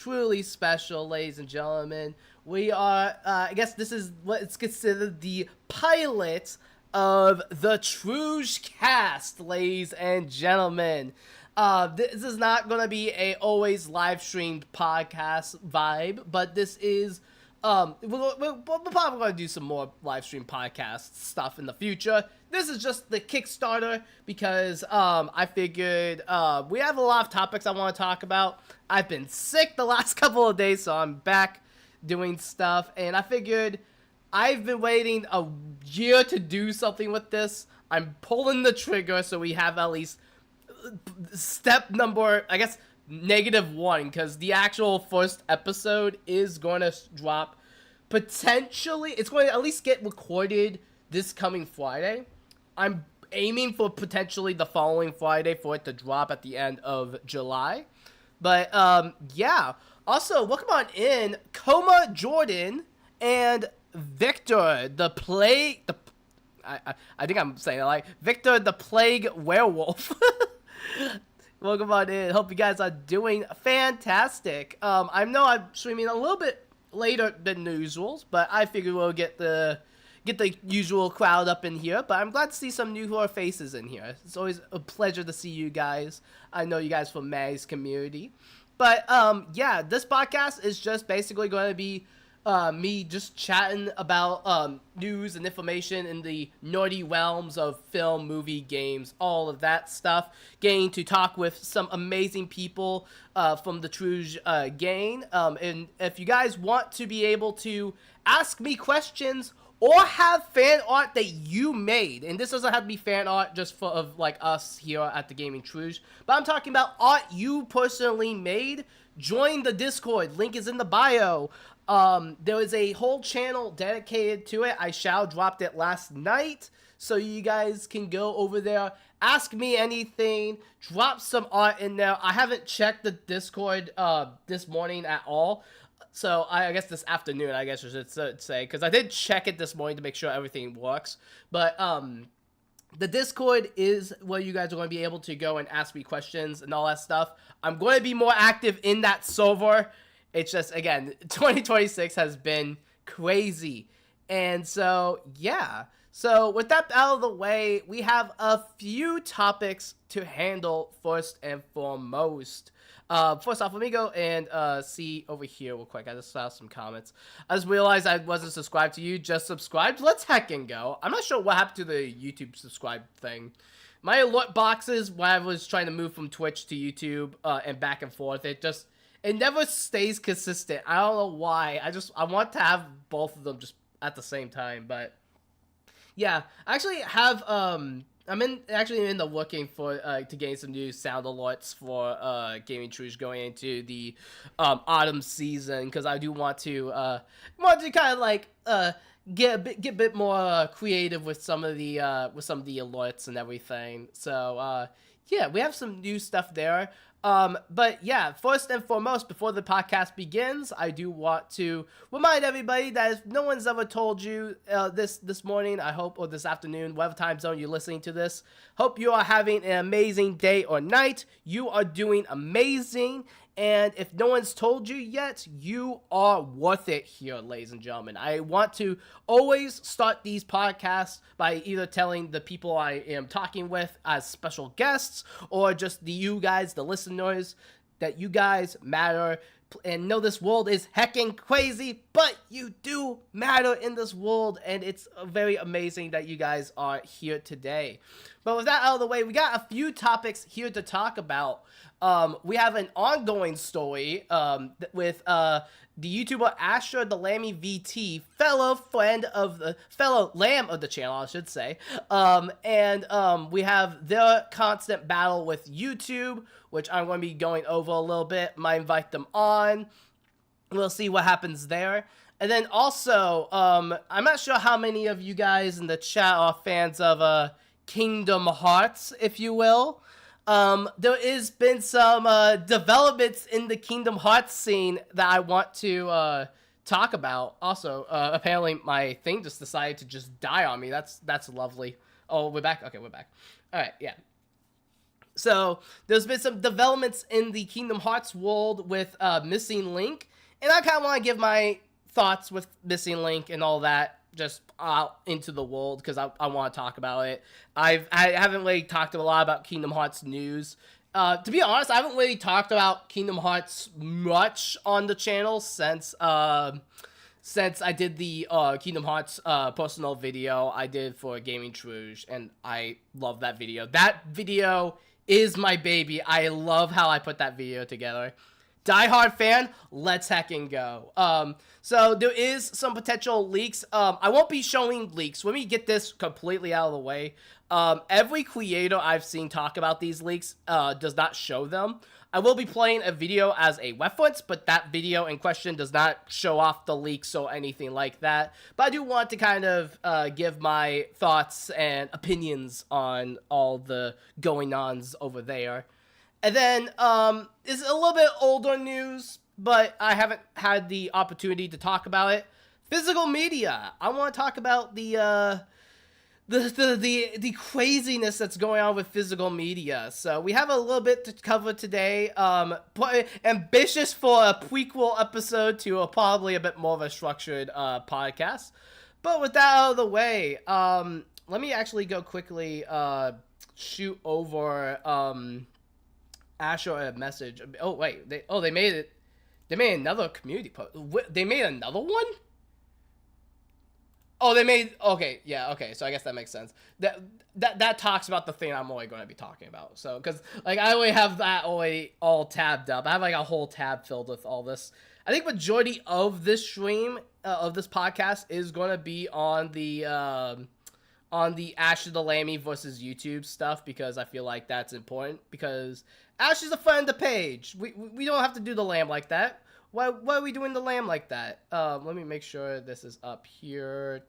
truly special, ladies and gentlemen. We are, I guess this is what it's considered the pilot of the Trouge cast, ladies and gentlemen. This is not going to be a always live streamed podcast vibe, but this is, we're probably going to do some more live stream podcast stuff in the future. This is just the Kickstarter because, I figured, we have a lot of topics I want to talk about. I've been sick the last couple of days, so I'm back doing stuff, and I figured I've been waiting a year to do something with this. I'm pulling the trigger so we have at least step number, I guess, -1, because the actual first episode is going to drop potentially, it's going to at least get recorded this coming Friday. I'm aiming for potentially the following Friday for it to drop at the end of July. But, yeah. Also, welcome on in, Coma Jordan and Victor, the Plague, I think I'm saying it like, Victor the Plague Werewolf. Welcome on in. Hope you guys are doing fantastic. I know I'm streaming a little bit later than usual, but I figured we'll get the usual crowd up in here. But I'm glad to see some newer faces in here. It's always a pleasure to see you guys. I know you guys from Mag's community. But yeah, this podcast is just basically going to be me just chatting about news and information in the nerdy realms of film, movie, games, all of that stuff. Getting to talk with some amazing people from the Trouge gang. And if you guys want to be able to ask me questions or have fan art that you made, and this doesn't have to be fan art just of like us here at the Gaming Trouge, but I'm talking about art you personally made, join the Discord. Link is in the bio. There is a whole channel dedicated to it. I dropped it last night, so you guys can go over there, ask me anything, drop some art in there. I haven't checked the Discord this morning at all, so I guess this afternoon, I guess I should say, because I did check it this morning to make sure everything works. But the Discord is where you guys are going to be able to go and ask me questions and all that stuff. I'm going to be more active in that server. It's just, again, 2026 has been crazy. And so, yeah. So, with that out of the way, we have a few topics to handle first and foremost. First off, let me go and see over here real quick. I just saw some comments. I just realized I wasn't subscribed to you. Just subscribed. Let's heckin' go. I'm not sure what happened to the YouTube subscribe thing. My alert boxes, when I was trying to move from Twitch to YouTube and back and forth, it never stays consistent. I don't know why. I want to have both of them just at the same time. But yeah, I actually have I'm actually in the looking for to gain some new sound alerts for Gaming Trouge going into the autumn season, because I do want to kind of like get a bit more creative with some of the alerts and everything. So yeah, we have some new stuff there. But yeah, first and foremost, before the podcast begins, I do want to remind everybody that if no one's ever told you this morning, I hope, or this afternoon, whatever time zone you're listening to this, hope you are having an amazing day or night. You are doing amazing. And if no one's told you yet, you are worth it here, ladies and gentlemen. I want to always start these podcasts by either telling the people I am talking with as special guests, or just you guys, the listeners, that you guys matter. And know this world is heckin' crazy, but you do matter in this world, and it's very amazing that you guys are here today. But with that out of the way, we got a few topics here to talk about. We have an ongoing story with the YouTuber AsherTheLamby VT, fellow lamb of the channel, I should say. And we have their constant battle with YouTube, which I'm going to be going over a little bit. Might invite them on. We'll see what happens there. And then also, I'm not sure how many of you guys in the chat are fans of Kingdom Hearts, if you will. There has been some developments in the Kingdom Hearts scene that I want to talk about. Also, apparently my thing just decided to just die on me. That's lovely. Oh, we're back? Okay, we're back. Alright, yeah. So there's been some developments in the Kingdom Hearts world with Missing Link, and I kind of want to give my thoughts with Missing Link and all that just out into the world because I want to talk about it. I haven't really talked a lot about Kingdom Hearts news. To be honest, I haven't really talked about Kingdom Hearts much on the channel since I did the Kingdom Hearts personal video I did for Gaming Trouge, and I love that video. That video is my baby. I love how I put that video together. Die Hard fan, let's heckin' go. So there is some potential leaks. I won't be showing leaks. Let me get this completely out of the way. Every creator I've seen talk about these leaks does not show them. I will be playing a video as a reference, but that video in question does not show off the leaks or anything like that. But I do want to kind of give my thoughts and opinions on all the going-ons over there. And then, it's a little bit older news, but I haven't had the opportunity to talk about it. Physical media. I want to talk about the craziness that's going on with physical media. So we have a little bit to cover today. Ambitious for a prequel episode to probably a bit more of a structured podcast. But with that out of the way, let me actually go quickly shoot over Asher a message. Oh wait, they made it. They made another community post. They made another one. Oh, they made, okay, yeah, okay, so I guess that makes sense. That talks about the thing I'm only going to be talking about. So, because, like, I only have that already all tabbed up. I have, like, a whole tab filled with all this. I think majority of this stream, of this podcast, is going to be on the AsherTheLamby versus YouTube stuff, because I feel like that's important, because Ash is a friend of the page. We don't have to do the lamb like that. Why are we doing the lamb like that? Let me make sure this is up here.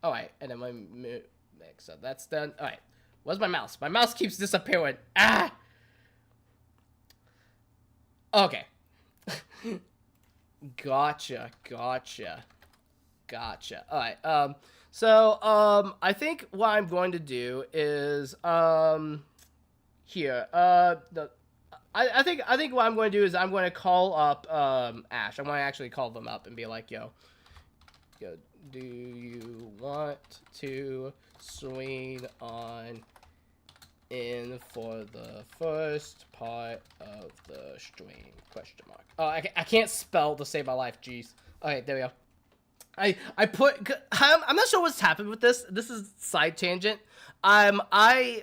Alright, and then my mix. So that's done. Alright. Where's my mouse? My mouse keeps disappearing. Ah! Okay. Gotcha. Alright, I think what I'm going to do is, here, I think what I'm going to do is I'm going to call up Ash. I'm going to actually call them up and be like, yo, do you want to swing on in for the first part of the stream? Question mark. Oh, I can't spell to save my life. Jeez. Okay, there we go. I'm not sure what's happened with this. This is side tangent. I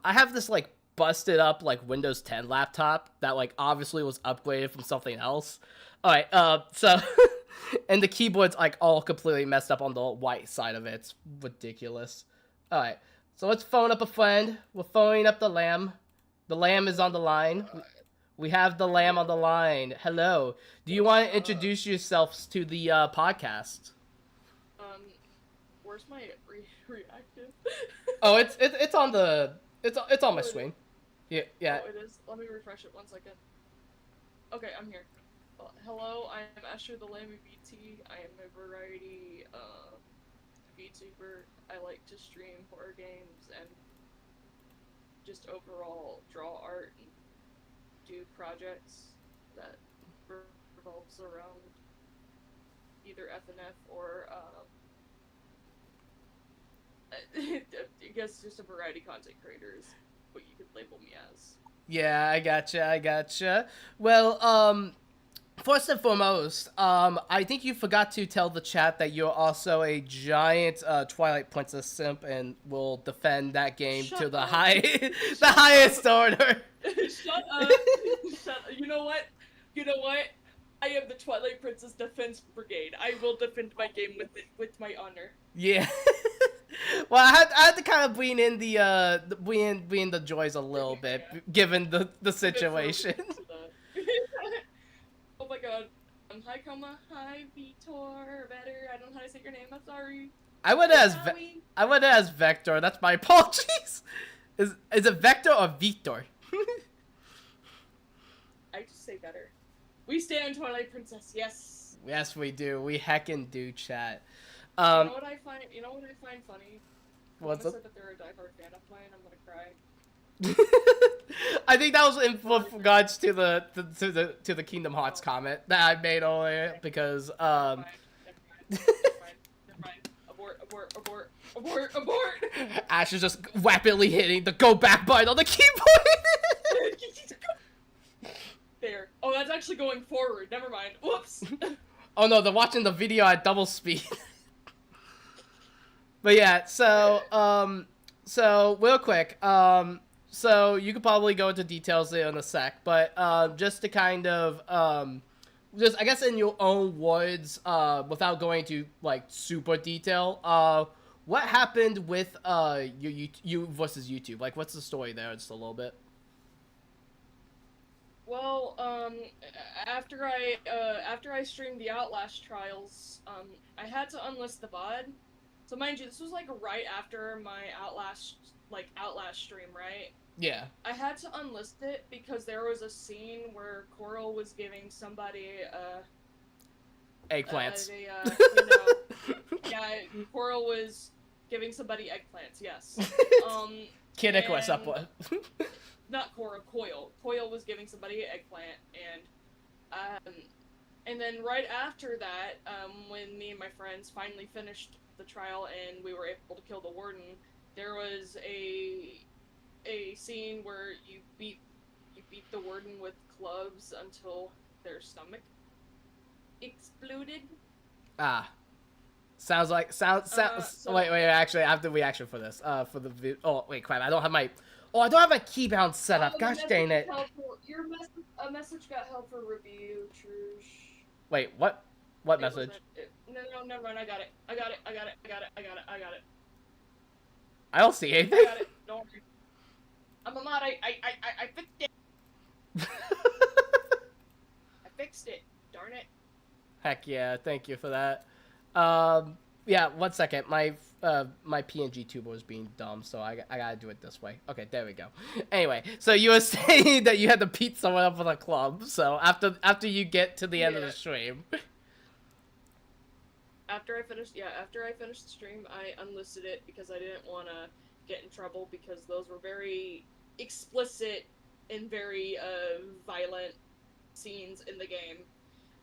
have this like busted up like Windows 10 laptop that like obviously was upgraded from something else. All right, so and the keyboard's like all completely messed up on the white side of it. It's ridiculous. All right, so let's phone up a friend. We're phoning up the lamb. The lamb is on the line. We have the lamb on the line. Hello. Do you want to introduce yourselves to the podcast? Where's my reactive? Oh, it's on the it's on my screen. Yeah. Oh, it is. Let me refresh it 1 second. Okay, I'm here. Hello, I am AsherTheLamby BT. I am a variety VTuber. I like to stream horror games and just overall draw art and do projects that revolves around either FNF or I guess just a variety content creator is what you could label me as. Yeah, I gotcha. Well, first and foremost, I think you forgot to tell the chat that you're also a giant Twilight Princess simp and will defend that game to the highest order. Shut up. You know what? I am the Twilight Princess Defense Brigade. I will defend my game with my honor. Yeah. Well, I had to kind of bring in the joys a little bit, given the situation. Oh my god. Hi, Koma. Hi, Vitor. Better. I don't know how to say your name. I'm sorry. I went as Vector. That's my apologies. Is it Vector or Vitor? I just say better. We stand Twilight Princess. Yes. Yes, we do. We heckin' do, chat. You know what I find funny? What's up? Said that they're a diehard fan of mine. I'm gonna cry. I think that was in regards to the Kingdom Hearts comment that I made earlier because Never mind. Abort. Ash is just rapidly hitting the go back button on the keyboard. There. Oh, that's actually going forward. Never mind. Whoops. Oh no, they're watching the video at double speed. But yeah, so real quick, so you could probably go into details there in a sec, but just to kind of just I guess in your own words, without going to like super detail, what happened with you versus YouTube? Like, what's the story there? Just a little bit. Well, after I streamed the Outlast trials, I had to unlist the VOD. So mind you, this was like right after my Outlast stream, right? Yeah. I had to unlist it because there was a scene where Coral was giving somebody Eggplants. Yeah, Coral was giving somebody eggplants. Yes. Kid Icarus up what? Not Coral, Coil. Coil was giving somebody an eggplant, and then right after that, when me and my friends finally finished the trial and we were able to kill the warden, there was a scene where you beat the warden with clubs until their stomach exploded. Ah. Sounds like wait, actually I have the reaction for this. For the oh wait, crap, I don't have my keybound set up. Gosh dang it. A message got held for review, Trouge. Wait, what? What message? No, never mind. I got it. I got it. I don't see anything. I got it. Don't worry. I'm a mod. I fixed it. I fixed it. Darn it. Heck yeah, thank you for that. Yeah, 1 second. My PNG tuber was being dumb, so I gotta do it this way. Okay, there we go. Anyway, so you were saying that you had to beat someone up with a club. So after you get to the end of the stream. After I finished the stream, I unlisted it because I didn't want to get in trouble because those were very explicit and very violent scenes in the game.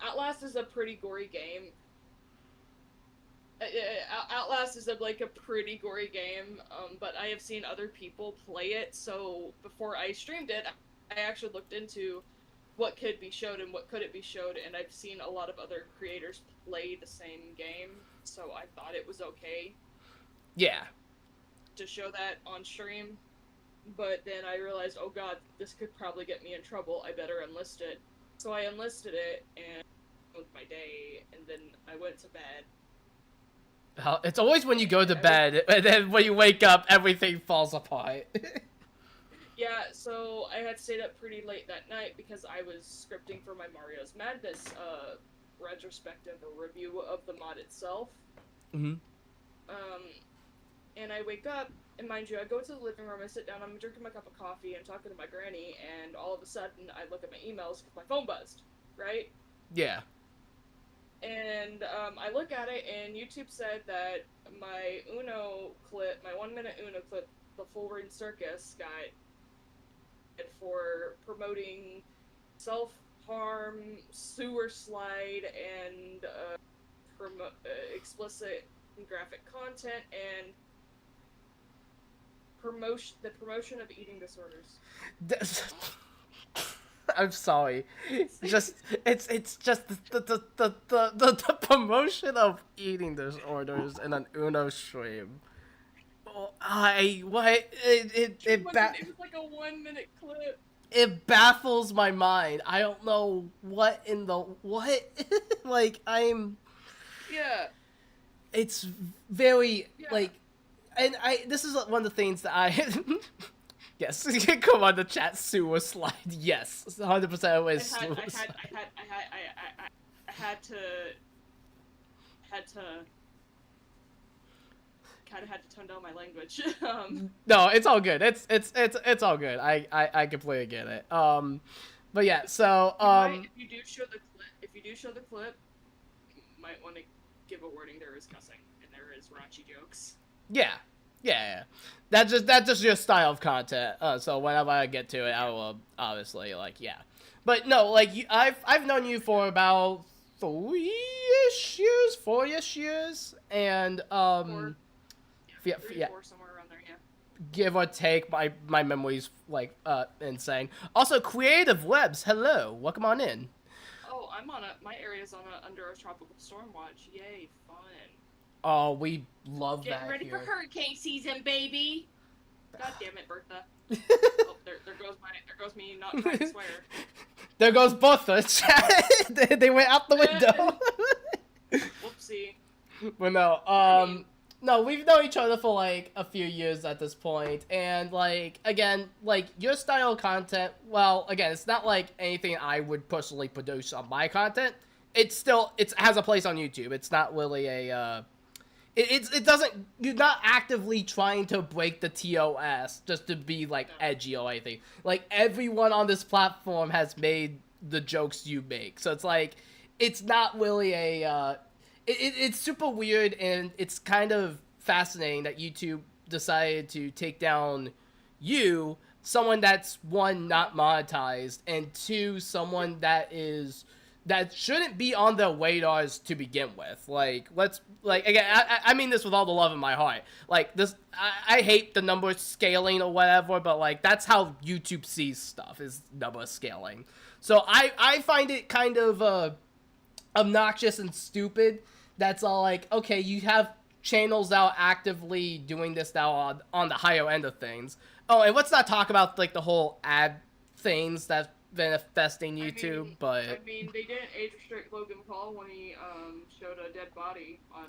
Outlast is a pretty gory game. Outlast is a pretty gory game, but I have seen other people play it, so before I streamed it, I actually looked into what could be showed and what couldn't be showed, and I've seen a lot of other creators play the same game, so I thought it was okay. Yeah. To show that on stream, but then I realized, oh god, this could probably get me in trouble, I better enlist it. So I enlisted it, and with my day, and then I went to bed. It's always when you go to bed, and then when you wake up, everything falls apart. Yeah, so I had stayed up pretty late that night because I was scripting for my Mario's Madness retrospective or review of the mod itself. Mm-hmm. And I wake up, and mind you, I go to the living room, I sit down, I'm drinking my cup of coffee, and talking to my granny, and all of a sudden, I look at my emails because my phone buzzed, right? Yeah. And I look at it, and YouTube said that my Uno clip, my 1 minute Uno clip, the Full Ring Circus, got for promoting self-harm, sewer slide, and explicit and graphic content, and the promotion of eating disorders. I'm sorry. It's just the promotion of eating disorders in an Uno stream. Oh, it was like a 1 minute clip. It baffles my mind. I don't know what. Like, I'm. Yeah. It's very and this is one of the things that I. Yes, come on the chat, sewer slide. Yes, 100% always sewer slide. I had to kind of had to tone down my language. No, it's all good. It's all good. I completely get it. But yeah, so if you do show the clip, you might want to give a warning. There is cussing and there is raunchy jokes. Yeah. Yeah. That's just your style of content. So whenever I get to it, I will obviously like yeah. But no, like I've known you for about 3-ish years, 4-ish years, and Four, yeah, 3 to yeah, 4, somewhere around there. Yeah. give or take. My memory's like insane. Also, Creative Webs, hello, welcome on in. Oh, my area's under a tropical storm watch. Yay, fun. Oh, we love Getting that ready here. for hurricane season, baby. God damn it, Bertha. Oh, there goes me not trying to swear. There goes both of us. They went out the window. Whoopsie. But no, I mean, no, we've known each other for like a few years at this point, and like again, like your style of content. Well, again, it's not like anything I would personally produce on my content. It has a place on YouTube. It's not really a it doesn't. You're not actively trying to break the TOS just to be like edgy or anything. Like everyone on this platform has made the jokes you make, so it's like it's not really a. It's super weird, and it's kind of fascinating that YouTube decided to take down you, someone that's one not monetized, and two someone that shouldn't be on their radars to begin with. Like, let's, like, again, I mean this with all the love in my heart. Like, this, I hate the number scaling or whatever, but, like, that's how YouTube sees stuff, is number scaling. So I find it kind of, obnoxious and stupid. That's all like, okay, you have channels that are actively doing this now on the higher end of things. Oh, and let's not talk about, like, the whole ad things that's been affecting YouTube, but... I mean, they didn't age restrict Logan Paul when he, showed a dead body on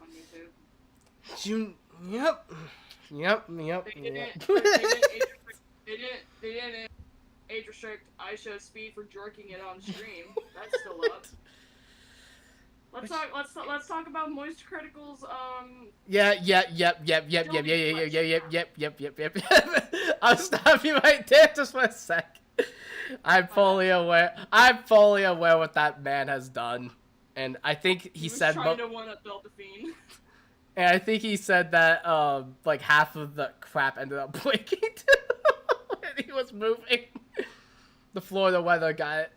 YouTube. Yep. They didn't age restrict I Show Speed for jerking it on stream. That's still up. Let's talk about Moist Critical's Yep. I'll stop you right there just for a sec. I'm fully aware what that man has done, and I think he said trying to one up Delphine. And I think he said that like half of the crap ended up breaking when he was moving. The Florida weather got it.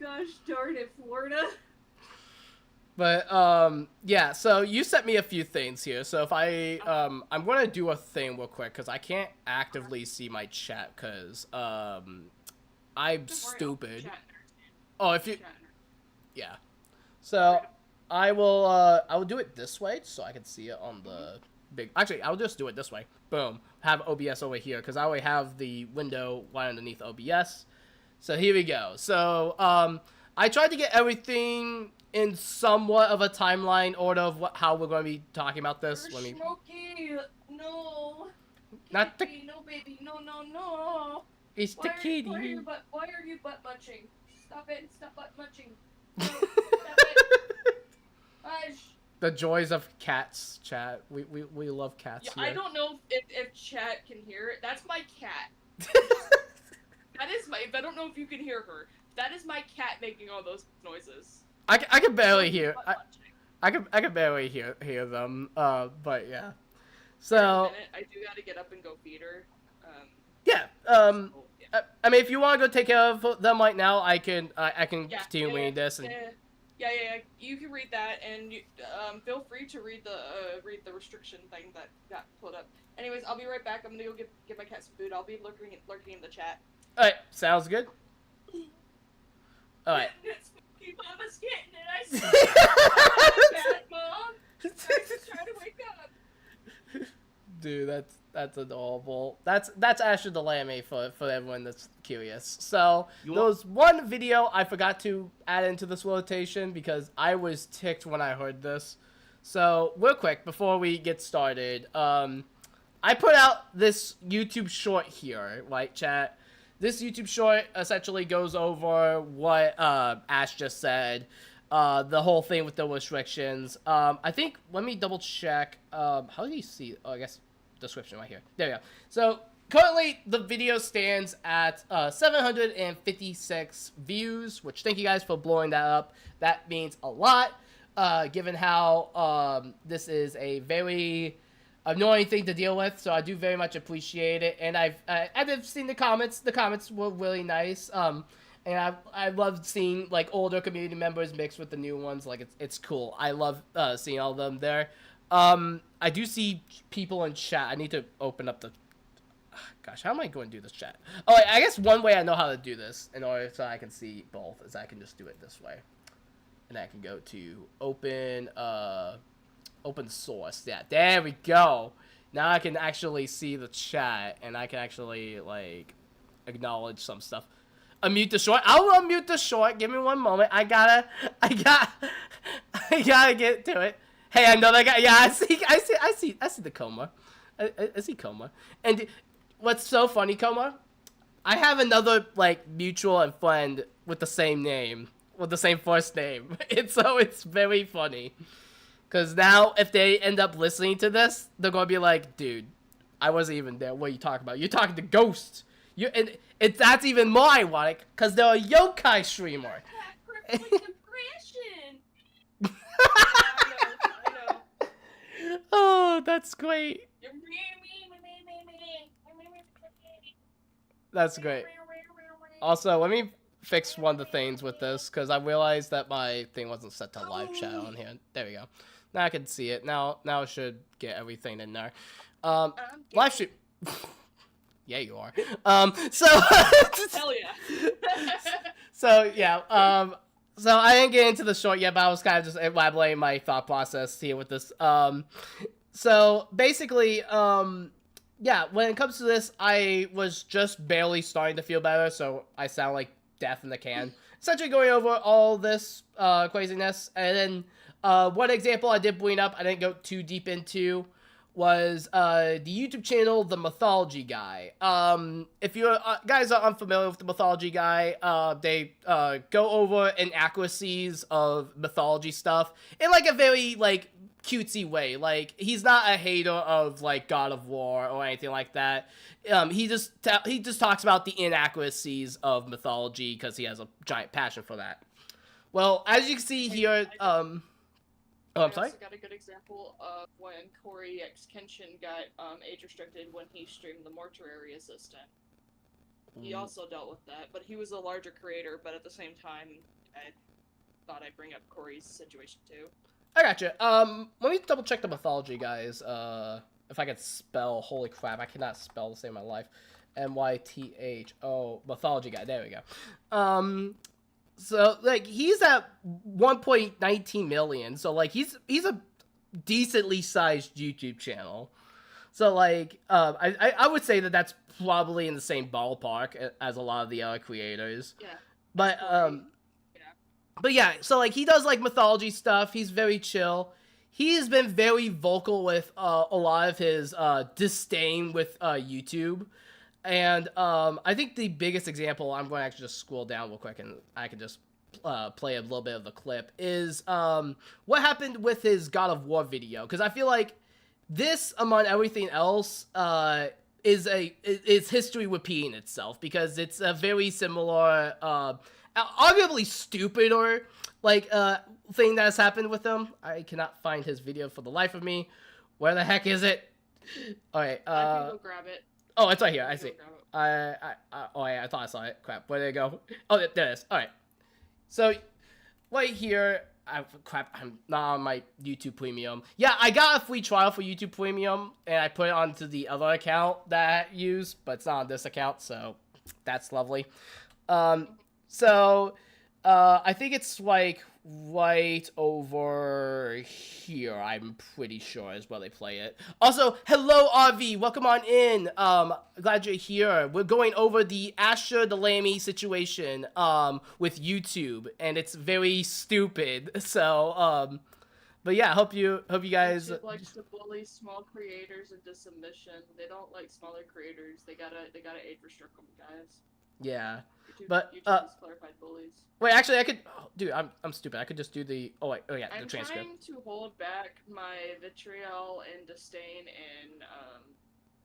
Gosh darn it, Florida. But yeah, so you sent me a few things here. So if I'm gonna do a thing real quick because I can't actively see my chat because I'm stupid. Oh, if you, yeah. So I will do it this way so I can see it on the big. Actually, I'll just do it this way. Boom. Have OBS over here because I already have the window right underneath OBS. So here we go. So I tried to get everything in somewhat of a timeline order of how we're going to be talking about this. Smokey, no. Not the... No, baby, no. It's the kitty. Why are you butt munching? Stop it, stop butt munching. No, stop it. Hush. The joys of cats, chat. We love cats here. I don't know if chat can hear it. That's my cat. That is my... I don't know if you can hear her. That is my cat making all those noises. I can barely hear. I can barely hear them. But yeah. So. I do gotta get up and go feed her. Yeah. I mean, if you want to go take care of them right now, I can continue reading this. And... Yeah. You can read that, and you, feel free to read the restriction thing that got put up. Anyways, I'll be right back. I'm gonna go get my cat some food. I'll be lurking in the chat. All right. Sounds good. All right. Mama's getting it. I see. Bad mom. I'm just trying to wake up. Dude, that's adorable. That's AsherTheLamby for everyone that's curious. So there was one video I forgot to add into this rotation because I was ticked when I heard this. So real quick before we get started, I put out this YouTube short here, right, chat? This YouTube short essentially goes over what Ash just said, the whole thing with the restrictions. I think, let me double check. How do you see? Oh, I guess description right here. There we go. So currently the video stands at 756 views, which thank you guys for blowing that up. That means a lot. given how this is a very annoying thing to deal with. So I do very much appreciate it, and I've seen the comments. The comments were really nice. And I love seeing like older community members mixed with the new ones. Like it's cool. I love seeing all of them there. I do see people in chat. I need to open up the. Gosh, how am I going to do this chat? Oh, I guess one way I know how to do this in order so I can see both is I can just do it this way, and I can go to open source. Yeah, there we go. Now I can actually see the chat, and I can actually like acknowledge some stuff. Unmute the short. I'll unmute the short. Give me one moment. I gotta get to it. Hey, I know that guy. Yeah, I see the coma. I see coma. And what's so funny, coma? I have another like mutual and friend with the same name, with the same first name. It's very funny. Cause now if they end up listening to this, they're gonna be like, dude, I wasn't even there. What are you talking about? You're talking to ghosts. That's even more ironic, because they're a yokai streamer. I know. Oh, that's great. That's great. Also, let me fix one of the things with this, because I realized that my thing wasn't set to live chat on here. There we go. Now I can see it. Now I should get everything in there. Live stream. Yeah, you are. So. Hell yeah. So yeah. So I didn't get into the short yet, but I was kind of just elaborating my thought process here with this. So basically, yeah, when it comes to this, I was just barely starting to feel better, so I sound like death in the can. Essentially going over all this craziness, and then one example I did bring up, I didn't go too deep into, was the YouTube channel The Mythology Guy. If you guys are unfamiliar with The Mythology Guy, they go over inaccuracies of mythology stuff in like a very like cutesy way. Like, he's not a hater of like God of War or anything like that. He just talks about the inaccuracies of mythology because he has a giant passion for that. Well, as you can see here, oh, I'm sorry? I got a good example of when Corey X Kenshin got age restricted when he streamed the Mortuary Assistant. He also dealt with that, but he was a larger creator, but at the same time, I thought I'd bring up Corey's situation too. I gotcha. Let me double check the Mythology Guys, if I could spell. Holy crap, I cannot spell to save my life. MYTHO, Mythology Guy, there we go. So, like, he's at 1.19 million, so, like, he's a decently sized YouTube channel. So, like, I would say that that's probably in the same ballpark as a lot of the other creators. Yeah. But, but yeah, so, like, he does, like, mythology stuff. He's very chill. He's been very vocal with a lot of his disdain with YouTube. And I think the biggest example, I'm going to actually just scroll down real quick and I can just play a little bit of the clip, is what happened with his God of War video. Because I feel like this, among everything else, is history repeating itself. Because it's a very similar, arguably stupider, like, thing that has happened with him. I cannot find his video for the life of me. Where the heck is it? Alright, I can go grab it. Oh, it's right here. I see. Oh yeah, I thought I saw it. Crap. Where did it go? Oh, there it is. All right. So, right here. Crap. I'm not on my YouTube Premium. Yeah, I got a free trial for YouTube Premium, and I put it onto the other account that I use, but it's not on this account, so that's lovely. So, I think it's like right over here, I'm pretty sure is where they play it. Also, hello RV, welcome on in. Glad you're here. We're going over the AsherTheLamby situation with YouTube, and it's very stupid. So but yeah, hope you guys YouTube likes to bully small creators into submission. They don't like smaller creators. They gotta age restrict them, guys. Yeah. But YouTube's clarified bullies. Wait, actually, I could. Oh, dude, I'm stupid. I could just do the. Oh wait, oh yeah, the transcript. I'm trying to hold back my vitriol and disdain, and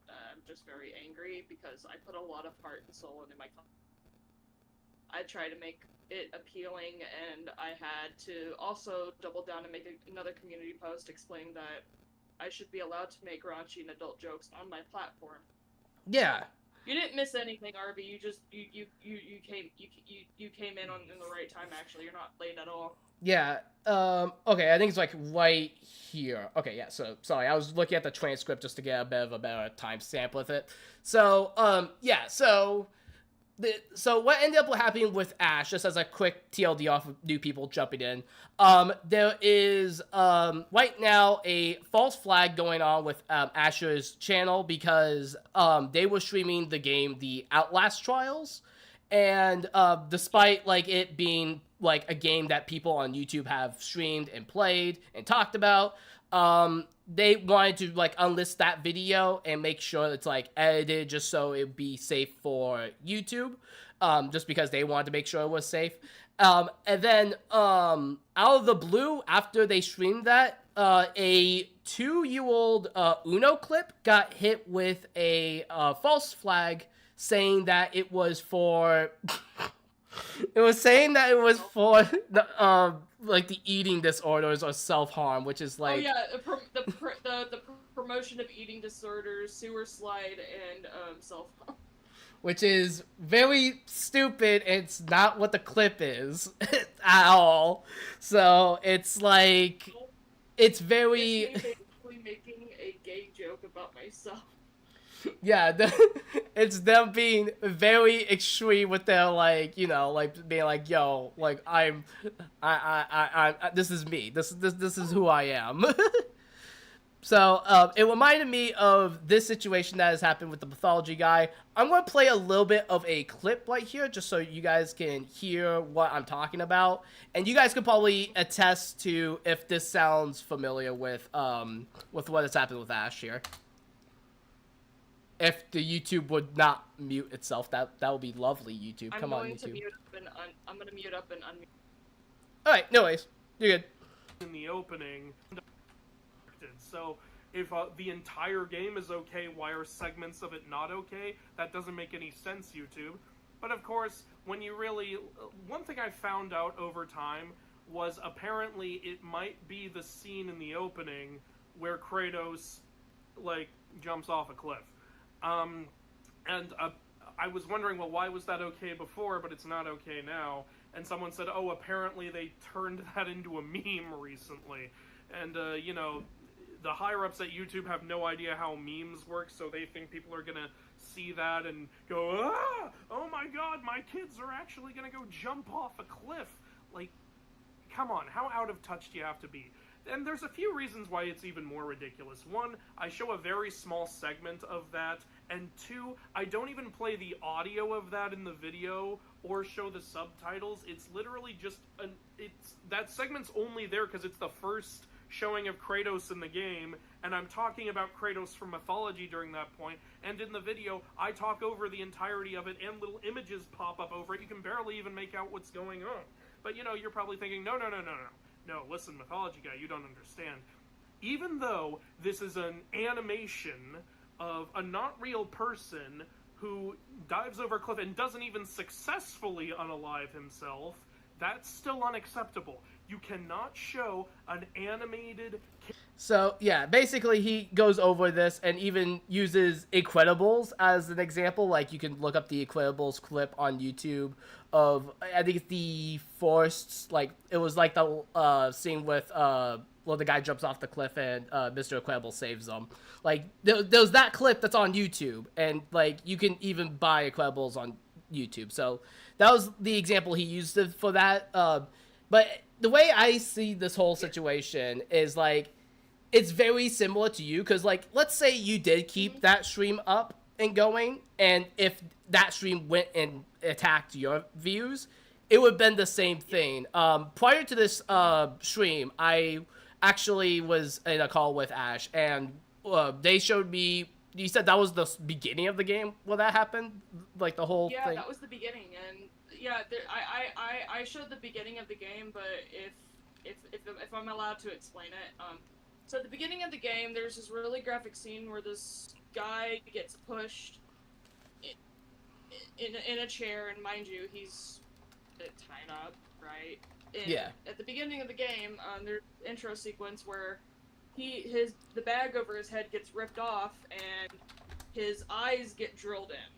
I'm just very angry because I put a lot of heart and soul into my content. I try to make it appealing, and I had to also double down and make another community post explaining that I should be allowed to make raunchy and adult jokes on my platform. Yeah. You didn't miss anything, RB. You just you came in in the right time. Actually, you're not late at all. Yeah. Okay, I think it's like right here. Okay, yeah, so sorry, I was looking at the transcript just to get a bit of a better timestamp with it. So, yeah, so so what ended up happening with Ash, just as a quick TLD off of new people jumping in, there is right now a false flag going on with Asher's channel because they were streaming the game The Outlast Trials, and despite like it being like a game that people on YouTube have streamed and played and talked about, they wanted to like unlist that video and make sure it's like edited just so it'd be safe for YouTube, just because they wanted to make sure it was safe. And then out of the blue, after they streamed that, a 2-year-old Uno clip got hit with a false flag saying that it was for it was saying that it was for the like the eating disorders or self-harm, which is like, oh yeah, the promotion of eating disorders, sewer slide, and self harm. Which is very stupid. It's not what the clip is at all. So it's like, it's very It's me basically making a gay joke about myself. yeah, it's them being very extreme with their like, you know, like being like, yo, like I this is me. This is who I am. So it reminded me of this situation that has happened with the pathology guy. I'm going to play a little bit of a clip right here just so you guys can hear what I'm talking about. And you guys can probably attest to if this sounds familiar with what has happened with Ash here. If the YouTube would not mute itself, that would be lovely, YouTube. Come on, YouTube. I'm going to mute up and unmute. Alright, no worries. You're good. In the opening, so if the entire game is okay, why are segments of it not okay? That doesn't make any sense, YouTube. But of course, when you really... one thing I found out over time was apparently it might be the scene in the opening where Kratos, like, jumps off a cliff. And I was wondering, well, why was that okay before, but it's not okay now? And someone said, oh, apparently they turned that into a meme recently. And, you know, the higher-ups at YouTube have no idea how memes work, so they think people are gonna see that and go, ah! Oh my god, my kids are actually gonna go jump off a cliff. Like, come on, how out of touch do you have to be? And there's a few reasons why it's even more ridiculous. One, I show a very small segment of that, and two, I don't even play the audio of that in the video or show the subtitles. It's literally just that segment's only there because it's the first showing of Kratos in the game, and I'm talking about Kratos from mythology during that point, and in the video, I talk over the entirety of it, and little images pop up over it. You can barely even make out what's going on. But, you know, you're probably thinking, no, listen, mythology guy, you don't understand. Even though this is an animation of a not real person who dives over a cliff and doesn't even successfully unalive himself, that's still unacceptable. You cannot show an animated... So, yeah, basically he goes over this and even uses Incredibles as an example. Like, you can look up the Incredibles clip on YouTube of, I think it's the forced, like, it was like the scene with, well, the guy jumps off the cliff and Mr. Incredible saves them. Like, there's that clip that's on YouTube, and, like, you can even buy Incredibles on YouTube. So, that was the example he used for that. But the way I see this whole situation is, like, it's very similar to you, because, like, let's say you did keep that stream up and going, and if that stream went and attacked your views, it would have been the same thing. Prior to this stream, I actually was in a call with Ash, and they showed me, you said that was the beginning of the game where that happened? Like, the whole thing? Yeah, that was the beginning, and yeah, I showed the beginning of the game, but if I'm allowed to explain it, so at the beginning of the game, there's this really graphic scene where this guy gets pushed in a chair, and mind you, he's it tied up, right? Yeah. At the beginning of the game, there's an intro sequence where the bag over his head gets ripped off and his eyes get drilled in.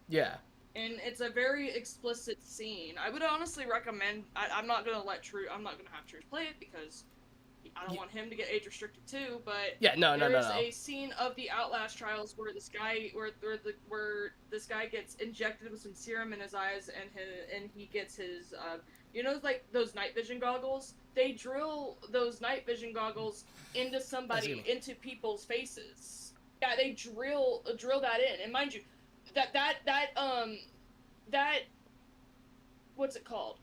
Yeah. And it's a very explicit scene. I would honestly recommend. I'm not gonna have Trouge play it because I don't want him to get age restricted too. But No. there's a scene of the Outlast trials where this guy gets injected with some serum in his eyes, and he gets his like those night vision goggles. They drill those night vision goggles into into people's faces. Yeah, they drill that in, and mind you, that what's it called?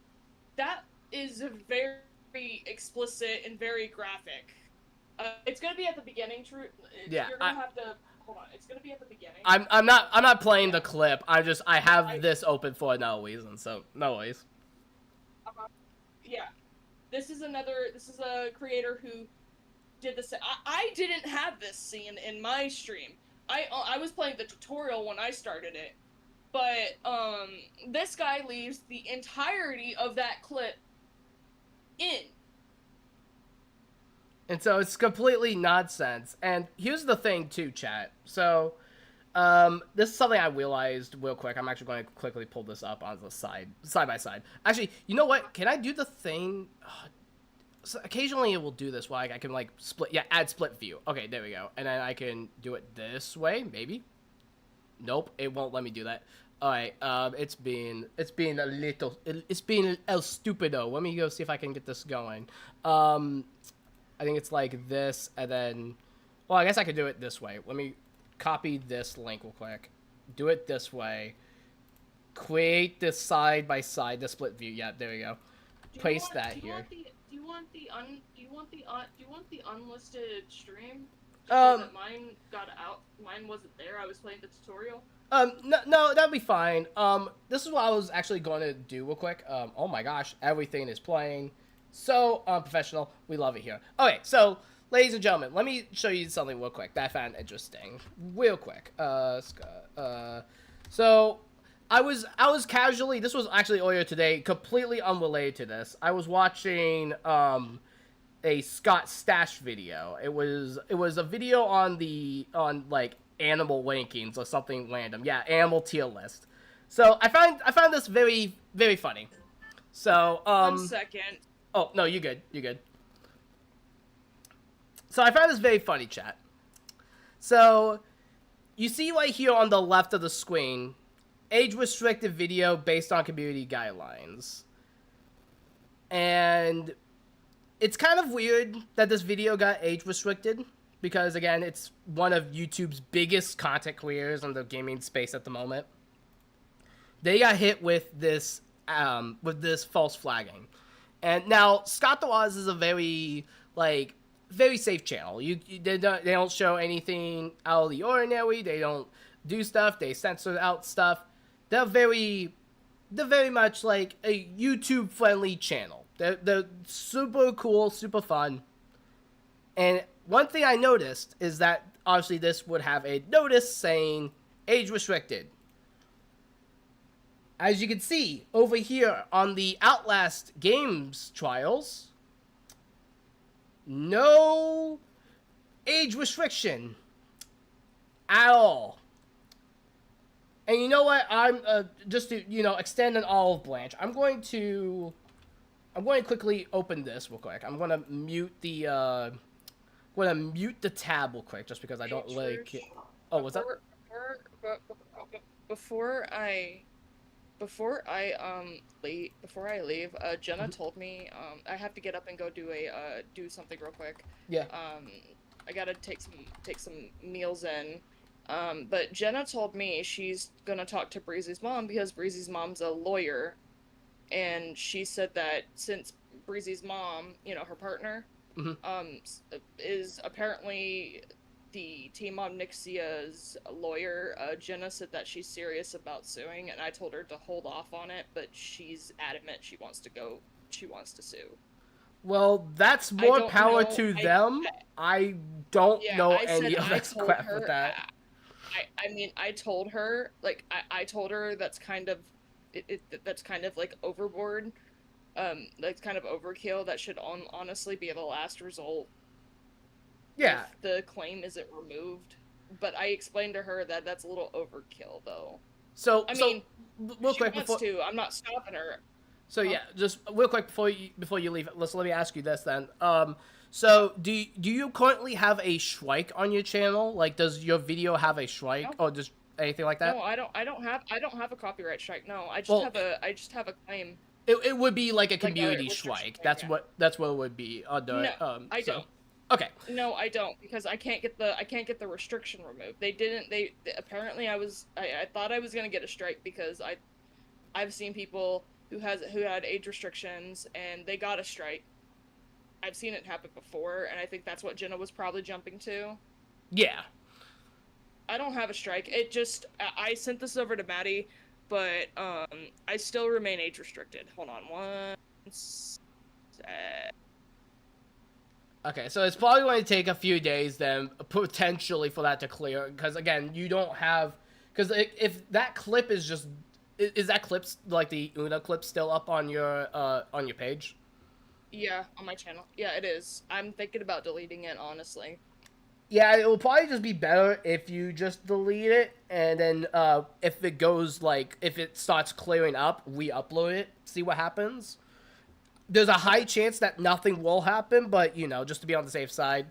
That is very explicit and very graphic. It's gonna be at the beginning. Yeah, you're gonna have to hold on. It's gonna be at the beginning. I'm not playing the clip. I have this open for no reason, so no worries. Yeah, this is a creator who did this. I didn't have this scene in my stream. I was playing the tutorial when I started it, but this guy leaves the entirety of that clip in. And so it's completely nonsense. And here's the thing too, chat. So this is something I realized real quick. I'm actually going to quickly pull this up on the side by side. Actually, you know what? Can I do the thing? So occasionally it will do this where I can like add split view. Okay, there we go. And then I can do it this way, maybe. Nope, it won't let me do that. All right, it's been a stupido. Let me go see if I can get this going. I think it's like this, and then, well, I guess I could do it this way. Let me copy this link real quick. Do it this way. Create this side by side, the split view. Yeah, there we go. Place that here. Do you want the unlisted stream? Mine got out. Mine wasn't there. I was playing the tutorial. No, that'd be fine. This is what I was actually going to do real quick. Oh my gosh, everything is playing so professional. We love it here. Okay, so ladies and gentlemen, let me show you something real quick that I found interesting. Real quick. So I was casually. This was actually earlier today, completely unrelated to this. I was watching a Scott Stash video. It was a video on like animal rankings or something random. Yeah, animal tier list. So I found this very, very funny. So 1 second. Oh no, you good. So I found this very funny, chat. So you see right here on the left of the screen, age restricted video based on community guidelines. And it's kind of weird that this video got age restricted because, again, it's one of YouTube's biggest content creators in the gaming space at the moment. They got hit with this false flagging. And now, Scott the Waz is a very safe channel. They don't show anything out of the ordinary. They don't do stuff. They censor out stuff. They're very much like a YouTube-friendly channel. They're super cool, super fun. And one thing I noticed is that, obviously, this would have a notice saying age restricted. As you can see, over here on the Outlast Games trials, no age restriction at all. And you know what? I'm just to extend an olive branch. I'm going to quickly open this real quick. I'm going to mute the tab real quick just because I don't like it. Oh, what's that? Before I leave, Jenna told me I have to get up and go do something real quick. Yeah. I gotta take some meals in. But Jenna told me she's gonna talk to Breezy's mom because Breezy's mom's a lawyer, and she said that since Breezy's mom, her partner, is apparently the Team Omnixia's lawyer, Jenna said that she's serious about suing, and I told her to hold off on it, but she's adamant she wants to sue. Well, that's more power to them. I don't know any of this crap with that. I told her, I told her that's kind of that's kind of like overboard. That's kind of overkill. That should honestly be the last result. Yeah. If the claim isn't removed. But I explained to her that that's a little overkill, though. So, I mean, real she quick wants before. to. I'm not stopping her. So yeah, just real quick before you leave, let me ask you this then. So do you currently have a strike on your channel? Like, does your video have a strike No. or just anything like that? No, I don't have a copyright strike. No, I just Well, have a claim. It would be like a Like community restriction strike. claim, That's yeah. what it would be under. No, I don't. Okay. No, I don't, because I can't get the restriction removed. They apparently I thought I was gonna get a strike because I've seen people who had age restrictions and they got a strike. I've seen it happen before, and I think that's what Jenna was probably jumping to. Yeah. I don't have a strike. It just I sent this over to Maddie, but I still remain age restricted. Hold on one sec. Okay, so it's probably going to take a few days then, potentially, for that to clear. Because again, you don't have, because if that clip is just, is that clip like the Una clip still up on your page? Yeah, on my channel. Yeah, it is. I'm thinking about deleting it, honestly. Yeah, it will probably just be better if you just delete it, and then if it goes like, if it starts clearing up, re-upload it, see what happens. There's a high chance that nothing will happen, but, you know, just to be on the safe side.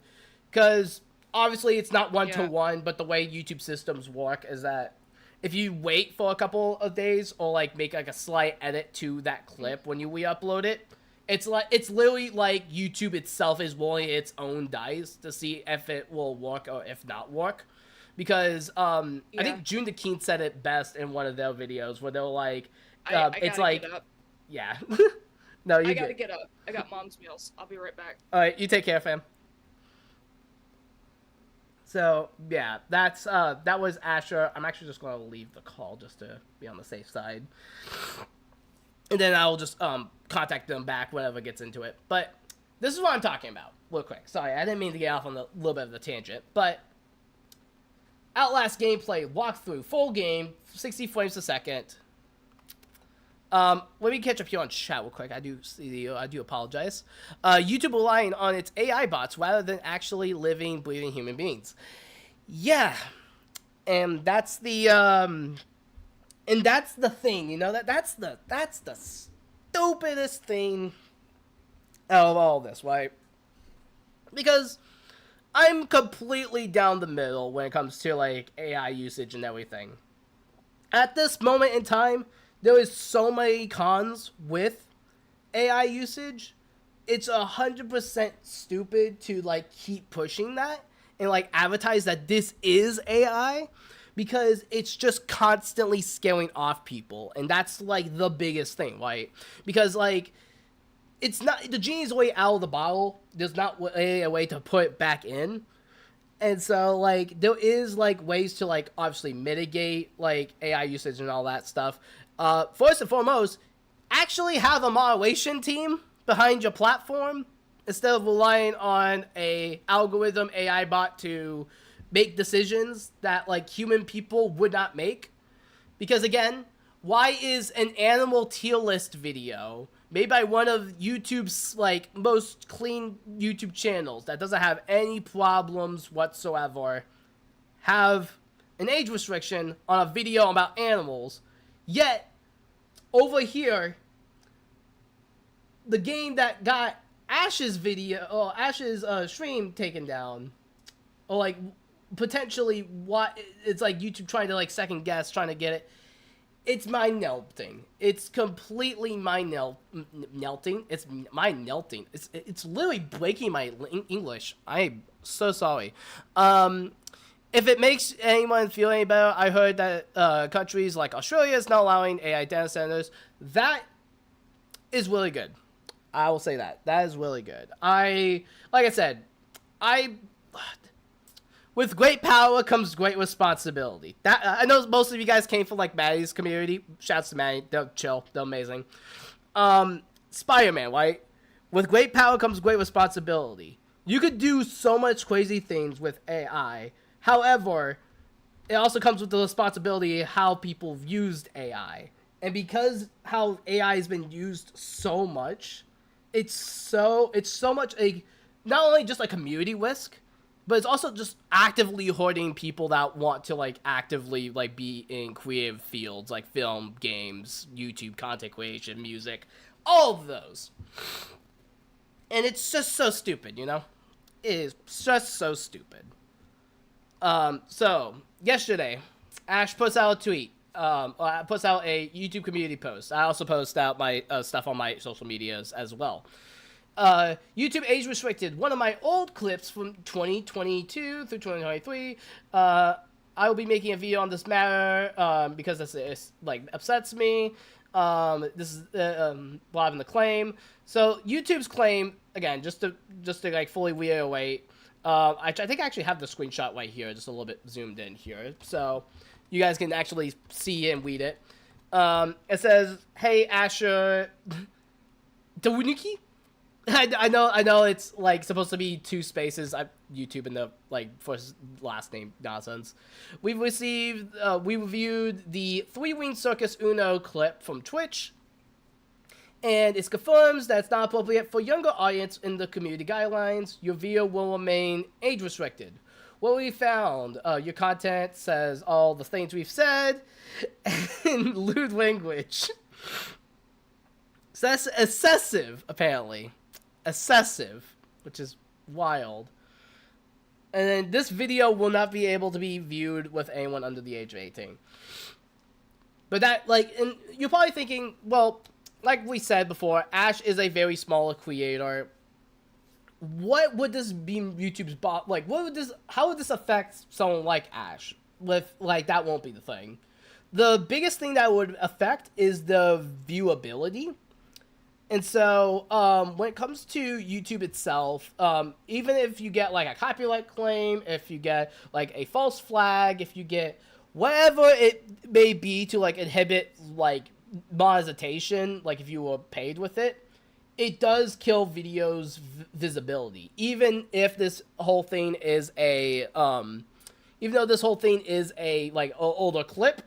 Because, obviously, it's not one-to-one, but the way YouTube systems work is that if you wait for a couple of days or, like, make, like, a slight edit to that clip when you re-upload it, it's literally like YouTube itself is rolling its own dice to see if it will work or if not work. Because, I think June the Keen said it best in one of their videos where they're like, it's like, get up. yeah. No, I gotta get up. I got mom's meals. I'll be right back. Alright, you take care, fam. So, yeah, that was Asher. I'm actually just gonna leave the call just to be on the safe side. And then I'll just contact them back whenever it gets into it. But this is what I'm talking about, real quick. Sorry, I didn't mean to get off on a little bit of the tangent, but Outlast gameplay walkthrough, full game, 60 frames a second. Let me catch up here on chat real quick. I do apologize. YouTube relying on its AI bots rather than actually living, breathing human beings. Yeah, and that's the thing. You know, that's the stupidest thing out of all this, right? Because I'm completely down the middle when it comes to like AI usage and everything. At this moment in time, there is so many cons with AI usage. It's 100% stupid to like keep pushing that and like advertise that this is AI, because it's just constantly scaling off people, and that's like the biggest thing, right? Because like it's not, the genie's way out of the bottle. There's not a way to put it back in. And so, like, there is, like, ways to, like, obviously mitigate, like, AI usage and all that stuff. First and foremost, actually have a moderation team behind your platform instead of relying on a algorithm AI bot to make decisions that, like, human people would not make. Because, again, why is an animal tier list video made by one of YouTube's, like, most clean YouTube channels that doesn't have any problems whatsoever have an age restriction on a video about animals, yet over here the game that got Ash's video or Ash's stream taken down, or like potentially what it's like YouTube trying to like second guess, trying to get it. It's mind melting. It's completely mind melting. It's mind melting. It's literally breaking my English. I'm so sorry. If it makes anyone feel any better, I heard that countries like Australia is not allowing AI data centers. That is really good. I will say that. That is really good. Like I said, with great power comes great responsibility. That I know most of you guys came from like Maddie's community. Shouts to Maddie. They're chill. They're amazing. Spider-Man, right? With great power comes great responsibility. You could do so much crazy things with AI. However, it also comes with the responsibility of how people have used AI. And because how AI has been used so much, it's so much a not only just a community whisk, but it's also just actively hoarding people that want to like actively like be in creative fields like film, games, YouTube content creation, music, all of those. And it's just so stupid, you know? It is just so stupid. So yesterday, Ash puts out a tweet. Puts out a YouTube community post. I also post out my stuff on my social medias as well. YouTube age restricted. One of my old clips from 2022 through 2023. I will be making a video on this matter because this like upsets me. This is having the claim. So YouTube's claim again, just to like fully reiterate. I think I actually have the screenshot right here, just a little bit zoomed in here, so you guys can actually see and read it. It says, "Hey Asher, Dawuniki." I know it's like supposed to be 2 spaces. YouTube in the like first last name nonsense. We reviewed the 3-Winged Circus Uno clip from Twitch, and it confirms that it's not appropriate for younger audience in the community guidelines. Your video will remain age restricted. What we found, your content says all the things we've said in lewd language. That's excessive, apparently. Excessive, which is wild. And then this video will not be able to be viewed with anyone under the age of 18. But that, like, and you're probably thinking, well, like we said before, Ash is a very small creator. What would this be YouTube's like? How would this affect someone like Ash? With like that won't be the thing. The biggest thing that would affect is the viewability. And so when it comes to YouTube itself, even if you get like a copyright claim, if you get like a false flag, if you get whatever it may be to like inhibit like monetization, like if you were paid with it, it does kill videos' visibility. Even if this whole thing is a, even though this whole thing is a like older clip,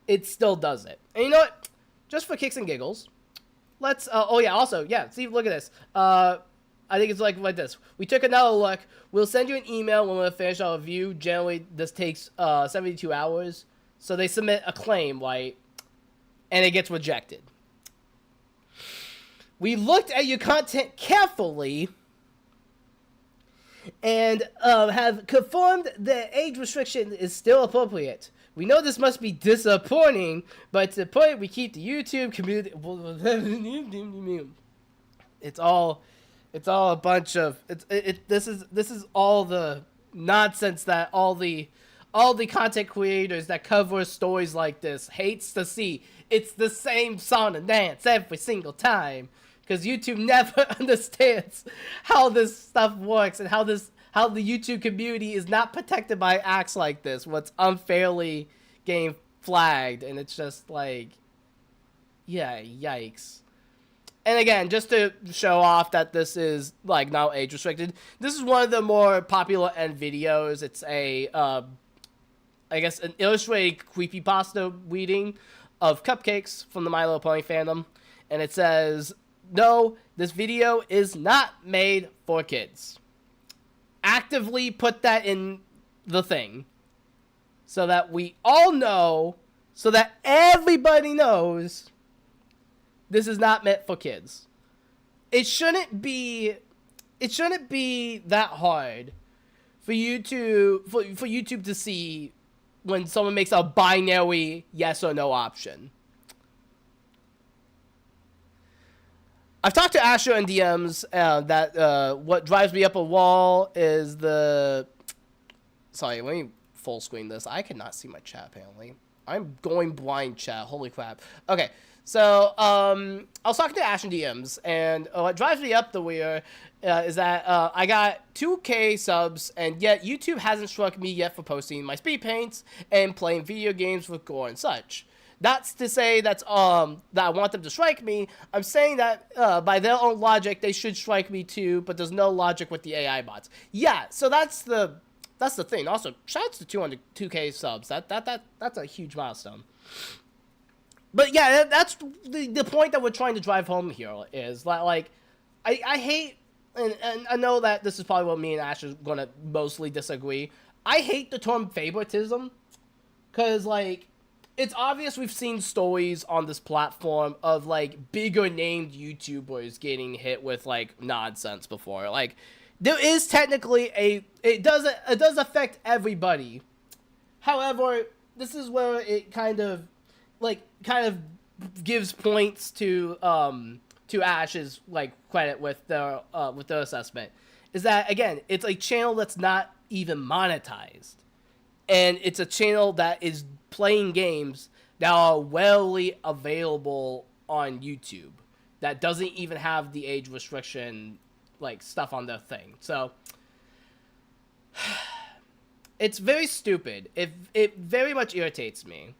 it still does it. And you know what? Just for kicks and giggles, let's. Oh yeah. Also, yeah. See, look at this. I think it's like this. We took another look. We'll send you an email when we finish our review. Generally, this takes 72 hours. So they submit a claim, right? And it gets rejected. We looked at your content carefully and have confirmed the age restriction is still appropriate. We know this must be disappointing, but to the point we keep the YouTube community. It's all a bunch of this is all the nonsense that all the content creators that cover stories like this hates to see. It's the same song and dance every single time. Because YouTube never understands how this stuff works and how the YouTube community is not protected by acts like this. What's unfairly getting flagged, and it's just like, yeah, yikes. And again, just to show off that this is like now age restricted, this is one of the more popular end videos. It's a, I guess, an illustrated creepypasta reading of cupcakes from the My Little Pony fandom, and it says, "No, this video is not made for kids." Actively put that in the thing so that we all know, so that everybody knows this is not meant for kids. It shouldn't be that hard for YouTube to see when someone makes a binary yes or no option. I've talked to Asher in DMs that what drives me up a wall is the... Sorry, let me full screen this. I cannot see my chat, apparently. I'm going blind, chat. Holy crap. Okay, so I was talking to Asher in DMs, and what drives me up the rear is that I got 2K subs, and yet YouTube hasn't struck me yet for posting my speed paints and playing video games with gore and such. That's to say that I want them to strike me. I'm saying that by their own logic, they should strike me too, but there's no logic with the AI bots. Yeah, so that's the thing. Also, shoutouts to 200 2K subs. That's a huge milestone. But yeah, that's the point that we're trying to drive home here is that, like, I hate, and I know that this is probably what me and Ash is going to mostly disagree. I hate the term favoritism, because, like, it's obvious we've seen stories on this platform of, like, bigger named YouTubers getting hit with, like, nonsense before. Like, there is technically it does affect everybody. However, this is where it kind of gives points to Ash's, like, credit with their assessment, is that, again, it's a channel that's not even monetized, and it's a channel that is playing games that are readily available on YouTube that doesn't even have the age restriction, like, stuff on their thing. So it's very stupid. It very much irritates me.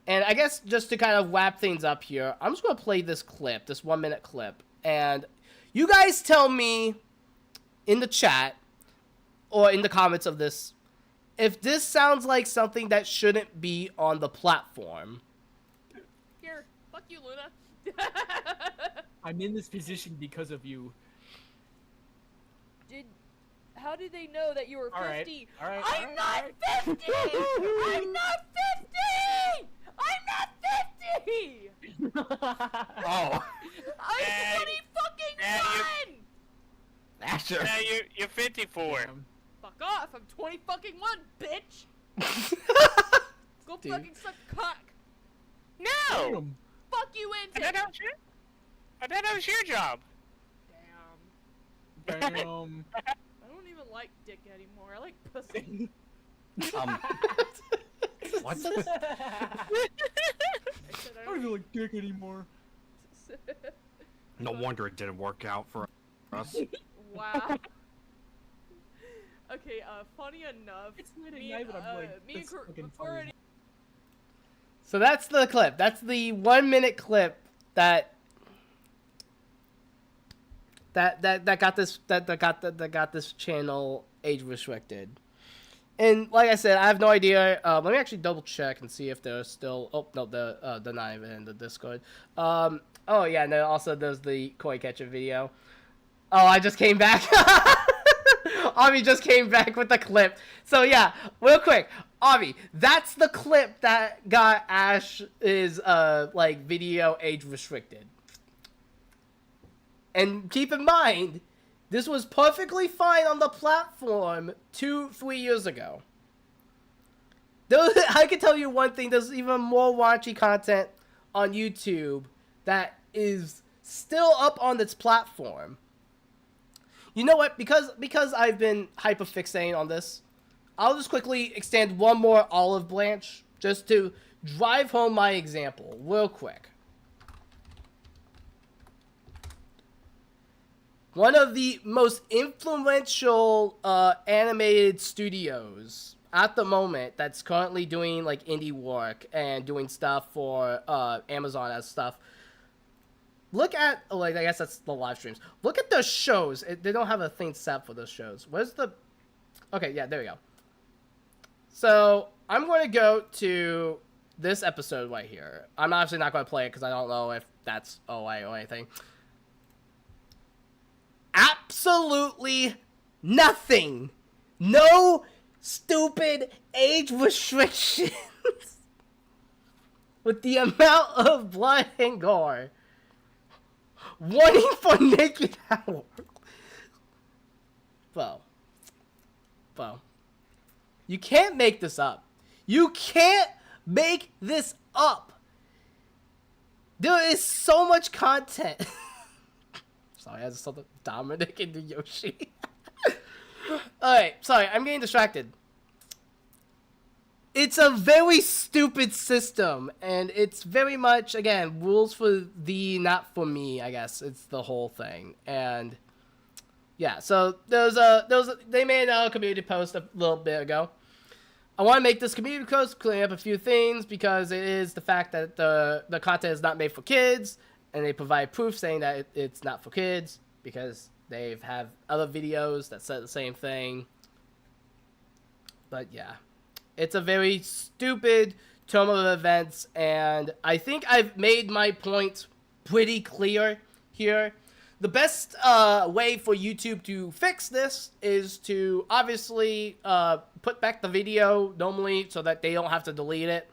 And I guess just to kind of wrap things up here, I'm just going to play this clip, this 1-minute clip. And you guys tell me in the chat or in the comments of this if this sounds like something that shouldn't be on the platform. Here, fuck you, Luna. I'm in this position because of you. How did they know that you were 50? All right. I'm not 50! I'm not 50! I'm not 50! Oh. I'm 20 fucking 1! Asher. Yeah, you're 54. Fuck off! I'm 20 fucking 1, bitch! Go Dude. fucking suck cock! No! Fuck you, I Intel! thought that was your job. Damn. Damn. I don't even like dick anymore. I like pussy. What? I said I don't even like dick anymore. No wonder it didn't work out for us. Wow. Okay, funny enough, It's late at me night, and, but I'm like, me and that's Cor- fucking before funny. any- So that's the clip. That's the 1-minute clip that got this channel age restricted. And like I said, I have no idea. Let me actually double check and see if they're still. Oh no, they're not even in the Discord. Oh yeah, no. Also, there's the koi catcher video. Oh, I just came back. Avi just came back with the clip. So yeah, real quick, Avi, that's the clip that got Ash's like video age restricted. And keep in mind, this was perfectly fine on the platform 2-3 years ago. I can tell you one thing, there's even more raunchy content on YouTube that is still up on its platform. You know what? Because I've been hyperfixating on this, I'll just quickly extend one more olive branch just to drive home my example real quick. One of the most influential animated studios at the moment that's currently doing like indie work and doing stuff for Amazon as stuff. Look at, like, I guess that's the live streams. Look at the shows. They don't have a thing set for those shows. Where's the... Okay, yeah, there we go. So, I'm going to go to this episode right here. I'm obviously not going to play it because I don't know if that's OA or anything. Absolutely nothing. No stupid age restrictions. With the amount of blood and gore. Warning for naked hour. Bo. You can't make this up. You can't make this up. There is so much content. Sorry, I just saw the Dominic and the Yoshi. Alright, sorry, I'm getting distracted. It's a very stupid system, and it's very much, again, rules for thee, not for me, I guess. It's the whole thing. And, yeah, so they made a community post a little bit ago. I want to make this community post clearing up a few things, because it is the fact that the content is not made for kids, and they provide proof saying that it's not for kids, because they have other videos that said the same thing. But, yeah. It's a very stupid term of events, and I think I've made my point pretty clear here. The best way for YouTube to fix this is to obviously put back the video normally so that they don't have to delete it.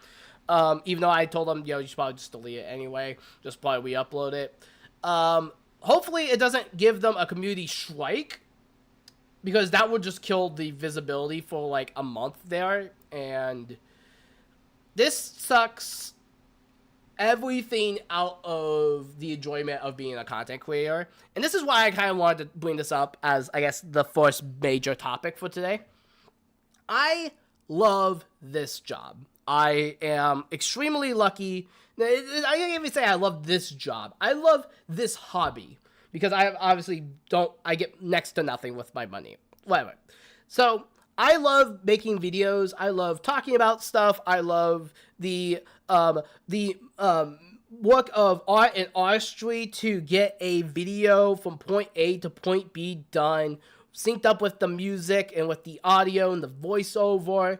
Even though I told them, you should probably just delete it anyway. Just probably re-upload it. Hopefully it doesn't give them a community strike, because that would just kill the visibility for like a month there. And this sucks everything out of the enjoyment of being a content creator. And this is why I kind of wanted to bring this up as, I guess, the first major topic for today. I love this job. I am extremely lucky. I can't even say I love this job. I love this hobby, because I obviously I get next to nothing with my money. Whatever. So I love making videos. I love talking about stuff. I love the work of art and artistry to get a video from point A to point B done, synced up with the music and with the audio and the voiceover.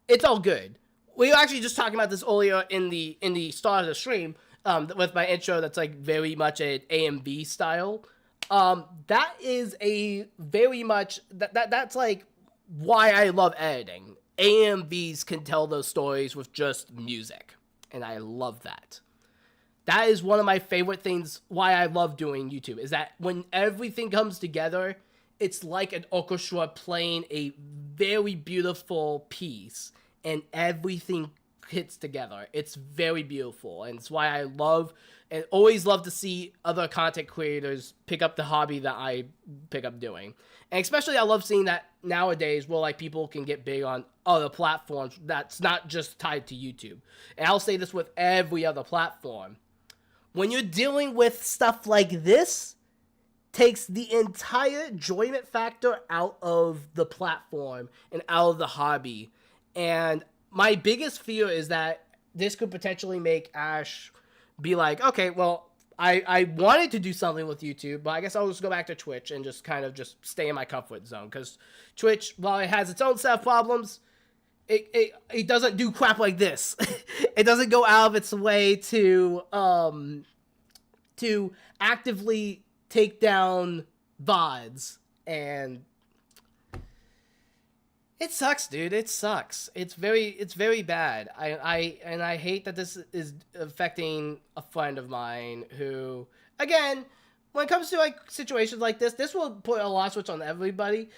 It's all good. We were actually just talking about this earlier in the start of the stream, with my intro that's like very much an AMV style. That is a very much that's like why I love editing. AMVs can tell those stories with just music, and I love that. That is one of my favorite things why I love doing YouTube, is that when everything comes together, it's like an orchestra playing a very beautiful piece, and everything hits together. It's very beautiful, and it's why I love and always love to see other content creators pick up the hobby that I pick up doing. And especially I love seeing that nowadays where like people can get big on other platforms that's not just tied to YouTube. And I'll say this with every other platform. When you're dealing with stuff like this, takes the entire enjoyment factor out of the platform and out of the hobby. And my biggest fear is that this could potentially make Ash be like, okay, well, I wanted to do something with YouTube, but I guess I'll just go back to Twitch and just kind of just stay in my comfort zone. Because Twitch, while it has its own set of problems, it doesn't do crap like this. It doesn't go out of its way to actively take down VODs, and it sucks, dude. It sucks. It's very bad. I hate that this is affecting a friend of mine who, again, when it comes to like situations like this will put a lot of stress on everybody.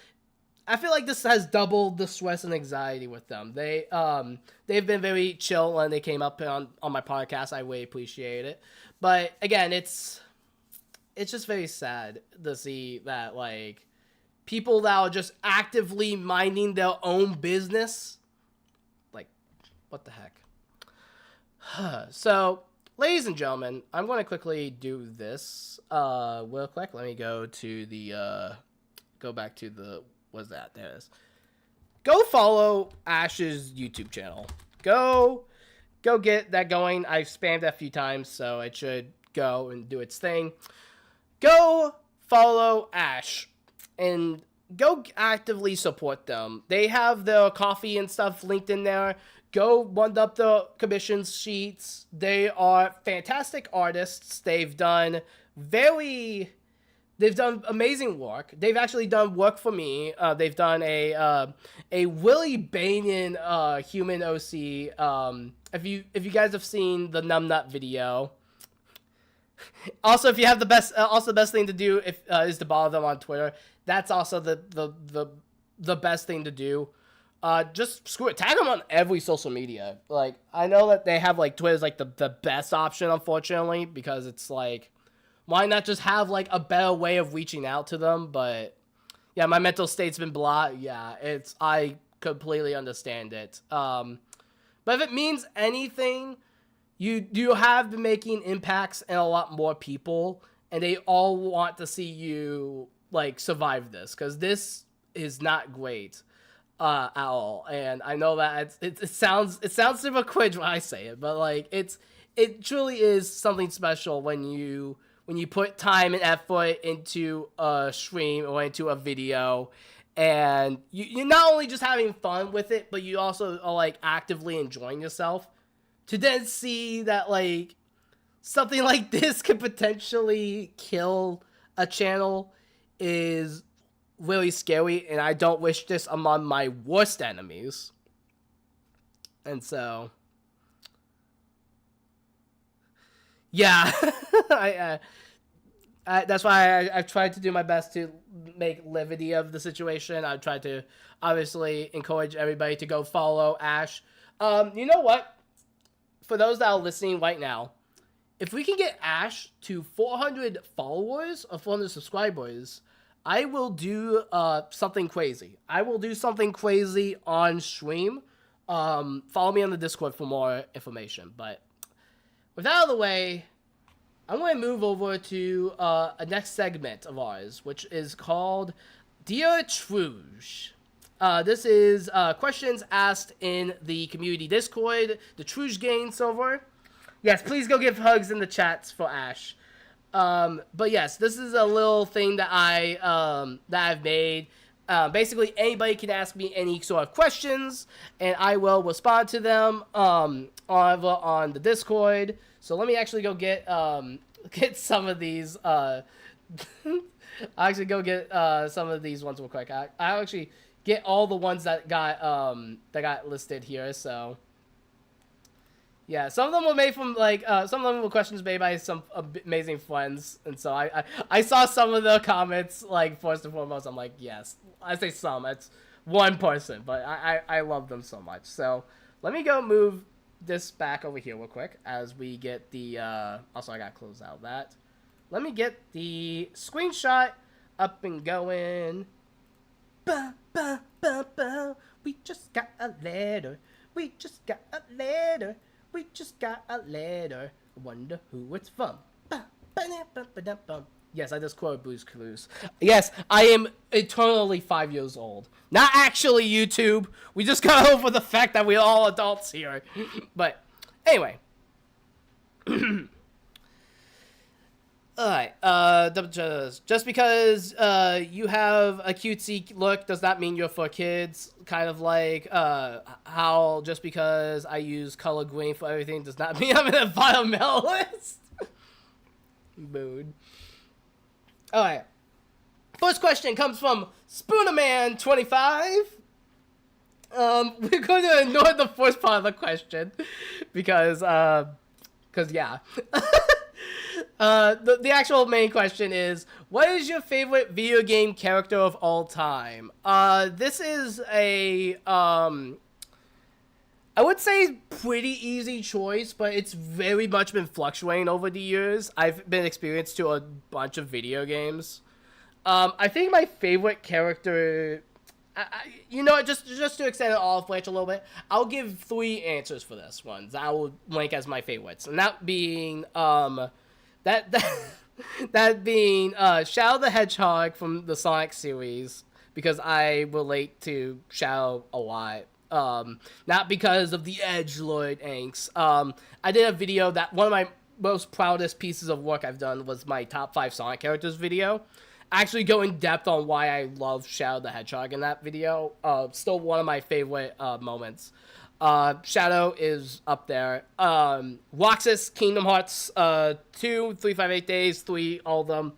I feel like this has doubled the stress and anxiety with them. They've been very chill when they came up on my podcast. I really appreciate it. But again, it's just very sad to see that like people that are just actively minding their own business, like, what the heck? So, ladies and gentlemen, I'm going to quickly do this real quick. Let me go to the go back to the, what's that? There it is. Go follow Ash's YouTube channel. Go get that going. I've spammed that a few times, so it should go and do its thing. Go follow Ash and go actively support them. They have their coffee and stuff linked in there. Go wind up the commission sheets. They are fantastic artists. They've done amazing work. They've actually done work for me. They've done a Willie Banin human OC. If you guys have seen the Numbnut video. Also, if you have the best thing to do is to follow them on Twitter. That's also the best thing to do. Just screw it. Tag them on every social media. Like, I know that they have like Twitter's like the best option, unfortunately, because it's like, why not just have like a better way of reaching out to them? But yeah, my mental state's been blah. Yeah, I completely understand it. But if it means anything, you have been making impacts in a lot more people, and they all want to see you like survive this, because this is not great at all. And I know that it sounds super cringe when I say it, but like it truly is something special when you put time and effort into a stream or into a video, and you're not only just having fun with it, but you also are like actively enjoying yourself. to then see that, like, something like this could potentially kill a channel is really scary, and I don't wish this among my worst enemies. And so, yeah, that's why I've tried to do my best to make levity of the situation. I've tried to obviously encourage everybody to go follow Ash. You know what? For those that are listening right now, if we can get Ash to 400 followers or 400 subscribers, I will do something crazy. I will do something crazy on stream. Follow me on the Discord for more information. But with that out of the way, I'm going to move over to a next segment of ours, which is called Dear Trouge. This is questions asked in the community Discord, the Trouge Gang server. Yes, please go give hugs in the chats for Ash. But yes, this is a little thing that I've made. Basically, anybody can ask me any sort of questions, and I will respond to them over on the Discord. So let me actually go get some of these. I'll actually go get some of these ones real quick. I'll actually get all the ones that got listed here. So yeah, some of them were made from some of them were questions made by some amazing friends, and so I saw some of the comments like first and foremost. I'm like, yes, I say some. It's one person, but I love them so much. So let me go move this back over here real quick as we get the also I gotta close out that. Let me get the screenshot up and going. Ba, ba, ba, ba. We just got a letter. We just got a letter. We just got a letter. Wonder who it's from. Ba, ba, ba, ba, ba, ba. Yes, I just quoted Blue's Clues. Yes, I am eternally 5 years old. Not actually YouTube. We just got over the fact that we're all adults here. But anyway. Alright, just because you have a cutesy look does not mean you're for kids. Kind of like how just because I use color green for everything does not mean I'm an environmentalist. Mood. Alright. First question comes from Spoonerman25. We're going to ignore the first part of the question because yeah. The actual main question is, what is your favorite video game character of all time? This is a, I would say pretty easy choice, but it's very much been fluctuating over the years. I've been experienced to a bunch of video games. I think my favorite character, you know, just to extend it all flange a little bit, I'll give 3 answers for this one. I will rank as my favorites, and that being, that being Shadow the Hedgehog from the Sonic series, because I relate to Shadow a lot. Not because of the edgelord angst. I did a video that one of my most proudest pieces of work I've done was my top 5 Sonic characters video. I actually go in depth on why I love Shadow the Hedgehog in that video. Still one of my favorite moments. Shadow is up there. Roxas, Kingdom Hearts 2, 358 Days, 3, all of them.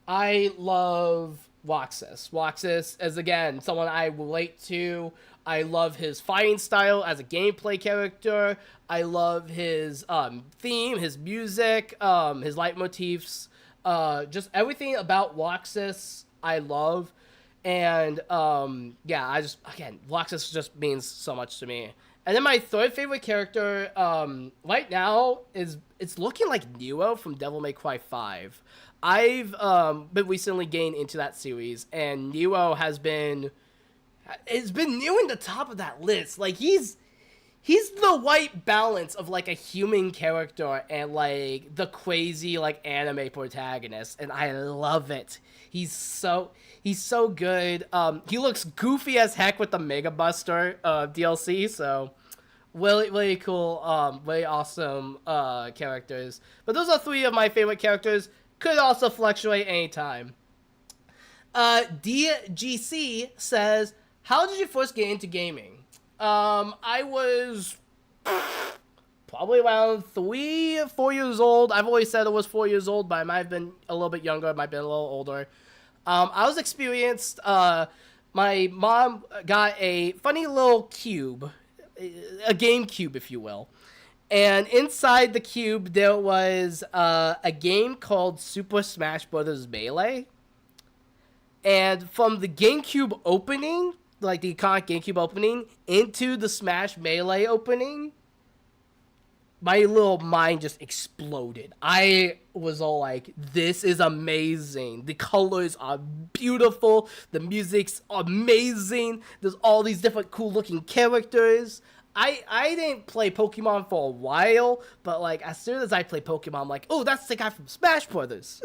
I love Roxas. Roxas is, again, someone I relate to. I love his fighting style as a gameplay character. I love his theme, his music, his leitmotifs. Just everything about Roxas I love. And, yeah, again, Roxas just means so much to me. And then my third favorite character, right now, it's looking like Neo from Devil May Cry 5. I've, been recently getting into that series, and Neo has been nearing the top of that list. Like, he's the white balance of, like, a human character and, like, the crazy, like, anime protagonist, and I love it. He's so good. He looks goofy as heck with the Mega Buster DLC, so really, really cool, really awesome characters. But those are 3 of my favorite characters. Could also fluctuate anytime. DGC says, how did you first get into gaming? I was probably around 3 or 4 years old. I've always said it was 4 years old, but I might have been a little bit younger. I might have been a little older. I was experienced. My mom got a funny little cube, a game cube, if you will. And inside the cube, there was a game called Super Smash Bros. Melee. And from the GameCube opening, like the iconic GameCube opening, into the Smash Melee opening, my little mind just exploded. I was all like, this is amazing. The colors are beautiful. The music's amazing. There's all these different cool looking characters. I didn't play Pokemon for a while, but like as soon as I play Pokemon, I'm like, oh, that's the guy from Smash Brothers.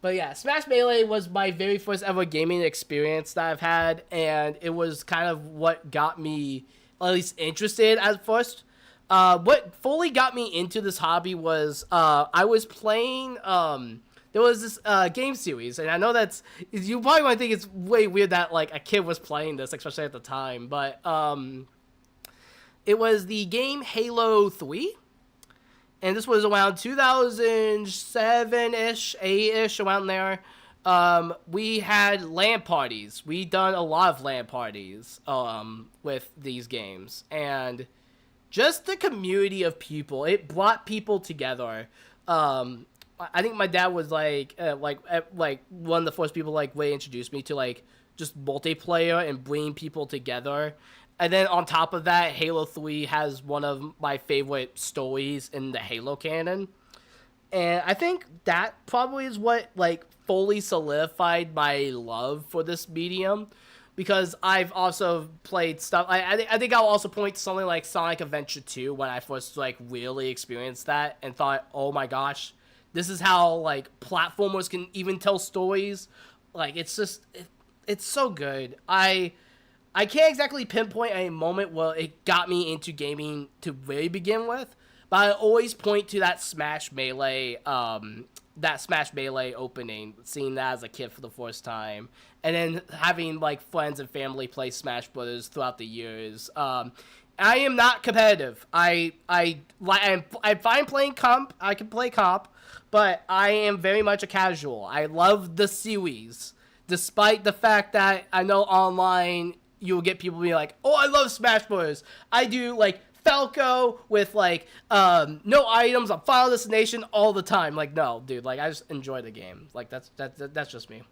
But yeah, Smash Melee was my very first ever gaming experience that I've had, and it was kind of what got me at least interested at first. What fully got me into this hobby was I was playing. There was this game series, and I know you probably might think it's way weird that like a kid was playing this, especially at the time. But it was the game Halo 3. And this was around 2007-ish, 8-ish, around there. We had LAN parties. We done a lot of LAN parties with these games. And just the community of people, it brought people together. I think my dad was like one of the first people like way introduced me to like just multiplayer and bringing people together. And then on top of that, Halo 3 has one of my favorite stories in the Halo canon. And I think that probably is what, like, fully solidified my love for this medium. Because I've also played stuff... I think I'll also point to something like Sonic Adventure 2 when I first, like, really experienced that. And thought, oh my gosh, this is how, like, platformers can even tell stories. Like, it's just... It's so good. I can't exactly pinpoint a moment where it got me into gaming to really begin with, but I always point to that Smash Melee opening, seeing that as a kid for the first time, and then having like friends and family play Smash Brothers throughout the years. I am not competitive. I'm fine playing comp. I can play comp, but I am very much a casual. I love the series, despite the fact that I know online you'll get people being like, oh, I love Smash Bros. I do, like, Falco with, like, no items on Final Destination all the time. Like, no, dude, like, I just enjoy the game. Like, that's just me.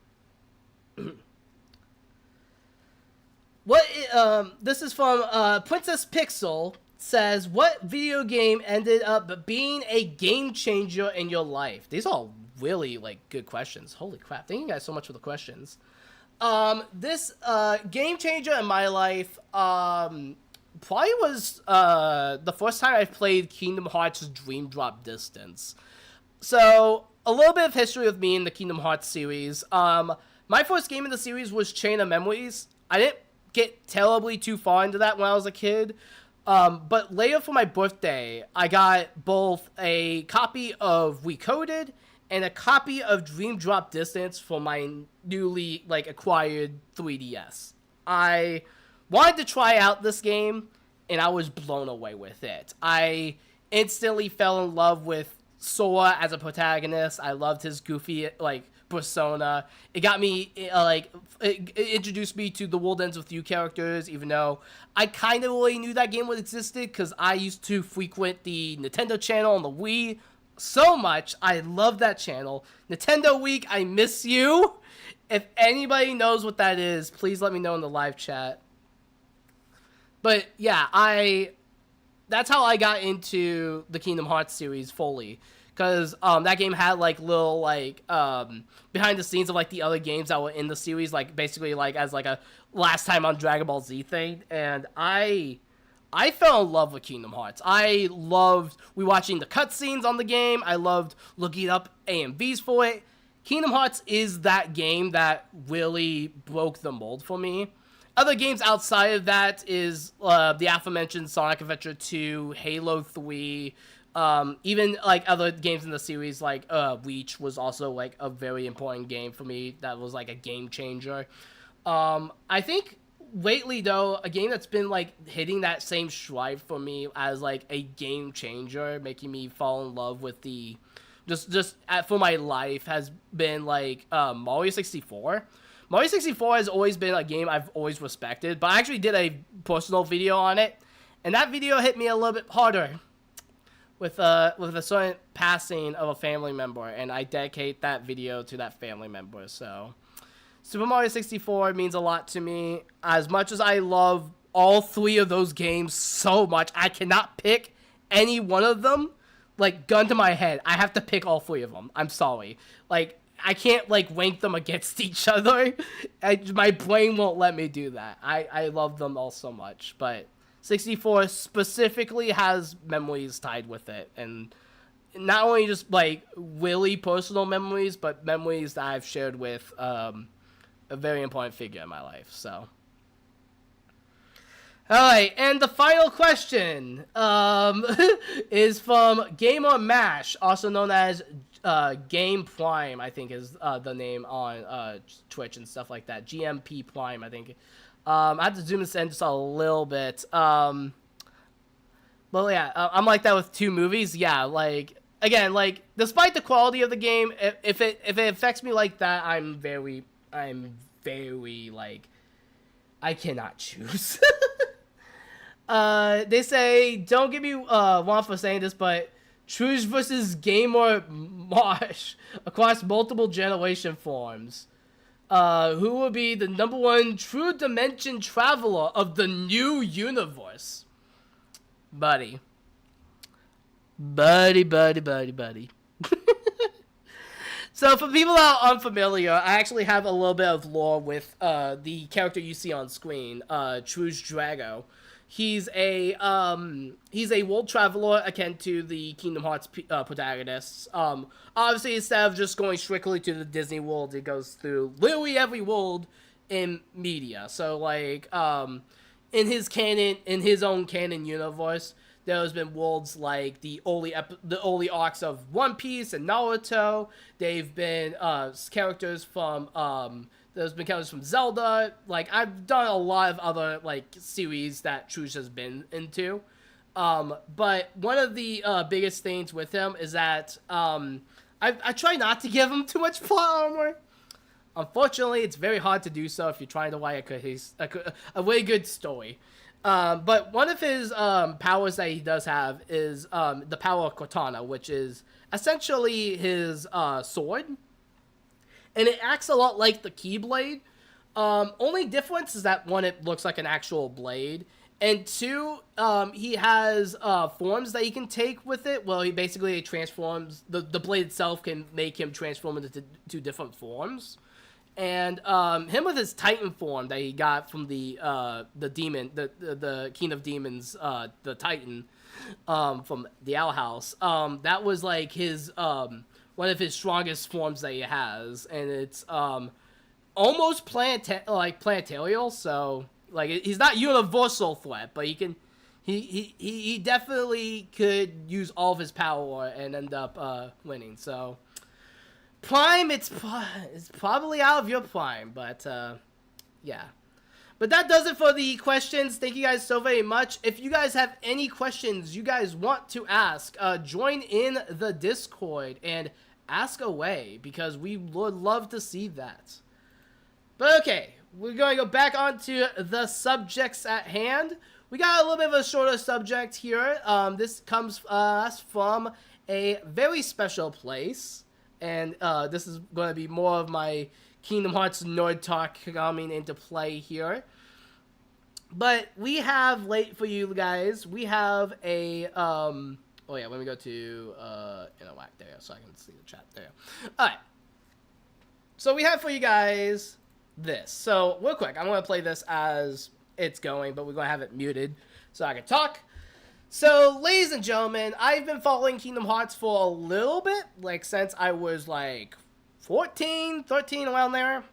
This is from, Princess Pixel says, what video game ended up being a game changer in your life? These are all really, like, good questions. Holy crap. Thank you guys so much for the questions. This game changer in my life probably was the first time I played Kingdom Hearts Dream Drop Distance. So, a little bit of history with me in the Kingdom Hearts series. My first game in the series was Chain of Memories. I didn't get terribly too far into that when I was a kid. But later for my birthday, I got both a copy of Recoded and a copy of Dream Drop Distance for my newly, like, acquired 3DS. I wanted to try out this game, and I was blown away with it. I instantly fell in love with Sora as a protagonist. I loved his goofy, like, persona. It got me, it introduced me to the World Ends With You characters, even though I kind of already knew that game existed, because I used to frequent the Nintendo channel on the Wii so much. I love that channel. Nintendo Week, I miss you. If anybody knows what that is, please let me know in the live chat. But yeah, that's how I got into the Kingdom Hearts series fully. Because that game had like little like behind the scenes of like the other games that were in the series, like basically like as like a last time on Dragon Ball Z thing. And I fell in love with Kingdom Hearts. I loved rewatching the cutscenes on the game. I loved looking up AMVs for it. Kingdom Hearts is that game that really broke the mold for me. Other games outside of that is the aforementioned Sonic Adventure 2, Halo 3, even like other games in the series like Reach was also like a very important game for me. That was like a game changer. I think lately though, a game that's been like hitting that same stride for me as like a game changer, making me fall in love with the for my life has been like Mario 64. Mario 64 has always been a game I've always respected, but I actually did a personal video on it, and that video hit me a little bit harder with a certain passing of a family member, and I dedicate that video to that family member. So Super Mario 64 means a lot to me. As much as I love all 3 of those games so much, I cannot pick any one of them. Like, gun to my head, I have to pick all 3 of them. I'm sorry. Like, I can't, like, rank them against each other. My brain won't let me do that. I love them all so much. But 64 specifically has memories tied with it. And not only just, like, really personal memories, but memories that I've shared with a very important figure in my life. So... Alright, and the final question is from Gamer Mash, also known as Game Prime, I think is the name on Twitch and stuff like that. GMP Prime, I think. I have to zoom this in just a little bit. But yeah, I'm like that with 2 movies. Yeah, like, again, like, despite the quality of the game, if it affects me like that, I'm very, like, I cannot choose. They say, don't give me one for saying this, but Trouge versus Gamer Marsh across multiple generation forms. Who will be the #1 true dimension traveler of the new universe? Buddy. Buddy. So for people that are unfamiliar, I actually have a little bit of lore with the character you see on screen, Trouge Drago. He's a world traveler akin to the Kingdom Hearts protagonists. Obviously, instead of just going strictly to the Disney world, it goes through literally every world in media. So, like, in his own canon universe, there's been worlds like the early arcs of One Piece and Naruto. They've been characters from there's been characters from Zelda. Like, I've done a lot of other, like, series that Trouge has been into. But one of the biggest things with him is that I try not to give him too much plot armor. Unfortunately, it's very hard to do so if you're trying to write a really good story. But one of his powers that he does have is the power of Cortana, which is essentially his sword. And it acts a lot like the Keyblade. Only difference is that, 1, it looks like an actual blade. And 2, he has forms that he can take with it. Well, he basically transforms... The blade itself can make him transform into 2 different forms. And him with his Titan form that he got from the demon... The King of Demons, the Titan, from the Owl House. That was like his... one of his strongest forms that he has, and it's almost planetarial. So, like, he's not universal threat, but he definitely could use all of his power and end up winning. So, Prime, it's probably out of your prime, but yeah. But that does it for the questions. Thank you guys so very much. If you guys have any questions you guys want to ask, join in the Discord and ask away, because we would love to see that. But okay, we're going to go back onto the subjects at hand. We got a little bit of a shorter subject here. This comes us from a very special place. And this is going to be more of my Kingdom Hearts nerd talk coming into play here. But we have, late for you guys, we have a, oh yeah, let me go to, Interwhack there, so I can see the chat there. Alright. So we have for you guys this. So, real quick, I'm going to play this as it's going, but we're going to have it muted so I can talk. So, ladies and gentlemen, I've been following Kingdom Hearts for a little bit, like, since I was, like, 14, 13, around there.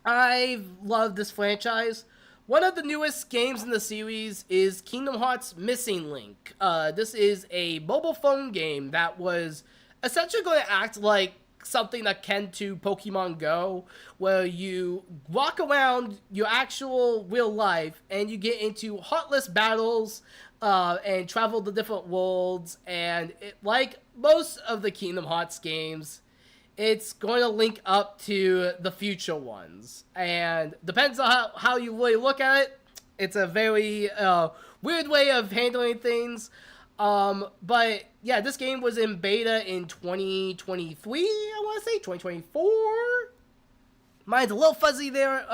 I've loved this franchise. One of the newest games in the series is Kingdom Hearts Missing Link. This is a mobile phone game that was essentially going to act like something akin to Pokemon Go, where you walk around your actual real life and you get into heartless battles and travel to different worlds. And like most of the Kingdom Hearts games, it's going to link up to the future ones. And depends on how you really look at it. It's a very weird way of handling things. But yeah, this game was in beta in 2023, I want to say, 2024? Mine's a little fuzzy there.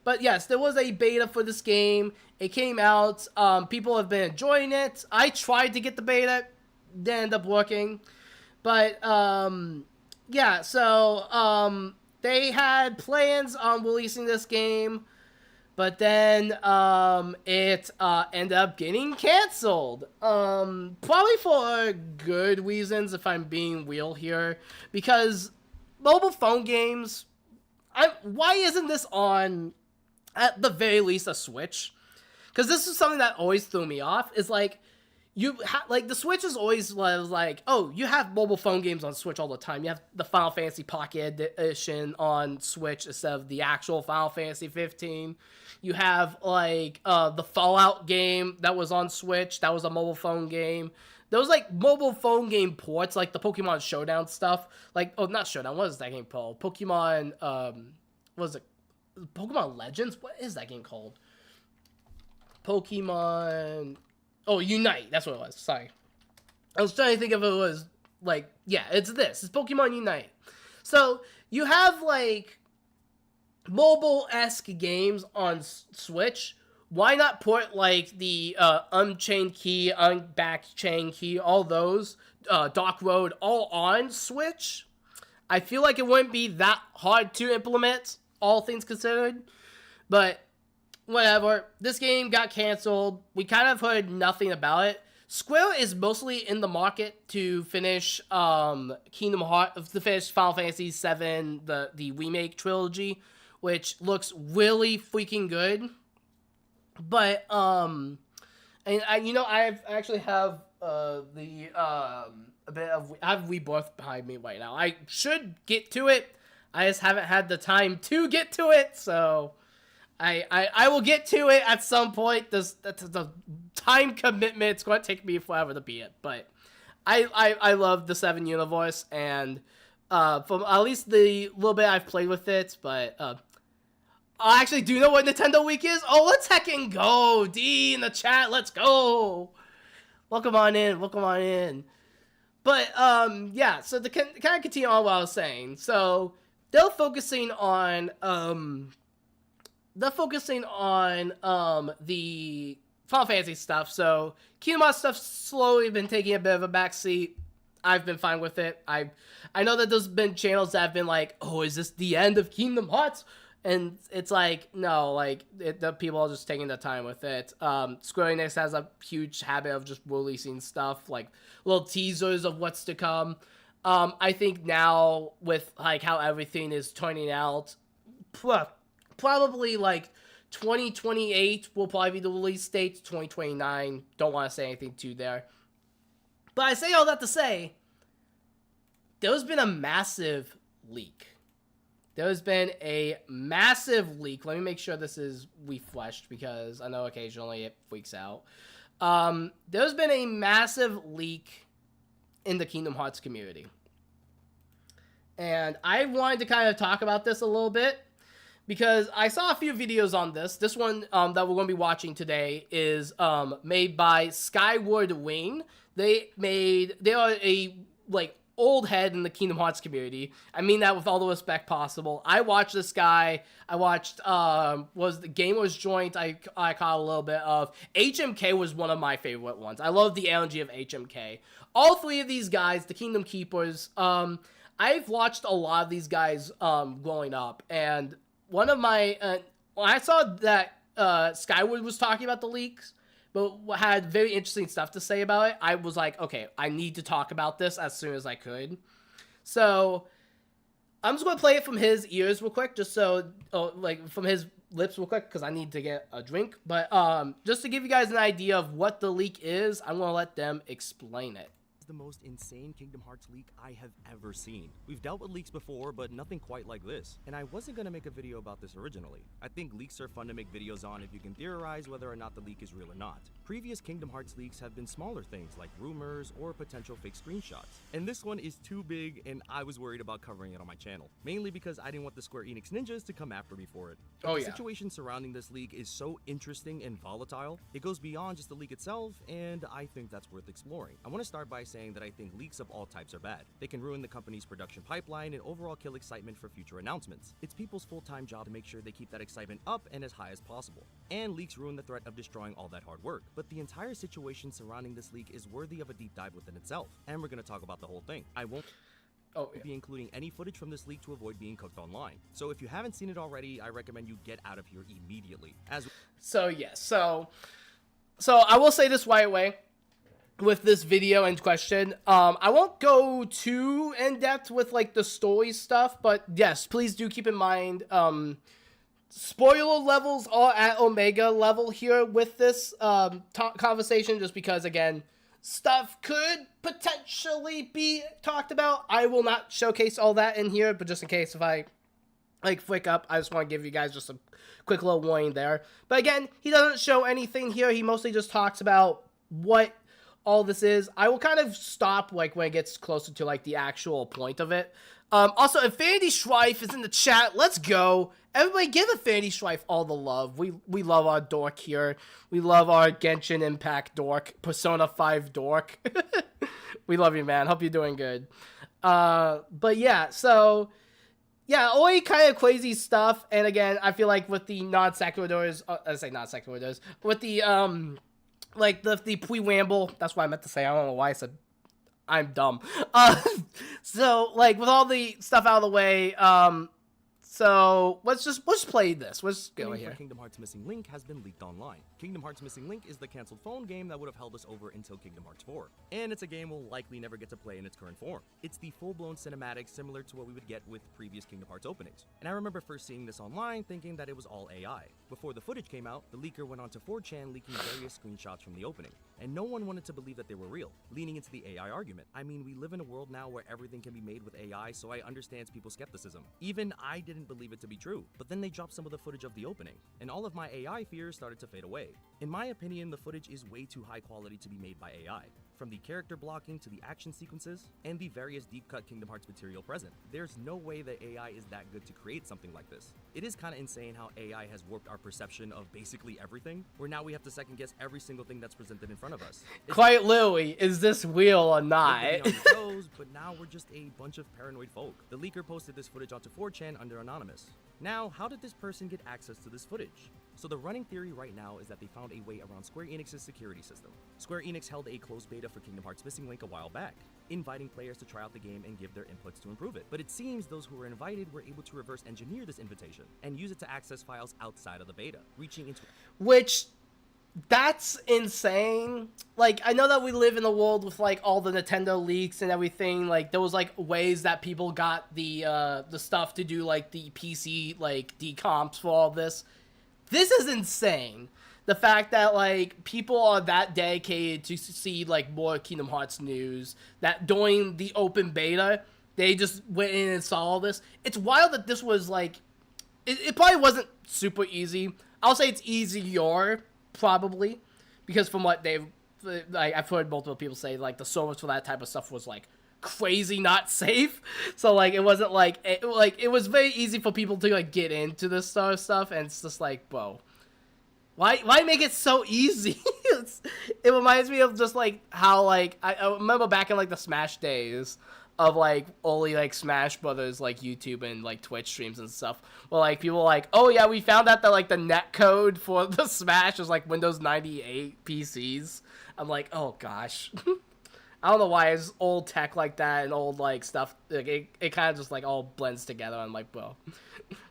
But yes, there was a beta for this game. It came out. People have been enjoying it. I tried to get the beta. Didn't end up working. But, yeah, so, they had plans on releasing this game. But then, it, ended up getting canceled. Probably for good reasons, if I'm being real here. Because mobile phone games, why isn't this on, at the very least, a Switch? Because this is something that always threw me off, is like, like, the Switch is always like, oh, you have mobile phone games on Switch all the time. You have the Final Fantasy Pocket Edition on Switch instead of the actual Final Fantasy 15. You have, like, the Fallout game that was on Switch. That was a mobile phone game. There was, like, mobile phone game ports, like the Pokemon Showdown stuff. Like, oh, not Showdown. What is that game called? Pokemon, what is it? Pokemon Legends? What is that game called? Pokemon... Oh, Unite. That's what it was. Sorry. I was trying to think if it was, like, yeah, it's this. It's Pokemon Unite. So, you have, like, mobile-esque games on Switch. Why not put, like, the Unchained Key, Unbackchained Key, all those, Dark Road, all on Switch? I feel like it wouldn't be that hard to implement, all things considered. But... whatever. This game got canceled. We kind of heard nothing about it. Square is mostly in the market to finish Kingdom Hearts, to finish Final Fantasy VII, the remake trilogy, which looks really freaking good. But and I actually have I have Rebirth behind me right now. I should get to it. I just haven't had the time to get to it, so. I will get to it at some point. The time commitment, it's going to take me forever to beat it. But I love the 7 universe, and from at least the little bit I've played with it. But I actually do know what Nintendo Week is. Oh, let's heckin' go. D in the chat, let's go. Welcome on in, welcome on in. But yeah, so to kind of continue on what I was saying. So they're focusing on the Final Fantasy stuff, so Kingdom Hearts stuff slowly been taking a bit of a backseat. I've been fine with it. I know that there's been channels that have been like, oh, is this the end of Kingdom Hearts? And it's like, no, like, the people are just taking their time with it. Square Enix has a huge habit of just releasing stuff, like, little teasers of what's to come. I think now, with, like, how everything is turning out, probably, like, 2028 will probably be the release date. 2029. Don't want to say anything too there. But I say all that to say, there's been a massive leak. There's been a massive leak. Let me make sure this is refreshed because I know occasionally it freaks out. There's been a massive leak in the Kingdom Hearts community. And I wanted to kind of talk about this a little bit, because I saw a few videos on this. This one that we're going to be watching today is made by Skyward Wing. They are a, like, old head in the Kingdom Hearts community. I mean that with all the respect possible. I watched this guy. I watched, was the Gamers Joint I caught a little bit of. HMK was one of my favorite ones. I love the energy of HMK. All three of these guys, the Kingdom Keepers, I've watched a lot of these guys growing up, and one of my, when I saw that Skyward was talking about the leaks, but had very interesting stuff to say about it, I was like, okay, I need to talk about this as soon as I could. So, I'm just going to play it from his ears real quick, just so, like, from his lips real quick, because I need to get a drink. But, just to give you guys an idea of what the leak is, I'm going to let them explain it. the most insane Kingdom Hearts leak I have ever seen. We've dealt with leaks before, but nothing quite like this. And I wasn't gonna make a video about this originally. I think leaks are fun to make videos on if you can theorize whether or not the leak is real or not. Previous Kingdom Hearts leaks have been smaller things like rumors or potential fake screenshots. And this one is too big, and I was worried about covering it on my channel. Mainly because I didn't want the Square Enix ninjas to come after me for it. But the situation surrounding this leak is so interesting and volatile. It goes beyond just the leak itself, and I think that's worth exploring. I want to start by saying that I think leaks of all types are bad. They can ruin the company's production pipeline and overall kill excitement for future announcements. It's people's full-time job to make sure they keep that excitement up and as high as possible. And leaks ruin the threat of destroying all that hard work. But the entire situation surrounding this leak is worthy of a deep dive within itself, and we're going to talk about the whole thing. I won't be including any footage from this leak to avoid being cooked online. So if you haven't seen it already, I recommend you get out of here immediately. So I will say this right away with this video in question. I won't go too in-depth with like the story stuff, but yes, please do keep in mind spoiler levels are at Omega level here with this conversation, just because, again, stuff could potentially be talked about. I will not showcase all that in here, but just in case if I like flick up, I just want to give you guys just a quick little warning there. But again, he doesn't show anything here. He mostly just talks about what all this is. I will kind of stop like when it gets closer to like the actual point of it. Also, Infinity Strife is in the chat. Let's go. Everybody give Infinity Strife all the love. We love our dork here. We love our Genshin Impact dork. Persona 5 dork. We love you, man. Hope you're doing good. But yeah, so yeah, all kind of crazy stuff. And again, I feel like with the non-sequiturs, I say non-sequiturs, with the like the pre-wamble, that's what I meant to say. I don't know why I said I'm dumb. So like with all the stuff out of the way, so let's play this. Let's go here. Kingdom Hearts Missing Link has been leaked online. Kingdom Hearts Missing Link is the canceled phone game that would have held us over until Kingdom Hearts 4. And it's a game we'll likely never get to play in its current form. It's the full-blown cinematic similar to what we would get with previous Kingdom Hearts openings. And I remember first seeing this online thinking that it was all AI. Before the footage came out, the leaker went on to 4chan leaking various screenshots from the opening. And no one wanted to believe that they were real, leaning into the AI argument. I mean, we live in a world now where everything can be made with AI, so I understand people's skepticism. Even I didn't believe it to be true. But then they dropped some of the footage of the opening, and all of my AI fears started to fade away. In my opinion, the footage is way too high quality to be made by AI. From the character blocking to the action sequences, and the various deep-cut Kingdom Hearts material present. There's no way that AI is that good to create something like this. It is kinda insane how AI has warped our perception of basically everything, where now we have to second-guess every single thing that's presented in front of us. Quite literally, is this real or not? But now we're just a bunch of paranoid folk. The leaker posted this footage onto 4chan under Anonymous. Now, how did this person get access to this footage? So the running theory right now is that they found a way around Square Enix's security system. Square Enix held a closed beta for Kingdom Hearts Missing Link a while back, inviting players to try out the game and give their inputs to improve it. But it seems those who were invited were able to reverse engineer this invitation and use it to access files outside of the beta, reaching into... Which, that's insane. Like, I know that we live in a world with, like, all the Nintendo leaks and everything. Like, there was, like, ways that people got the stuff to do, like, the PC, like, decomps for all this. This is insane. The fact that, like, people are that dedicated to see, like, more Kingdom Hearts news, that during the open beta, they just went in and saw all this. It's wild that this was, like, it probably wasn't super easy. I'll say it's easier, probably, because from what they've, like, I've heard multiple people say, like, the servers for that type of stuff was, like, crazy not safe. So, like, it wasn't, like, it was very easy for people to, like, get into this sort of stuff, and it's just, like, bro, why make it so easy? It reminds me of just, like, how, like, I remember back in, like, the Smash days of, like, only, like, Smash Brothers, like, YouTube and, like, Twitch streams and stuff, where, like, people were like, oh, yeah, we found out that, like, the net code for the Smash is, like, Windows 98 PCs. I'm like, oh, gosh. I don't know why it's old tech like that and old, like, stuff, like, it kind of just, like, all blends together. I'm like, bro,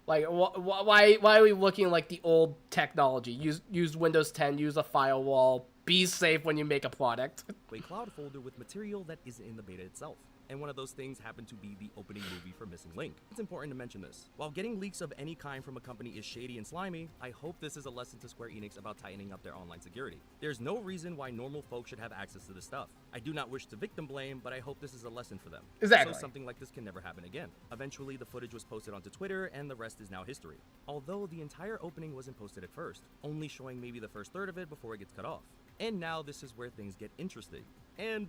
like, why are we looking like the old technology? Use Windows 10, use a firewall, be safe when you make a product. A cloud folder with material that isn't in the beta itself. and one of those things happened to be the opening movie for Missing Link. It's important to mention this. While getting leaks of any kind from a company is shady and slimy, I hope this is a lesson to Square Enix about tightening up their online security. There's no reason why normal folk should have access to this stuff. I do not wish to victim blame, but I hope this is a lesson for them. Exactly. So something like this can never happen again. Eventually, the footage was posted onto Twitter, and the rest is now history. Although the entire opening wasn't posted at first, only showing maybe the first third of it before it gets cut off. And now this is where things get interesting. And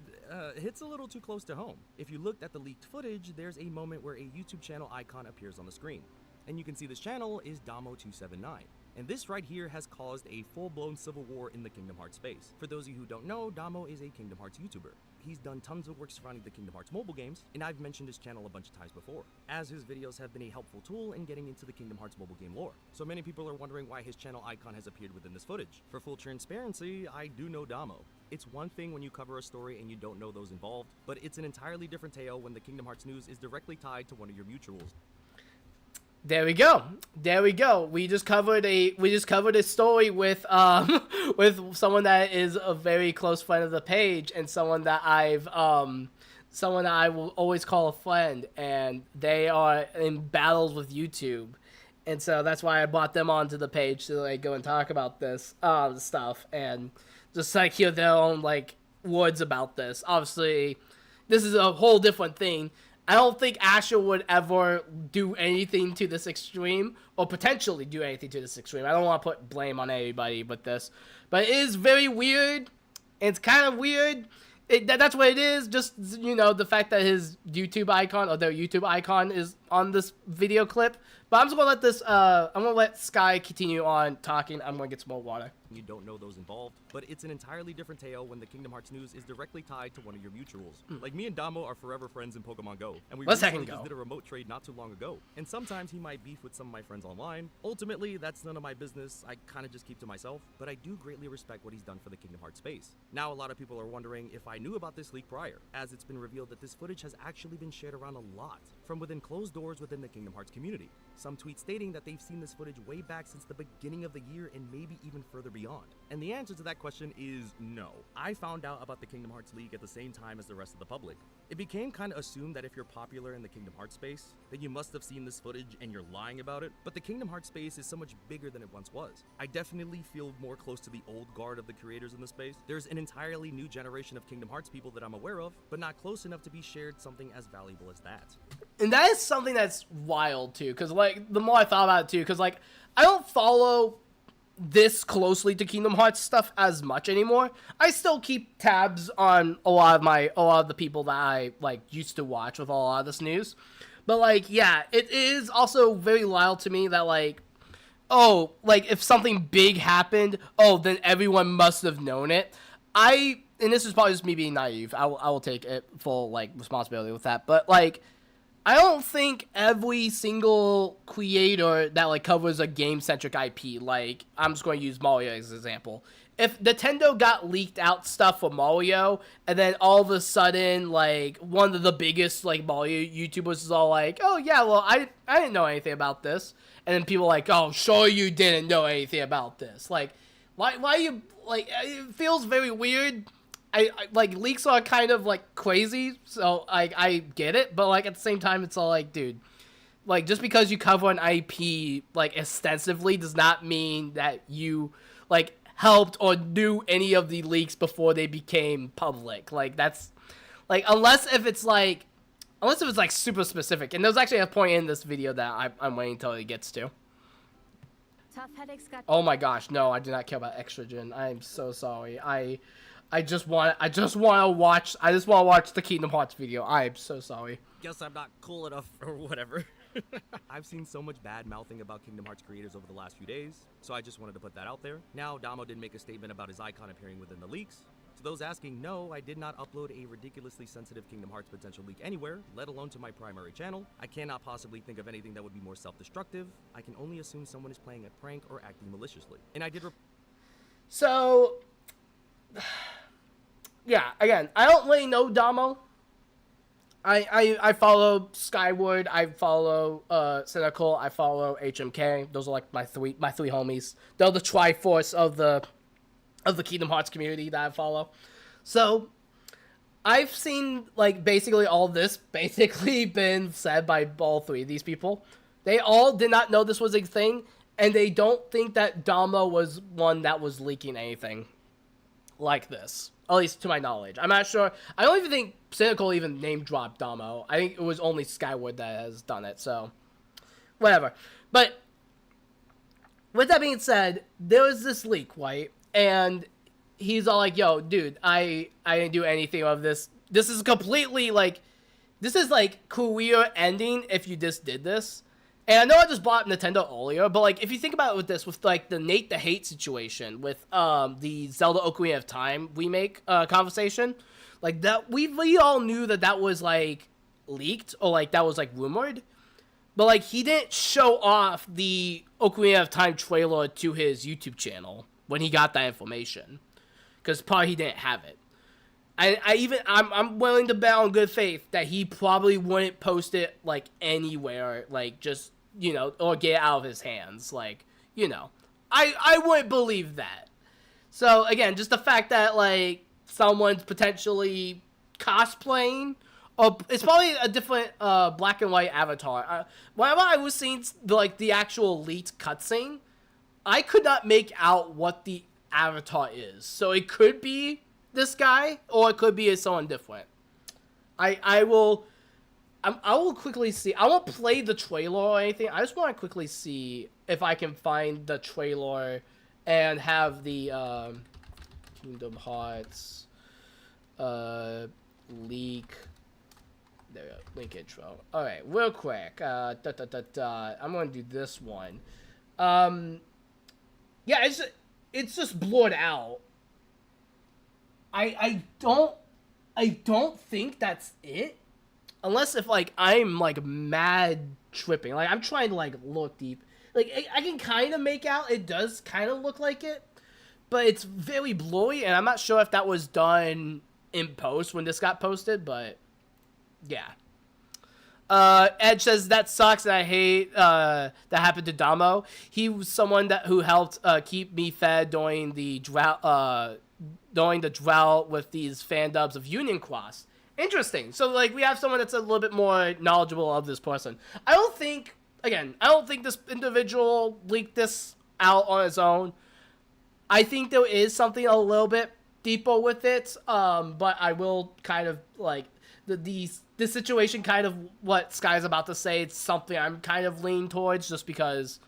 hits a little too close to home. If you looked at the leaked footage, there's a moment where a YouTube channel icon appears on the screen. And you can see this channel is Damo279. And this right here has caused a full-blown civil war in the Kingdom Hearts space. For those of you who don't know, Damo is a Kingdom Hearts YouTuber. He's done tons of work surrounding the Kingdom Hearts mobile games, and I've mentioned his channel a bunch of times before, as his videos have been a helpful tool in getting into the Kingdom Hearts mobile game lore. So many people are wondering why his channel icon has appeared within this footage. For full transparency, I do know Damo. It's one thing when you cover a story and you don't know those involved, but it's an entirely different tale when the Kingdom Hearts news is directly tied to one of your mutuals. There we go. There we go. We just covered a story with with someone that is a very close friend of the page and someone that I will always call a friend, and they are in battles with YouTube. And so that's why I brought them onto the page to like go and talk about this stuff and just like hear their own like words about this. Obviously, this is a whole different thing. I don't think Asher would ever do anything to this extreme, or potentially do anything to this extreme. I don't want to put blame on anybody but this. But it is very weird. It's kind of weird. That's what it is. Just, you know, the fact that his YouTube icon, or their YouTube icon, is on this video clip. But I'm just going to let this, I'm going to let Sky continue on talking. I'm going to get some more water. You don't know those involved, but it's an entirely different tale when the Kingdom Hearts news is directly tied to one of your mutuals. Like me and Damo are forever friends in Pokemon Go, and we recently just did a remote trade not too long ago. And sometimes he might beef with some of my friends online. Ultimately, that's none of my business. I kind of just keep to myself, but I do greatly respect what he's done for the Kingdom Hearts space. Now, a lot of people are wondering if I knew about this leak prior, as it's been revealed that this footage has actually been shared around a lot, from within closed doors within the Kingdom Hearts community. Some tweets stating that they've seen this footage way back since the beginning of the year and maybe even further beyond. And the answer to that question is no. I found out about the Kingdom Hearts leak at the same time as the rest of the public. It became kind of assumed that if you're popular in the Kingdom Hearts space, then you must have seen this footage and you're lying about it. But the Kingdom Hearts space is so much bigger than it once was. I definitely feel more close to the old guard of the creators in the space. There's an entirely new generation of Kingdom Hearts people that I'm aware of, but not close enough to be shared something as valuable as that. And that is something that's wild too, because like the more I thought about it too, because like I don't follow this closely to Kingdom Hearts stuff as much anymore. I still keep tabs on a lot of the people that I like used to watch with a lot of this news. But like, yeah, it is also very wild to me that like, oh, like if something big happened, oh, then everyone must have known it. And this is probably just me being naive. I will take it full like responsibility with that. But like, I don't think every single creator that like covers a game-centric IP, like I'm just going to use Mario as an example. If Nintendo got leaked out stuff for Mario, and then all of a sudden, like one of the biggest like Mario YouTubers is all like, "Oh yeah, well I didn't know anything about this," and then people are like, "Oh, sure you didn't know anything about this." Like, why you like? It feels very weird. I like leaks are kind of like crazy, so I get it, but like at the same time it's all like, dude, like just because you cover an IP like extensively does not mean that you like helped or knew any of the leaks before they became public. Like that's like unless if it's like super specific. And there's actually a point in this video that I'm waiting until it gets to. Oh my gosh, no, I do not care about Extragen. I'm so sorry. I just want to watch the Kingdom Hearts video. I'm so sorry. Guess I'm not cool enough or whatever. I've seen so much bad mouthing about Kingdom Hearts creators over the last few days, so I just wanted to put that out there. Now, Damo did make a statement about his icon appearing within the leaks. To those asking, no, I did not upload a ridiculously sensitive Kingdom Hearts potential leak anywhere, let alone to my primary channel. I cannot possibly think of anything that would be more self-destructive. I can only assume someone is playing a prank or acting maliciously. And I did So, yeah, again, I don't really know Damo. I follow Skyward, I follow Cynical, I follow HMK. Those are like my three homies. They're the Triforce of the Kingdom Hearts community that I follow. So I've seen like basically all this basically been said by all three of these people. They all did not know this was a thing, and they don't think that Damo was one that was leaking anything like this. At least to my knowledge. I'm not sure. I don't even think Cynical even name dropped Damo. I think it was only Skyward that has done it, so whatever. But with that being said, there was this leak, right? And he's all like, yo, dude, I didn't do anything of this. This is completely like, this is like career ending if you just did this. And I know I just bought Nintendo earlier, but like if you think about it with this, with like the Nate the Hate situation with the Zelda Ocarina of Time remake conversation, like that we all knew that was like leaked or like that was like rumored, but like he didn't show off the Ocarina of Time trailer to his YouTube channel when he got that information, because probably he didn't have it. I'm willing to bet on good faith that he probably wouldn't post it like anywhere, like just, you know, or get it out of his hands, like, you know, I wouldn't believe that. So again, just the fact that like someone's potentially cosplaying, or it's probably a different black and white avatar. Whenever I was seeing the actual leaked cutscene, I could not make out what the avatar is. So it could be this guy, or it could be someone different. I will quickly see. I won't play the trailer or anything. I just want to quickly see if I can find the trailer and have the Kingdom Hearts leak. There we go. Link intro. All right, real quick. I'm gonna do this one. Yeah, it's just blurred out. I don't think that's it, unless if like I'm like mad tripping. Like I'm trying to like look deep. Like I can kind of make out it does kind of look like it, but it's very blurry, and I'm not sure if that was done in post when this got posted. But yeah. Edge says that sucks, and I hate that happened to Damo. He was someone who helped keep me fed during the drought. With these fan dubs of Union Cross. Interesting. So, like, we have someone that's a little bit more knowledgeable of this person. I don't think this individual leaked this out on his own. I think there is something a little bit deeper with it, but I will kind of, like, the situation kind of what Sky's about to say, it's something I'm kind of leaning towards, just because,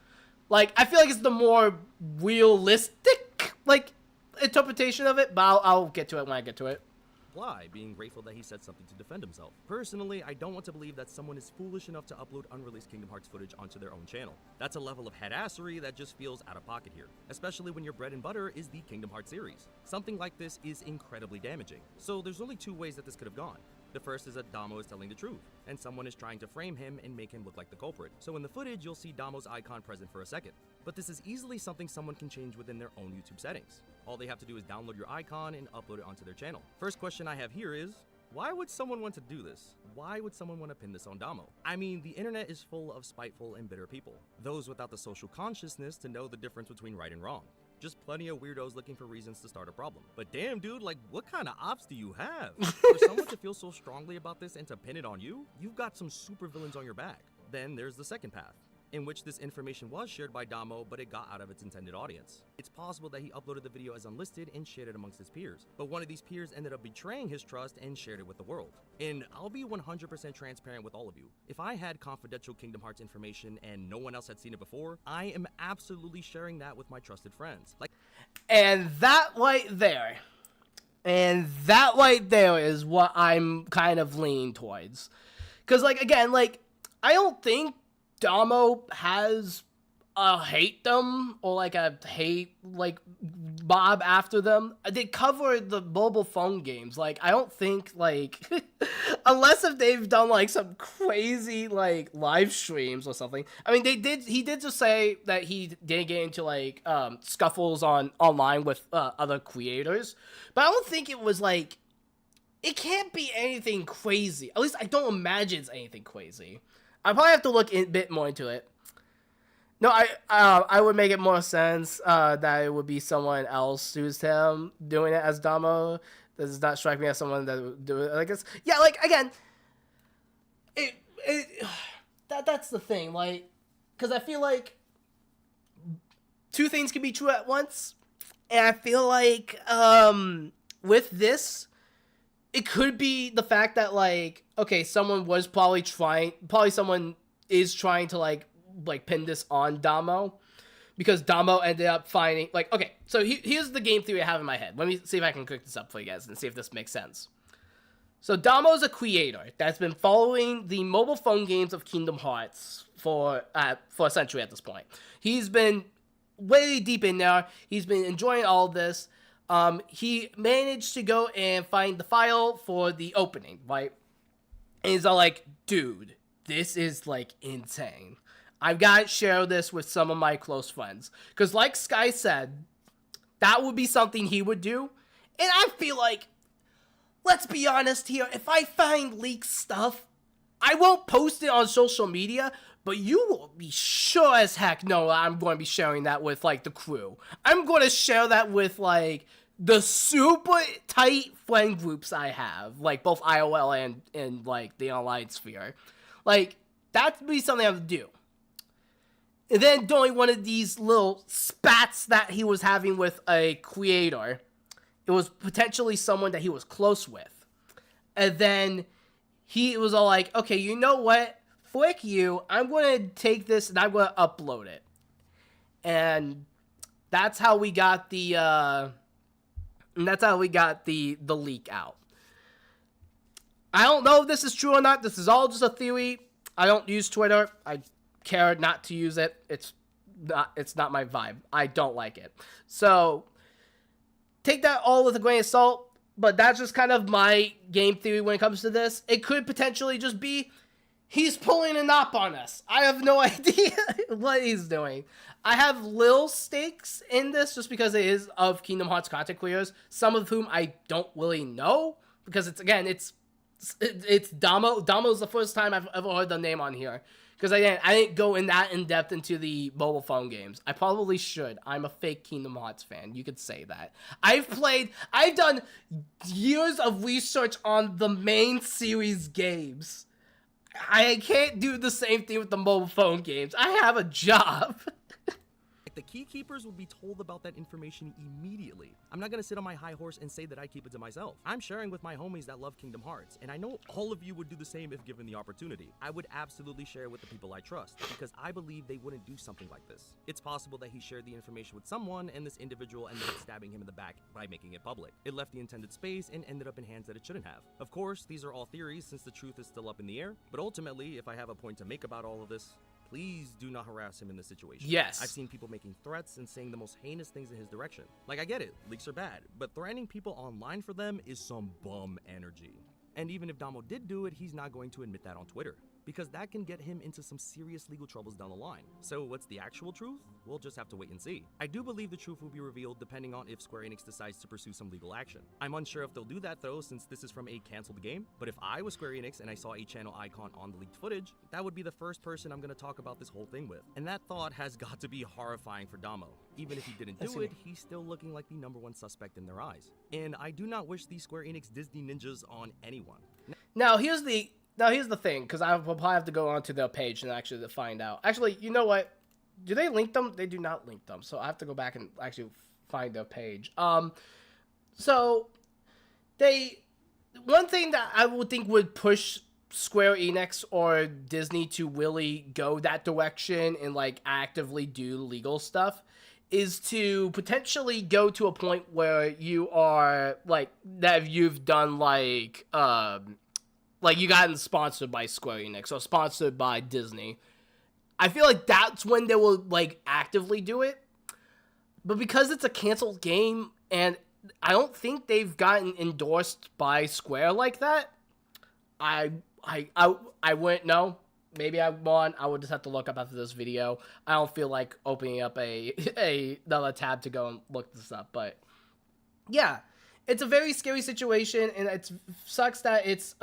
like, I feel like it's the more realistic, like, interpretation of it, but I'll get to it when I get to it. Reply, being grateful that he said something to defend himself. Personally, I don't want to believe that someone is foolish enough to upload unreleased Kingdom Hearts footage onto their own channel. That's a level of headassery that just feels out of pocket here, especially when your bread and butter is the Kingdom Hearts series. Something like this is incredibly damaging. So there's only two ways that this could have gone. The first is that Damo is telling the truth, and someone is trying to frame him and make him look like the culprit. So in the footage, you'll see Damo's icon present for a second. But this is easily something someone can change within their own YouTube settings. All they have to do is download your icon and upload it onto their channel. First question I have here is, why would someone want to do this? Why would someone want to pin this on Damo? I mean, the internet is full of spiteful and bitter people. Those without the social consciousness to know the difference between right and wrong. Just plenty of weirdos looking for reasons to start a problem. But damn, dude, like, what kind of ops do you have? For someone to feel so strongly about this and to pin it on you, you've got some super villains on your back. Then there's the second path, in which this information was shared by Damo, but it got out of its intended audience. It's possible that he uploaded the video as unlisted and shared it amongst his peers, but one of these peers ended up betraying his trust and shared it with the world. And I'll be 100% transparent with all of you. If I had confidential Kingdom Hearts information and no one else had seen it before, I am absolutely sharing that with my trusted friends. And that right there is what I'm kind of leaning towards. Because, like, again, like, I don't think Damo has a hate them or like a hate like mob after them. They cover the mobile phone games. Like, I don't think, like, unless if they've done like some crazy like live streams or something. I mean, he did just say that he did get into like scuffles online with other creators, but I don't think it was like, it can't be anything crazy. At least I don't imagine it's anything crazy. I probably have to look a bit more into it. No, I would make it more sense that it would be someone else who's him doing it as Damo. does not strike me as someone that would do it. Like, it's, yeah, like, again, that's the thing, like, because I feel like two things can be true at once, and I feel like, with this, it could be the fact that, like, okay, someone is trying to, like, pin this on Damo, because Damo ended up finding, like, okay, so here's the game theory I have in my head. Let me see if I can cook this up for you guys and see if this makes sense. So Damo's a creator that's been following the mobile phone games of Kingdom Hearts for a century at this point. He's been way deep in there. He's been enjoying all this. He managed to go and find the file for the opening, right? And he's all like, dude, this is, like, insane. I've got to share this with some of my close friends. Because like Sky said, that would be something he would do. And I feel like, let's be honest here, if I find leaked stuff, I won't post it on social media, but you will be sure as heck know I'm going to be sharing that with, like, the crew. I'm going to share that with, like, the super tight friend groups I have, like, both IOL and like, the online sphere. Like, that would be something I would do. And then during one of these little spats that he was having with a creator, it was potentially someone that he was close with. And then he was all like, okay, you know what? Frick you. I'm going to take this and I'm going to upload it. And that's how we got the leak out. I don't know if this is true or not. This is all just a theory. I don't use Twitter. I care not to use it. It's not my vibe. I don't like it. So take that all with a grain of salt, but that's just kind of my game theory when it comes to this. It could potentially just be he's pulling an op on us. I have no idea what he's doing. I have little stakes in this just because it is of Kingdom Hearts content creators, some of whom I don't really know, because it's Damo. Damo's the first time I've ever heard the name on here. Because I didn't go in that in-depth into the mobile phone games. I probably should. I'm a fake Kingdom Hearts fan. You could say that. I've done years of research on the main series games. I can't do the same thing with the mobile phone games. I have a job. The key keepers would be told about that information immediately. I'm not gonna sit on my high horse and say that I keep it to myself. I'm sharing with my homies that love Kingdom Hearts, and I know all of you would do the same if given the opportunity. I would absolutely share it with the people I trust, because I believe they wouldn't do something like this. It's possible that he shared the information with someone, and this individual ended up stabbing him in the back by making it public. It left the intended space and ended up in hands that it shouldn't have. Of course, these are all theories since the truth is still up in the air, but ultimately, if I have a point to make about all of this, please do not harass him in this situation. Yes. I've seen people making threats and saying the most heinous things in his direction. Like, I get it, leaks are bad, but threatening people online for them is some bum energy. And even if Damo did do it, he's not going to admit that on Twitter, because that can get him into some serious legal troubles down the line. So what's the actual truth? We'll just have to wait and see. I do believe the truth will be revealed depending on if Square Enix decides to pursue some legal action. I'm unsure if they'll do that though, since this is from a canceled game, but if I was Square Enix and I saw a channel icon on the leaked footage, that would be the first person I'm gonna talk about this whole thing with. And that thought has got to be horrifying for Damo. Even if he didn't do it, he's still looking like the #1 suspect in their eyes. And I do not wish these Square Enix Disney ninjas on anyone. Now here's the thing, because I will probably have to go onto their page and actually to find out. Actually, you know what? Do they link them? They do not link them, so I have to go back and actually find their page. So one thing that I would think would push Square Enix or Disney to really go that direction and like actively do legal stuff is to potentially go to a point where you are like that you've done like you gotten sponsored by Square Enix or sponsored by Disney. I feel like that's when they will like actively do it. But because it's a canceled game and I don't think they've gotten endorsed by Square like that, I wouldn't know. Maybe I won. I would just have to look up after this video. I don't feel like opening up another tab to go and look this up, but yeah. It's a very scary situation, and it sucks that it's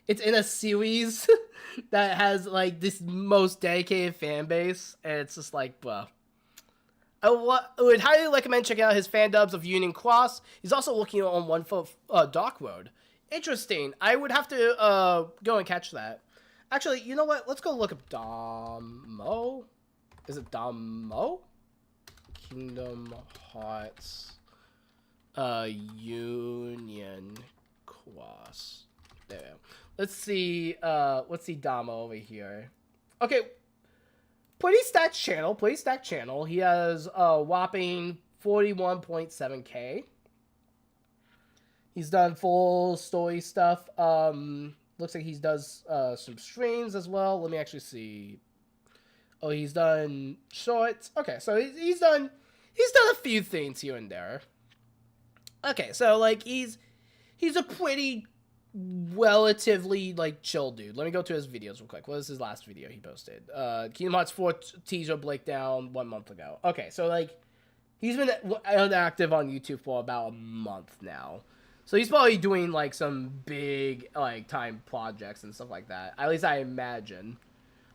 it's in a series that has like this most dedicated fan base, and it's just like, bro. would highly recommend checking out his fan dubs of Union Cross. He's also working on one for Dark Road. Interesting. I would have to go and catch that. Actually, you know what? Let's go look up Damo. Is it Damo? Kingdom Hearts Union Cross. There. Let's see Damo over here. Okay. Pretty stacked channel. He has a whopping 41.7k. He's done full story stuff. Looks like he does some streams as well. Let me actually see. Oh, he's done shorts. Okay, so he's done a few things here and there. Okay, so like he's a pretty relatively like chill dude. Let me go to his videos real quick. What was his last video he posted? Kingdom Hearts 4 teaser breakdown 1 month ago. Okay, so like he's been inactive on YouTube for about a month now. So he's probably doing like some big like time projects and stuff like that. At least I imagine.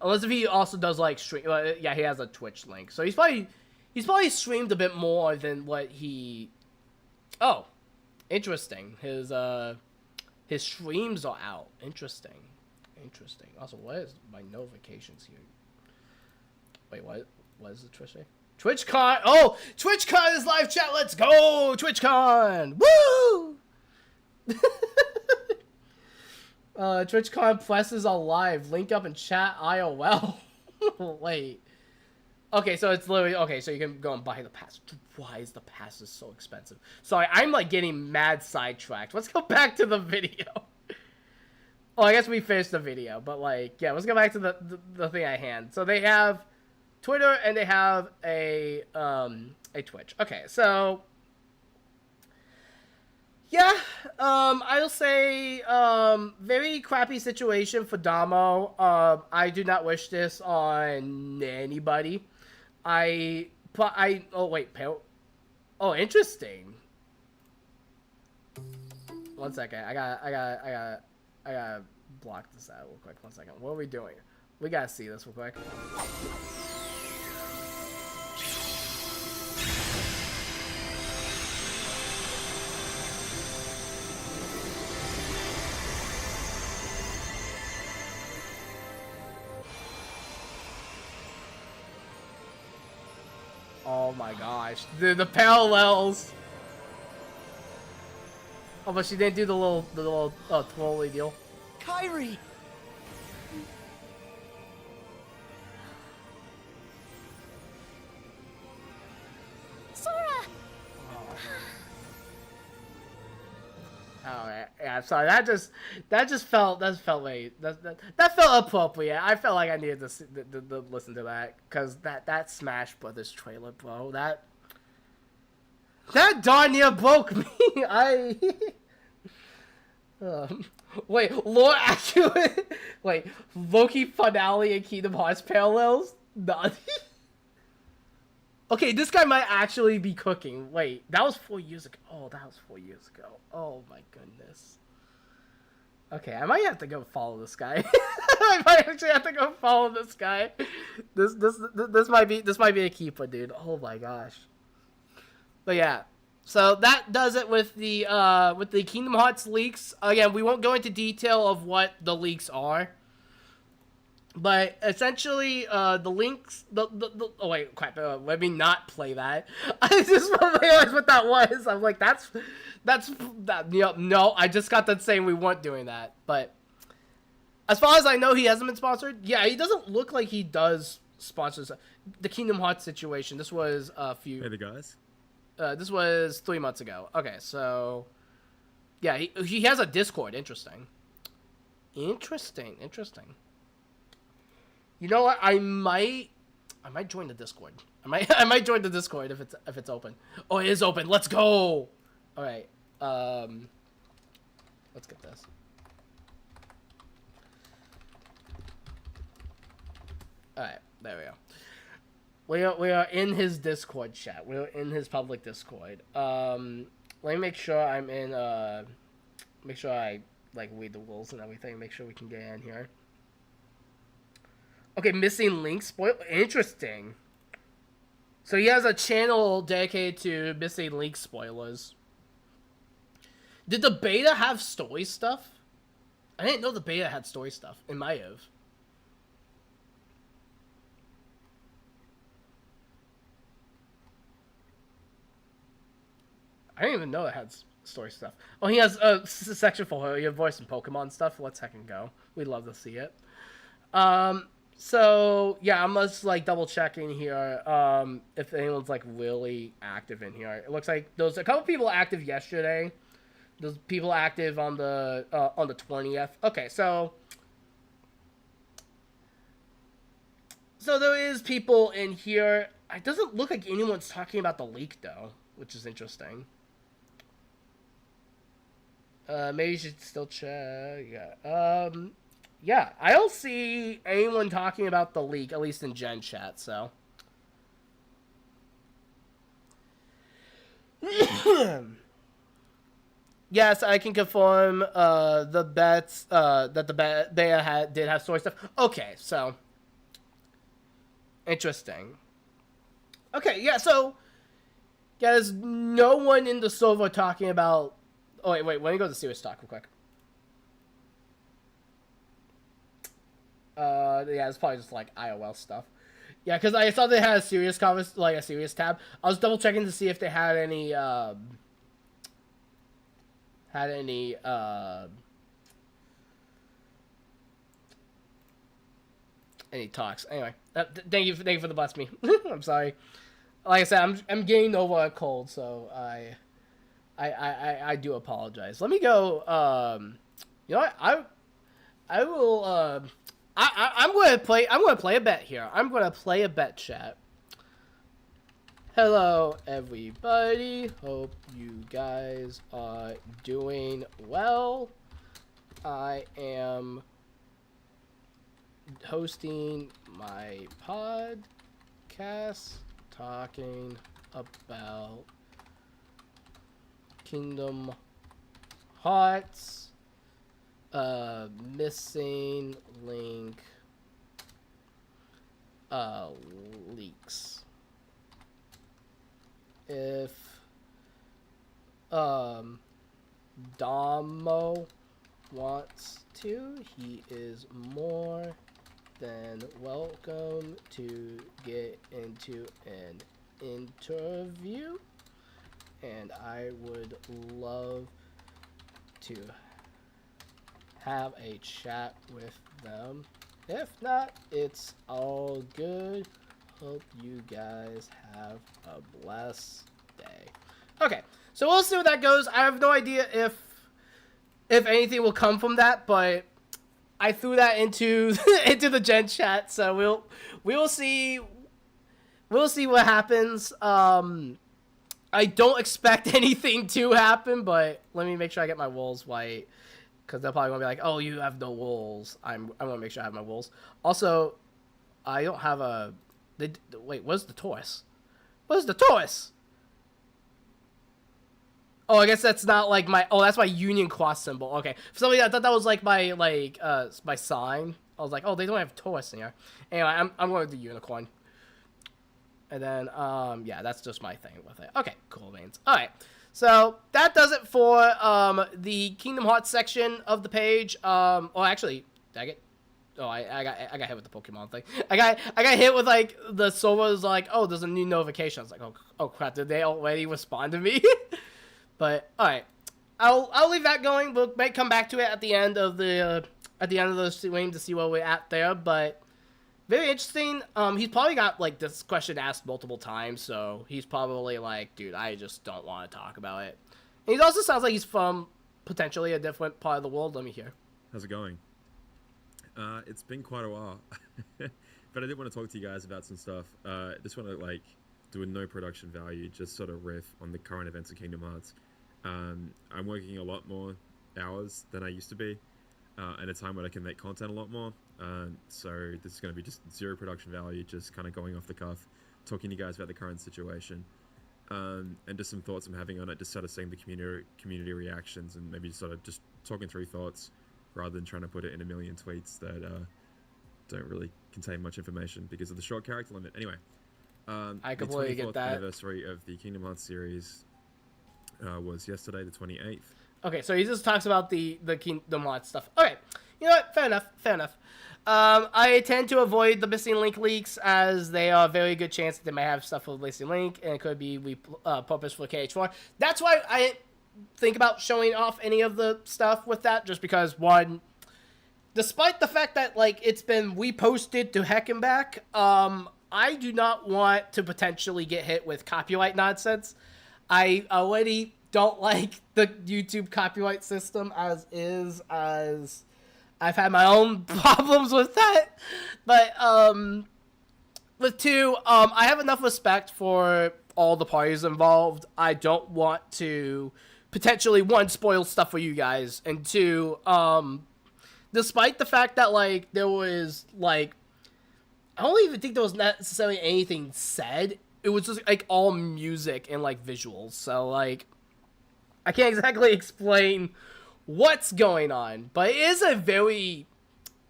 Unless if he also does like stream. Yeah, he has a Twitch link. So he's probably streamed a bit more than what he. Oh, interesting. His streams are out. Interesting. Also, what is my notifications here? Wait, what? What is the Twitch thing? TwitchCon. Oh, TwitchCon is live chat. Let's go, TwitchCon. Woo! TwitchCon presses are live. Link up in chat. IOL. Wait. Okay, so it's literally okay. So you can go and buy the pass. Why is the pass so expensive? Sorry, I'm like getting mad sidetracked. Let's go back to the video. Oh, I guess we finished the video, but like, yeah, let's go back to the thing at hand. So they have Twitter and they have a Twitch. Okay, so. Yeah, I'll say, very crappy situation for Damo. I do not wish this on anybody. oh wait, oh, interesting. 1 second, I gotta block this out real quick. 1 second, what are we doing? We gotta see this real quick. Oh my gosh, the parallels. Oh, but she didn't do the little twirly deal. Kyrie! Sora! Oh yeah, sorry. That felt appropriate. I felt like I needed to listen to that because that Smash Brothers trailer, bro. That darn near broke me. Wait, Lord, actually, wait, Loki finale and Kingdom Hearts parallels? None. Okay, this guy might actually be cooking. Wait, that was 4 years ago. Oh, that was 4 years ago. Oh my goodness. Okay, I might have to go follow this guy. I might actually have to go follow this guy. This might be a keeper, dude. Oh my gosh. But yeah. So that does it with the Kingdom Hearts leaks. Again, we won't go into detail of what the leaks are. But essentially, the links, oh wait, crap, let me not play that. I just realized what that was. I'm like, that's, no, I just got done saying we weren't doing that. But as far as I know, he hasn't been sponsored. Yeah, he doesn't look like he does sponsors. The Kingdom Hearts situation, this was a few. Hey, the guys. This was 3 months ago. Okay, so, yeah, he has a Discord. Interesting. You know what? I might join the Discord. I might join the Discord if it's open. Oh, it is open. Let's go. All right. Let's get this. All right. There we go. We are in his Discord chat. We are in his public Discord. Let me make sure I'm in. Make sure I like read the rules and everything. Make sure we can get in here. Okay, missing link spoil. Interesting. So he has a channel dedicated to missing leak spoilers. Did the beta have story stuff? I didn't know the beta had story stuff. It might have. I didn't even know it had story stuff. Oh, he has a section for your voice and Pokemon stuff. Let's heckin' go. We'd love to see it. So yeah, I'm just like double checking here. If anyone's like really active in here. It looks like there was a couple people active yesterday. There's people active on the 20th. Okay, so there is people in here. It doesn't look like anyone's talking about the leak though, which is interesting. Maybe you should still check. Yeah. Yeah, I don't see anyone talking about the leak, at least in Gen Chat, so. Yes, I can confirm the bets that the beta did have story stuff. Okay, so. Interesting. Okay, yeah, so. Yeah, there's no one in the server talking about. Oh, wait, let me go to serious talk real quick. Yeah, it's probably just like IOL stuff. Yeah, because I saw they had a serious a serious tab. I was double checking to see if they had any talks. Anyway, thank you for the bless me. I'm sorry. Like I said, I'm getting over a cold, so I do apologize. Let me go. You know what? I will. I'm going to play a bet here. I'm going to play a bet, chat. Hello, everybody. Hope you guys are doing well. I am hosting my podcast talking about Kingdom Hearts. Missing link leaks. If Damo wants to, he is more than welcome to get into an interview, and I would love to have a chat with them. If not, it's all good. Hope you guys have a blessed day. Okay, so we'll see what that goes. I have no idea if anything will come from that, but I threw that into into the Gen chat, so we'll see what happens. I don't expect anything to happen, but let me make sure I get my walls white, because they're probably gonna be like, "Oh, you have no walls." I want to make sure I have my walls. Also, I don't have a. Wait, where's the Taurus? Where's the Taurus? Oh, I guess that's not like my. Oh, that's my Union Cross symbol. Okay, for some reason I thought that was like my my sign. I was like, oh, they don't have Taurus in here. Anyway, I'm going to the unicorn. And then yeah, that's just my thing with it. Okay, cool beans. All right. So that does it for the Kingdom Hearts section of the page. Oh, actually, did I get? Oh, I got hit with the Pokemon thing. I got hit with like the server's like, oh, there's a new notification. I was like, oh crap, did they already respond to me? But all right, I'll leave that going. We'll might come back to it at the end of the stream to see where we're at there. But very interesting. He's probably got like this question asked multiple times, so he's probably like, dude, I just don't want to talk about it. And he also sounds like he's from potentially a different part of the world. Let me hear. How's it going? It's been quite a while, but I did want to talk to you guys about some stuff. Just want to like do a no production value, just sort of riff on the current events of Kingdom Hearts. I'm working a lot more hours than I used to be, at a time when I can make content a lot more. So this is going to be just zero production value, just kind of going off the cuff, talking to you guys about the current situation, and just some thoughts I'm having on it, just sort of seeing the community reactions, and maybe sort of just talking through thoughts rather than trying to put it in a million tweets that don't really contain much information because of the short character limit. Anyway, I completely get the 24th that. anniversary of the Kingdom Hearts series was yesterday, the 28th. Okay, so he just talks about the Kingdom Hearts stuff. Okay, you know what? Fair enough. I tend to avoid the missing link leaks as they are a very good chance that they might have stuff with missing link, and it could be purpose for KH4. That's why I didn't think about showing off any of the stuff with that, just because, one, despite the fact that, like, it's been reposted to heck and back, I do not want to potentially get hit with copyright nonsense. I already don't like the YouTube copyright system as is, as I've had my own problems with that. But, with two, I have enough respect for all the parties involved. I don't want to potentially, one, spoil stuff for you guys, and two, despite the fact that, like, there was, like, I don't even think there was necessarily anything said. It was just, like, all music and, like, visuals. So, like, I can't exactly explain what's going on, but it is a very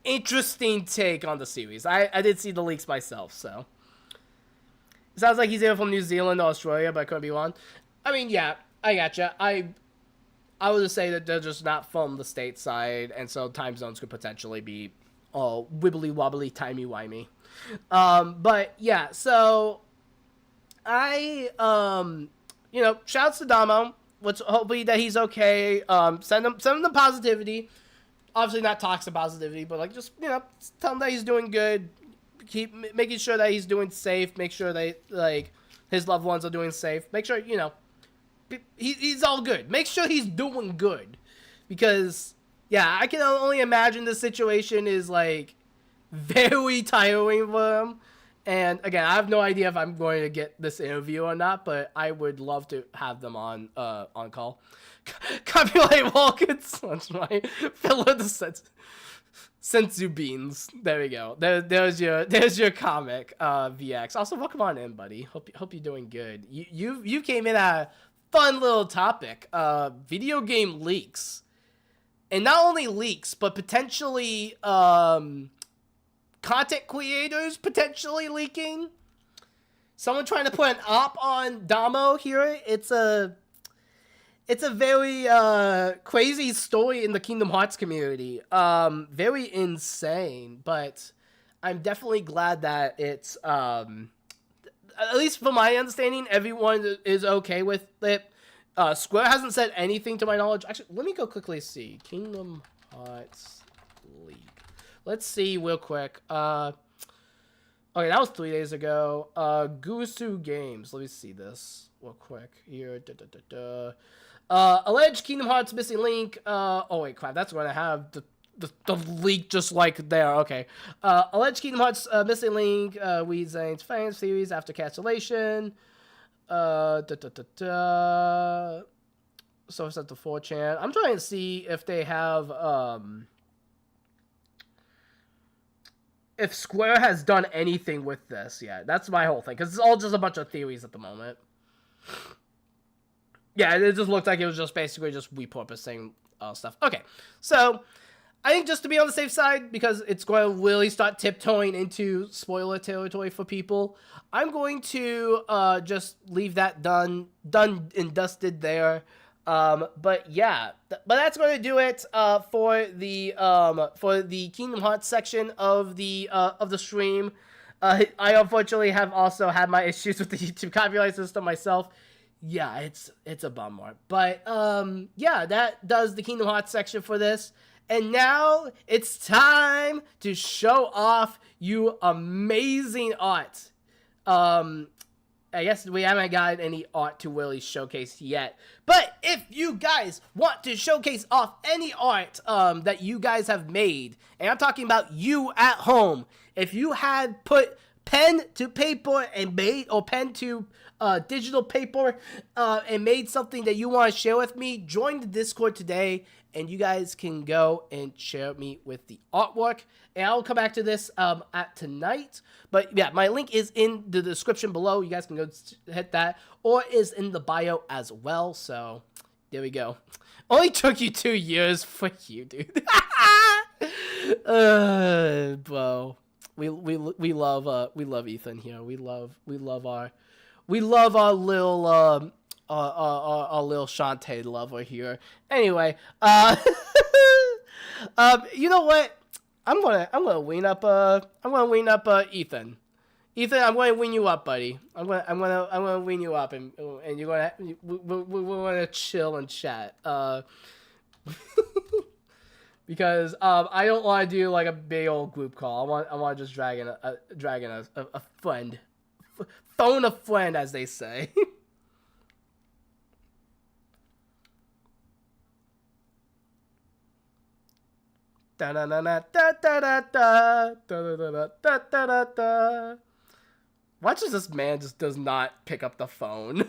interesting take on the series. I did see the leaks myself, so. It sounds like he's either from New Zealand or Australia, but I could be wrong. I mean, yeah, I gotcha. I would just say that they're just not from the stateside, and so time zones could potentially be wibbly-wobbly, timey-wimey. But, yeah, so I, you know, shouts to Damo. Let's hopefully that he's okay. Send him the positivity. Obviously not toxic positivity, but, like, just, you know, tell him that he's doing good. Keep making sure that he's doing safe. Make sure that, like, his loved ones are doing safe. Make sure, you know, he's all good. Make sure he's doing good. Because, yeah, I can only imagine the situation is, like, very tiring for him. And, again, I have no idea if I'm going to get this interview or not, but I would love to have them on call. Copyright Walkins. That's right. Fill in the sensu beans. There we go. There's your comic, VX. Also, welcome on in, buddy. Hope you're doing good. You came in at a fun little topic. Video game leaks. And not only leaks, but potentially, content creators potentially leaking. Someone trying to put an op on Damo here. It's a very crazy story in the Kingdom Hearts community. Very insane, but I'm definitely glad that it's at least from my understanding, everyone is okay with it. Square hasn't said anything to my knowledge. Actually, let me go quickly see. Kingdom Hearts leak. Let's see real quick. Okay, that was 3 days ago. Gusu Games. Let me see this real quick here. Alleged Kingdom Hearts missing link. Oh wait, crap. That's going to have the leak just like there. Okay. Alleged Kingdom Hearts missing link. We Zane's fans series after cancellation. Source at the 4chan. I'm trying to see if they have if Square has done anything with this yet. That's my whole thing, because it's all just a bunch of theories at the moment. Yeah, it just looked like it was just basically just repurposing stuff. Okay, so I think just to be on the safe side, because it's going to really start tiptoeing into spoiler territory for people, I'm going to just leave that done and dusted there. But yeah, but that's going to do it for the Kingdom Hearts section of the stream. I unfortunately have also had my issues with the YouTube copyright system myself. Yeah, it's a bummer. But yeah, that does the Kingdom Hearts section for this. And now it's time to show off you amazing art. I guess we haven't got any art to really showcase yet. But if you guys want to showcase off any art that you guys have made, and I'm talking about you at home, if you had put pen to paper and made, or pen to digital paper and made something that you want to share with me, join the Discord today, and you guys can go and share me with the artwork. And I'll come back to this at tonight. But yeah, my link is in the description below. You guys can go hit that. Or is in the bio as well. So there we go. Only took you 2 years for you, dude. Bro. we love Ethan here. We love our little our little Shantae lover here. Anyway, you know what? I'm gonna wean up Ethan. Ethan, I'm going to wean you up, buddy. I'm gonna wean you up, and we're gonna chill and chat. Because I don't want to do like a big old group call. I want to just drag in a friend, phone a friend, as they say. Da da da da da da da da da da da. Watch as this man just does not pick up the phone.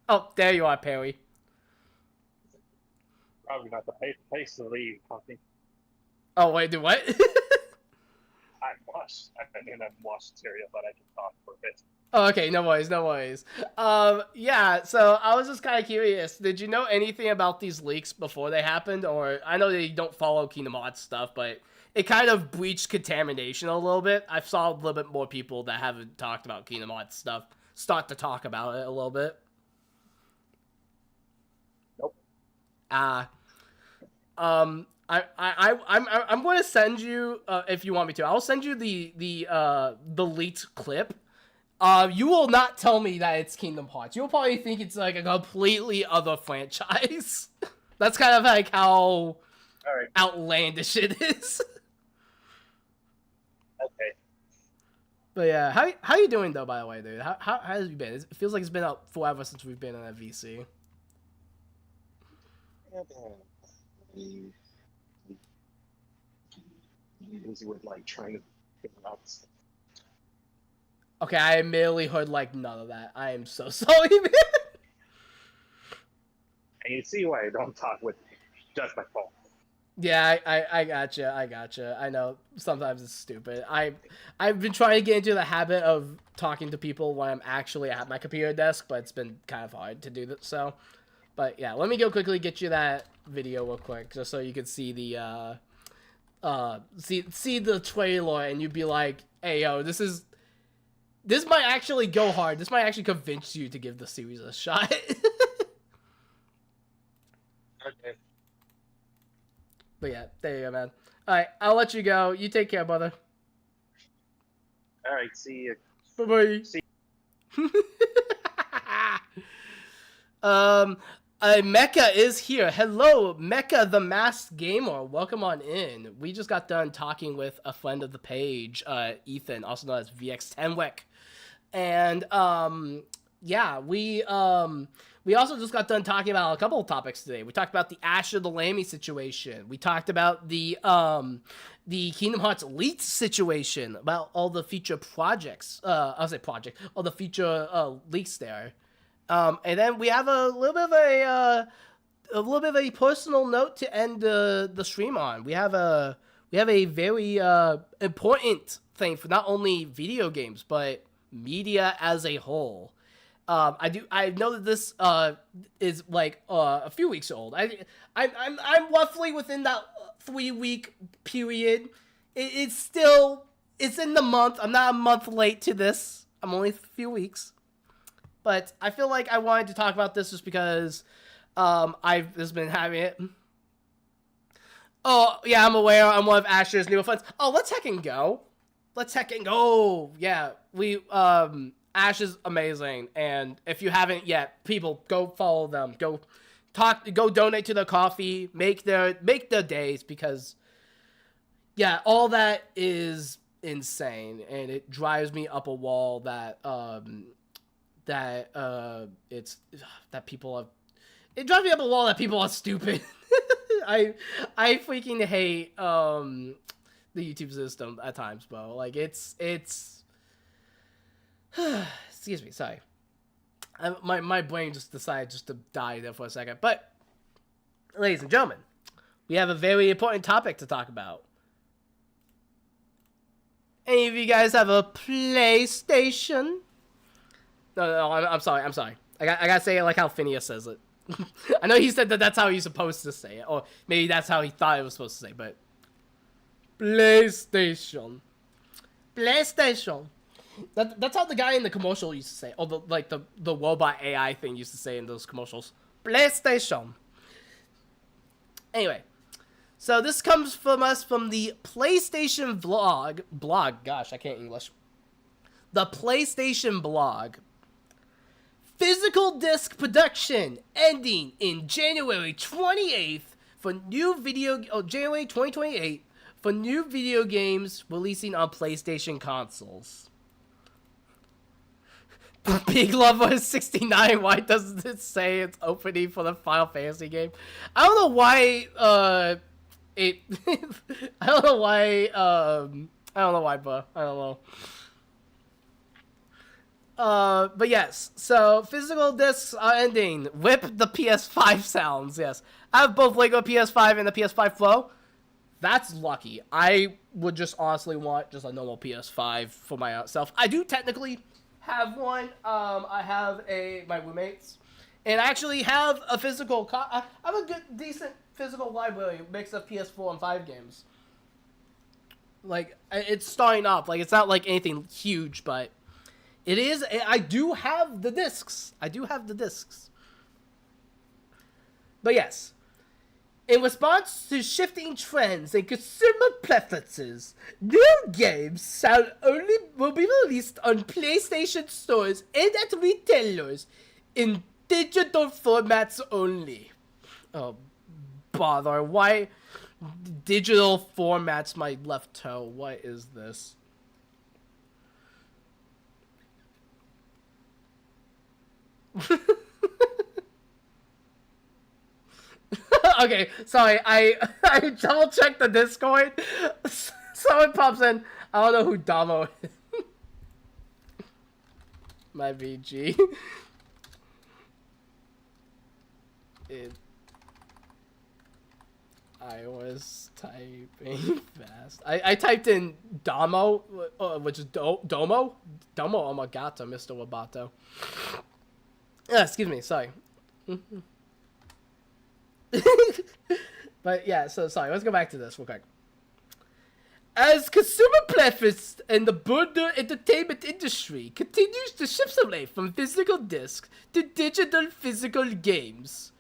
Oh, there you are, Perry. Probably not the place to leave, Pumpkin. Oh, wait, do what? I'm washed. I mean, I'm washed cereal, but I can talk for a bit. Oh, okay, no worries. Yeah, so I was just kind of curious. Did you know anything about these leaks before they happened? Or, I know they don't follow Kingdom Hearts stuff, but it kind of breached contamination a little bit. I saw a little bit more people that haven't talked about Kingdom Hearts stuff start to talk about it a little bit. Nope. I'm going to send you, if you want me to, I'll send you the leaked clip. You will not tell me that it's Kingdom Hearts. You'll probably think it's like a completely other franchise. That's kind of like how outlandish it is. Okay. But yeah, how you doing though, by the way, dude? How has you been? It feels like it's been out forever since we've been in a VC. Busy with like trying to figure out stuff. Okay, I admittedly heard like none of that. I am so sorry, man. And you see why I don't talk with just my phone. Yeah, I gotcha. I know sometimes it's stupid. I've been trying to get into the habit of talking to people when I'm actually at my computer desk, but it's been kind of hard to do that. So, but yeah, let me go quickly get you that video real quick, just so you can see the see the trailer, and you'd be like, hey yo, this might actually go hard. This might actually convince you to give the series a shot. Okay. But yeah, there you go, man. Alright, I'll let you go. You take care, brother. Alright, see you. Bye-bye. See Mecha is here. Hello, Mecha the Masked Gamer. Welcome on in. We just got done talking with a friend of the page, Ethan, also known as VX10wick. And, yeah, we also just got done talking about a couple of topics today. We talked about the AsherTheLamby situation. We talked about the Kingdom Hearts leaked situation, about all the future projects. All the future leaks there. And then we have a little bit of a personal note to end the stream on. We have a very important thing for not only video games but media as a whole. I know that this is like a few weeks old. I'm roughly within that 3-week period. It's in the month. I'm not a month late to this. I'm only a few weeks. But I feel like I wanted to talk about this just because I've just been having it. Oh, yeah, I'm aware. I'm one of Asher's newer friends. Oh, let's heckin' go. Yeah, Ash is amazing. And if you haven't yet, people, go follow them. Go donate to their coffee. Make their days, because, yeah, all that is insane. And it drives me up a wall that it drives me up a wall that people are stupid. I freaking hate the YouTube system at times, bro. Like it's excuse me, sorry. My brain just decided just to die there for a second. But ladies and gentlemen, we have a very important topic to talk about. Any of you guys have a PlayStation? No, I'm sorry. I gotta say it like how Phineas says it. I know he said that that's how he's supposed to say it, or maybe that's how he thought it was supposed to say, but PlayStation. PlayStation. That's how the guy in the commercial used to say. Or the robot AI thing used to say in those commercials. PlayStation. Anyway, so this comes from us from the PlayStation blog. Gosh, I can't English. The PlayStation blog. Physical disc production ending in January 28th for new January 2028 for new video games releasing on PlayStation consoles. Big Lover 69. Why doesn't it say it's opening for the Final Fantasy game? I don't know why. I don't know why. I don't know why, bro. I don't know. But yes, so physical discs are ending. Whip the PS5 sounds, yes. I have both Lego PS5 and the PS5 Pro. That's lucky. I would just honestly want just a normal PS5 for myself. I do technically have one. I have my roommate's. And I actually have a physical, I have a good, decent physical library mix of PS4 and 5 games. Like, it's starting up. Like, it's not like anything huge, but it is. I do have the discs. But yes, in response to shifting trends and consumer preferences, new games will be released on PlayStation stores and at retailers in digital formats only. Oh, bother. Why digital formats, my left toe? What is this? Okay, sorry, I double checked the Discord. Someone pops in. I don't know who Damo is. My VG. I was typing fast. I typed in Damo, which is Domo, Omagato, Mr. Wabato. Excuse me, sorry. But yeah, so sorry, let's go back to this real quick. As consumer preference in the broader entertainment industry continues to shift away from physical discs to digital physical games,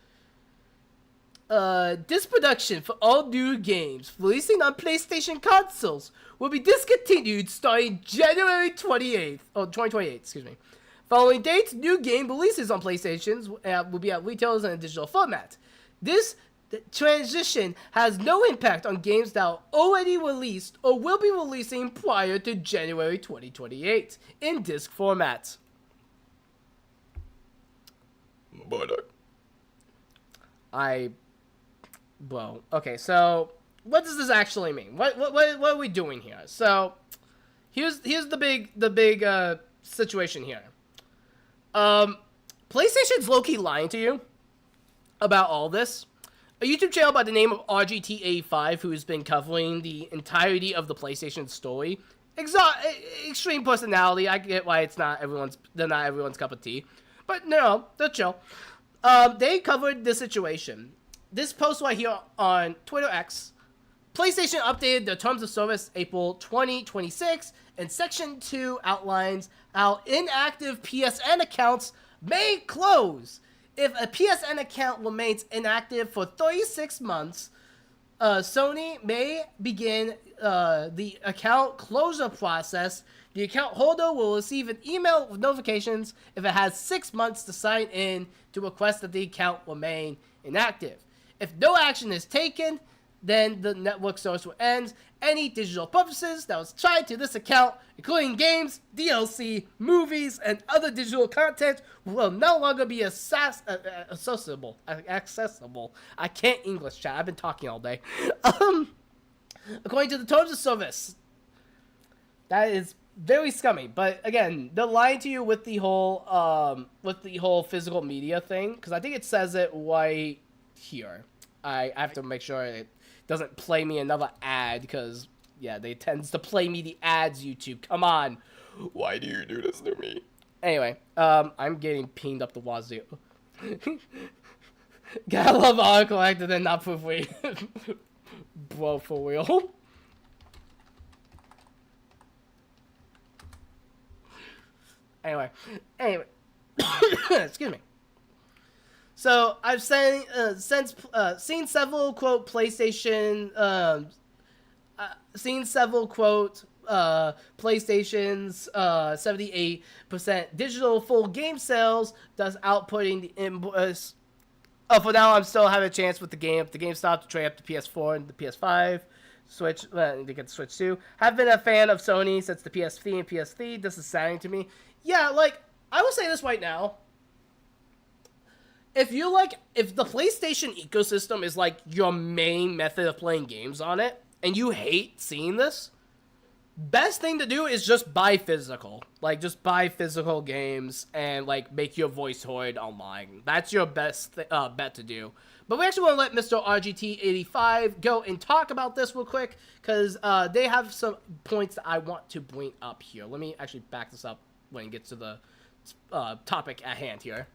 disc production for all new games releasing on PlayStation consoles will be discontinued starting January 28th, 2028, excuse me. Following dates, new game releases on PlayStations will be at retailers in a digital format. This transition has no impact on games that are already released or will be releasing prior to January 2028 in disc format. Well, okay, so what does this actually mean? What are we doing here? So here's the big situation here. PlayStation's low-key lying to you about all this. A YouTube channel by the name of RGT85, who's been covering the entirety of the PlayStation story. Extreme personality. I get why they're not everyone's cup of tea, but no, they're chill. They covered the situation. This post right here on Twitter X. PlayStation updated their terms of service April 2026, and Section 2 outlines how inactive PSN accounts may close. If a PSN account remains inactive for 36 months, Sony may begin the account closure process. The account holder will receive an email with notifications if it has 6 months to sign in to request that the account remain inactive. If no action is taken, then the network service will end. Any digital purchases that was tied to this account, including games, DLC, movies, and other digital content, will no longer be accessible. I can't English, chat. I've been talking all day. According to the terms of service, that is very scummy. But again, they're lying to you with the whole physical media thing, because I think it says it right here. I have to make sure it doesn't play me another ad, because yeah, they tends to play me the ads. YouTube, come on, why do you do this to me? Anyway, I'm getting pinged up the wazoo. Gotta love auto collected and not proof weight. Bro, for real. Anyway, excuse me. So I've seen several quote PlayStation's PlayStation's 78% digital full game sales, thus outputting the invoice. Oh, for now I'm still having a chance with the game. If the game stopped to trade up to PS4 and the PS5. Switch, to get the Switch too. Have been a fan of Sony since the PS3 and PS3. This is saddening to me. Yeah, like, I will say this right now. If the PlayStation ecosystem is like your main method of playing games on it, and you hate seeing this, best thing to do is just buy physical. Like, just buy physical games and, like, make your voice heard online. That's your best bet to do. But we actually want to let Mr. RGT85 go and talk about this real quick, because they have some points that I want to bring up here. Let me actually back this up when it gets to the topic at hand here.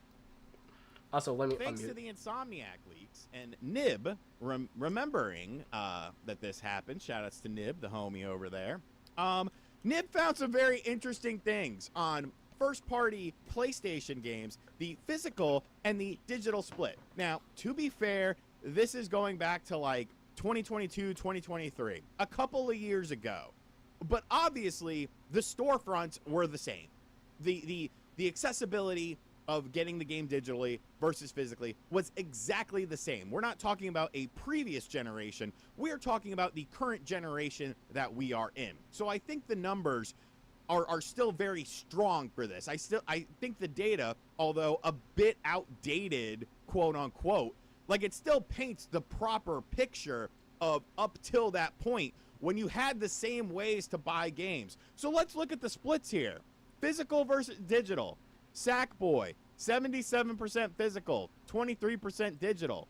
Also, let me Thanks unmute. to the Insomniac leaks and Nib remembering that this happened. Shoutouts to Nib, the homie over there. Nib found some very interesting things on first-party PlayStation games, the physical and the digital split. Now, to be fair, this is going back to like 2022, 2023, a couple of years ago. But obviously, the storefronts were the same. The accessibility of getting the game digitally versus physically was exactly the same. We're not talking about a previous generation. We're talking about the current generation that we are in. So I think the numbers are still very strong for this. I think the data, although a bit outdated, quote unquote, like it still paints the proper picture of up till that point when you had the same ways to buy games. So let's look at the splits here. Physical versus digital. Sackboy, 77% physical, 23% digital.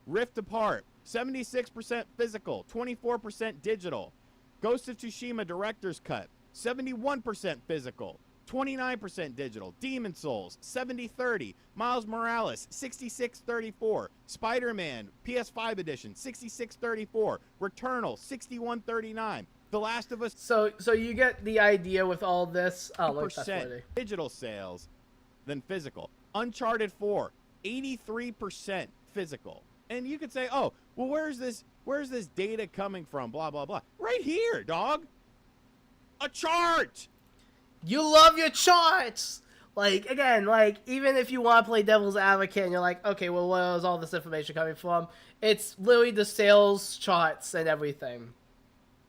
Rift Apart, 76% physical, 24% digital. Ghost of Tsushima Director's Cut, 71% physical, 29% digital. Demon Souls, 70-30. Miles Morales, 66-34. Spider-Man, PS5 edition, 66-34. Returnal, 61-39. The Last of Us. So you get the idea with all this. Oh, look, that's percent funny. digital sales than physical. Uncharted 4, 83% physical. And you could say, oh, well, where's this data coming from? Blah, blah, blah. Right here, dog. A chart. You love your charts. Like, again, like, even if you want to play devil's advocate and you're like, okay, well, where is all this information coming from? It's literally the sales charts and everything.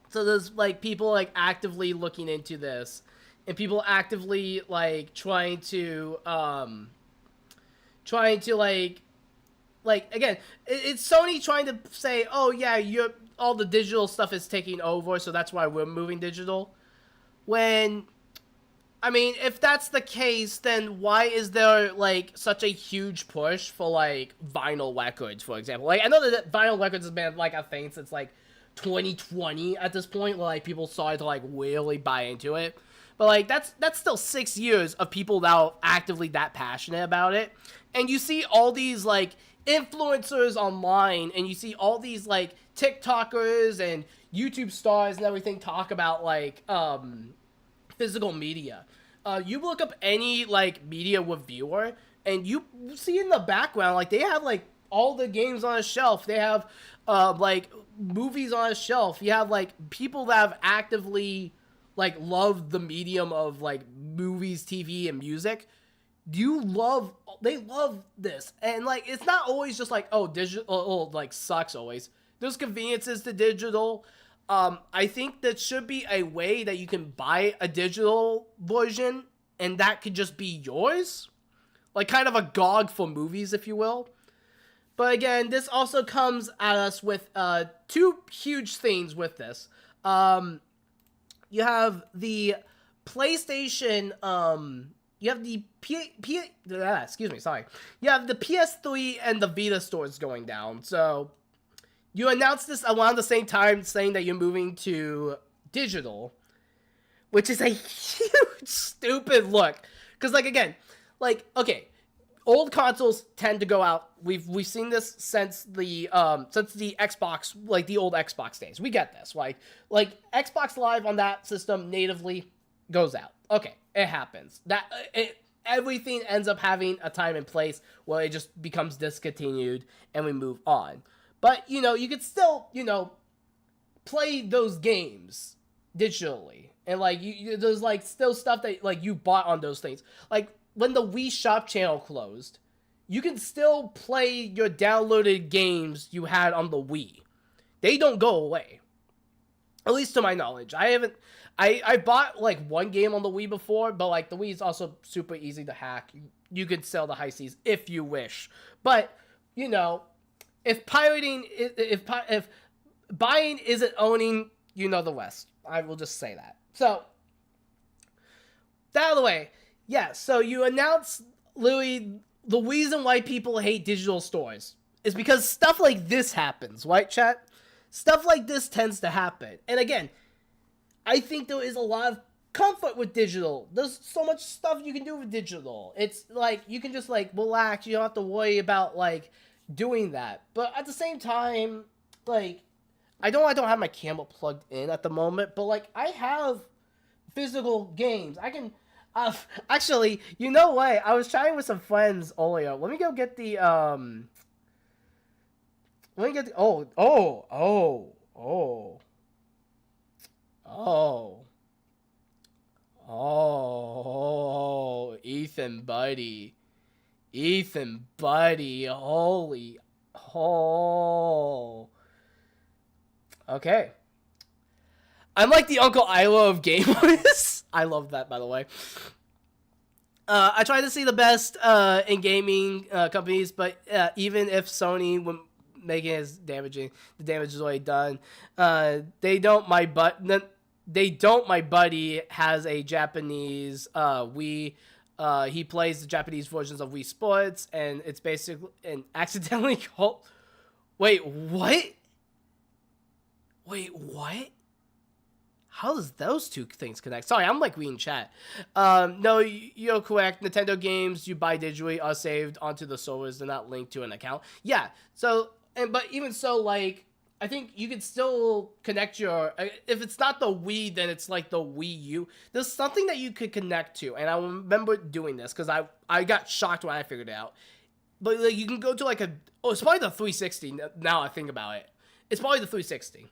So there's, like, people, like, actively looking into this. And people actively, like, trying to, again, it's Sony trying to say, oh, yeah, all the digital stuff is taking over, so that's why we're moving digital. When, I mean, if that's the case, then why is there, like, such a huge push for, like, vinyl records, for example? Like, I know that vinyl records has been, like, a thing since, like, 2020 at this point, where, like, people started to, like, really buy into it. But, like, that's still 6 years of people now actively that passionate about it. And you see all these, like, influencers online, and you see all these, like, TikTokers and YouTube stars and everything talk about, like, physical media. You look up any, like, media reviewer, and you see in the background, like, they have, like, all the games on a shelf. They have, like, movies on a shelf. You have, like, people that have actively, like, loved the medium of, like, movies, TV, and music. They love this. And, like, it's not always just, like, oh, digital, like, sucks always. There's conveniences to digital. I think that should be a way that you can buy a digital version, and that could just be yours. Like, kind of a GOG for movies, if you will. But again, this also comes at us with two huge things with this. You have the PlayStation, you have the You have the PS3 and the Vita stores going down. So you announced this around the same time, saying that you're moving to digital, which is a huge stupid look. Because, like, again, like, okay, old consoles tend to go out. We've seen this since the Xbox, like the old Xbox days. We get this, like Xbox Live on that system natively goes out. Okay, it happens. Everything ends up having a time and place where it just becomes discontinued and we move on. But, you know, you could still, you know, play those games digitally. And, like, there's, like, still stuff that, like, you bought on those things. Like, when the Wii Shop channel closed, you can still play your downloaded games you had on the Wii. They don't go away. At least to my knowledge. I bought, like, one game on the Wii before, but, like, the Wii is also super easy to hack. You could sell the high seas if you wish. But, you know, if buying isn't owning, you know the rest. I will just say that. So, that out of the way. Yeah, so you announced, Louis, the reason why people hate digital stores is because stuff like this happens, right, chat? Stuff like this tends to happen. And again, I think there is a lot of comfort with digital. There's so much stuff you can do with digital. It's like, you can just, like, relax. You don't have to worry about, like, doing that. But at the same time, like, I don't have my camera plugged in at the moment, but, like, I have physical games. I can, actually, you know what? I was chatting with some friends earlier. Let me go get the, Ethan buddy, holy, okay. I'm like the Uncle Ilo of gamers. I love that, by the way. I try to see the best in gaming companies, but even if Sony, when making the damage is already done. They don't. My buddy has a Japanese Wii. He plays the Japanese versions of Wii Sports, and it's basically an accidentally called. Wait, what? How does those two things connect? Sorry, I'm like reading chat. No, you're correct. Nintendo games you buy digitally are saved onto the servers. They're not linked to an account. Yeah. So, but even so, like, I think you can still connect your. If it's not the Wii, then it's like the Wii U. There's something that you could connect to, and I remember doing this because I got shocked when I figured it out. But like, you can go to like it's probably the 360. Now I think about it, it's probably the 360.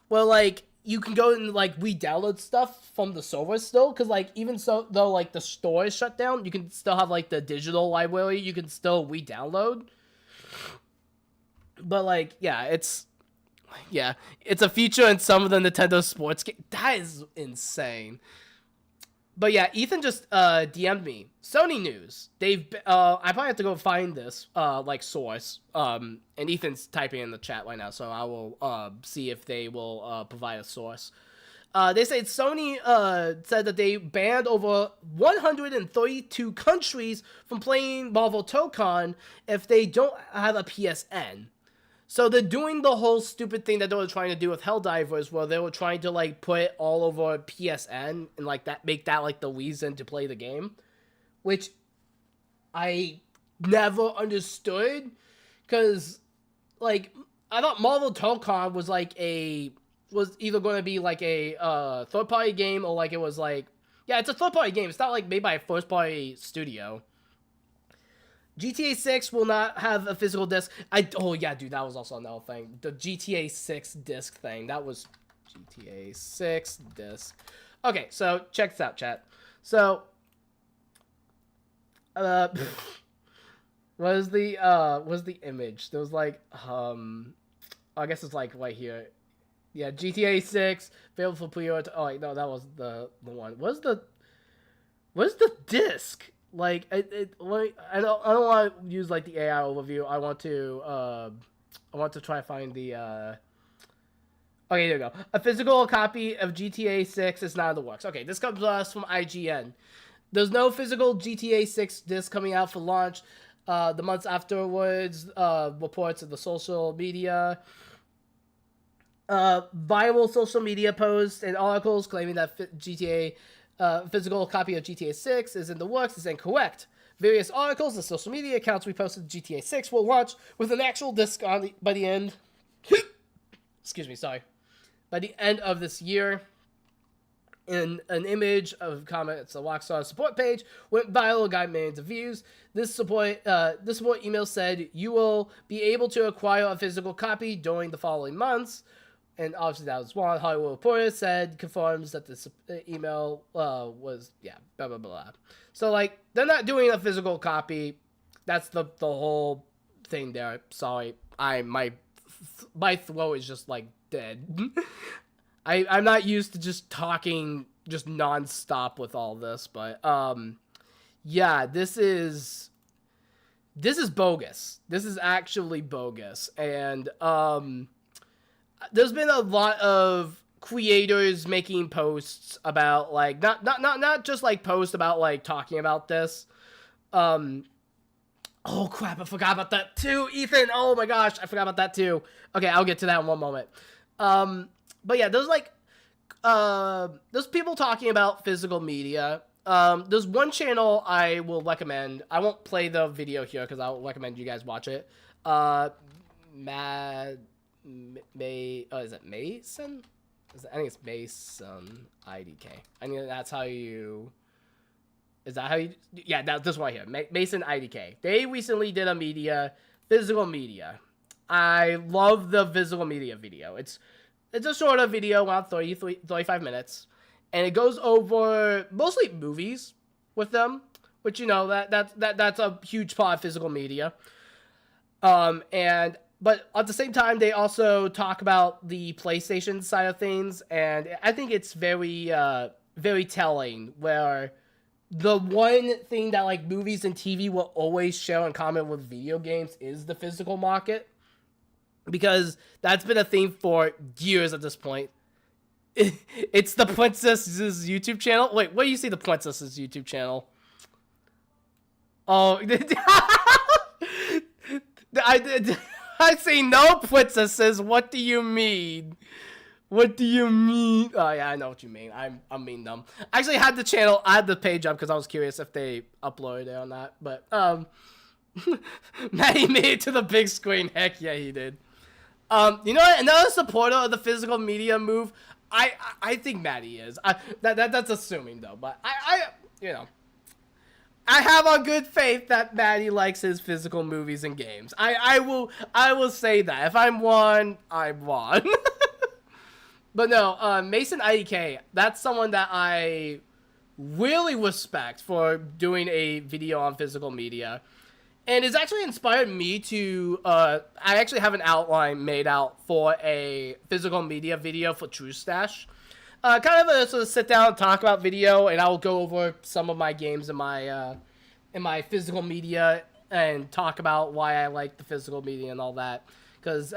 Well, like, you can go and, like, re-download stuff from the server still, because, like, even so, though, like, the store is shut down, you can still have, like, the digital library you can still re-download. But, like, it's a feature in some of the Nintendo sports games. That is insane. But, yeah, Ethan just, DM'd me. Sony news. I probably have to go find this, like, source. And Ethan's typing in the chat right now, so I will, see if they will, provide a source. They say Sony, said that they banned over 132 countries from playing Marvel Tokon if they don't have a PSN. So they're doing the whole stupid thing that they were trying to do with Helldivers, where they were trying to, like, put it all over PSN and, like, make that, like, the reason to play the game. Which I never understood, because, like, I thought Marvel Tokon was, like, was either going to be, like, a third-party game, or, like, it was, like, yeah, it's a third-party game. It's not, like, made by a first-party studio. GTA 6 will not have a physical disc. Oh, yeah, dude, that was also another thing. The GTA 6 disc thing. That was GTA 6 disc. Okay, so check this out, chat. So, was the image? There was, like, I guess it's, like, right here. Yeah, GTA 6, available for pre-order. Oh, wait, no, that was the one. Where's the disc? Like, I don't want to use, like, the AI overview. I want to try to find the, okay, there you go. A physical copy of GTA 6 is not in the works. Okay, this comes to us from IGN. There's no physical GTA 6 disc coming out for launch. The months afterwards, reports of the social media. Viral social media posts and articles claiming that physical copy of GTA 6 is in the works is incorrect. Various articles and social media accounts reposted GTA 6 will launch with an actual disc by the end. Excuse me, sorry. By the end of this year. in an image of comments, a Rockstar support page went viral, got millions of views. This support email said you will be able to acquire a physical copy during the following months, and obviously that was one. Hollywood Reporter said confirms that the email was blah blah blah. So like they're not doing a physical copy. That's the whole thing there. Sorry, my throat is just like dead. I'm not used to just talking just nonstop with all this, but yeah, this is bogus. This is actually bogus, and there's been a lot of creators making posts about like not just like posts about like talking about this. Oh crap, I forgot about that too, Ethan. Oh my gosh, I forgot about that too. Okay, I'll get to that in one moment. But yeah, there's like, there's people talking about physical media. There's one channel I will recommend. I won't play the video here because I'll recommend you guys watch it. Is it Mason? I think it's Mason IDK. I mean, that's how you... Is that how you... Yeah, this right here. Mason IDK. They recently did a physical media. I love the physical media video. It's a short of video, around 35 minutes. And it goes over mostly movies with them. Which, you know, that's a huge part of physical media. But at the same time, they also talk about the PlayStation side of things. And I think it's very, very telling where... The one thing that like movies and TV will always share in common with video games is the physical market, because that's been a theme for years at this point. It's the Princess's YouTube channel. Wait, where do you see the Princess's YouTube channel? Oh, I say no princesses. What do you mean? What do you mean? Oh yeah, I know what you mean. I'm mean dumb. I actually had the page up because I was curious if they uploaded it or not. But Maddie made it to the big screen. Heck yeah, he did. You know what? Another supporter of the physical media move. I think Maddie is. That's assuming though. But I you know, I have on good faith that Maddie likes his physical movies and games. I will say that. If I'm one, I'm one. But no, Mason IDK, that's someone that I really respect for doing a video on physical media. And it's actually inspired me to, I actually have an outline made out for a physical media video for Trouge Stash. Kind of a sort of sit down, talk about video, and I will go over some of my games in my physical media and talk about why I like the physical media and all that. Because,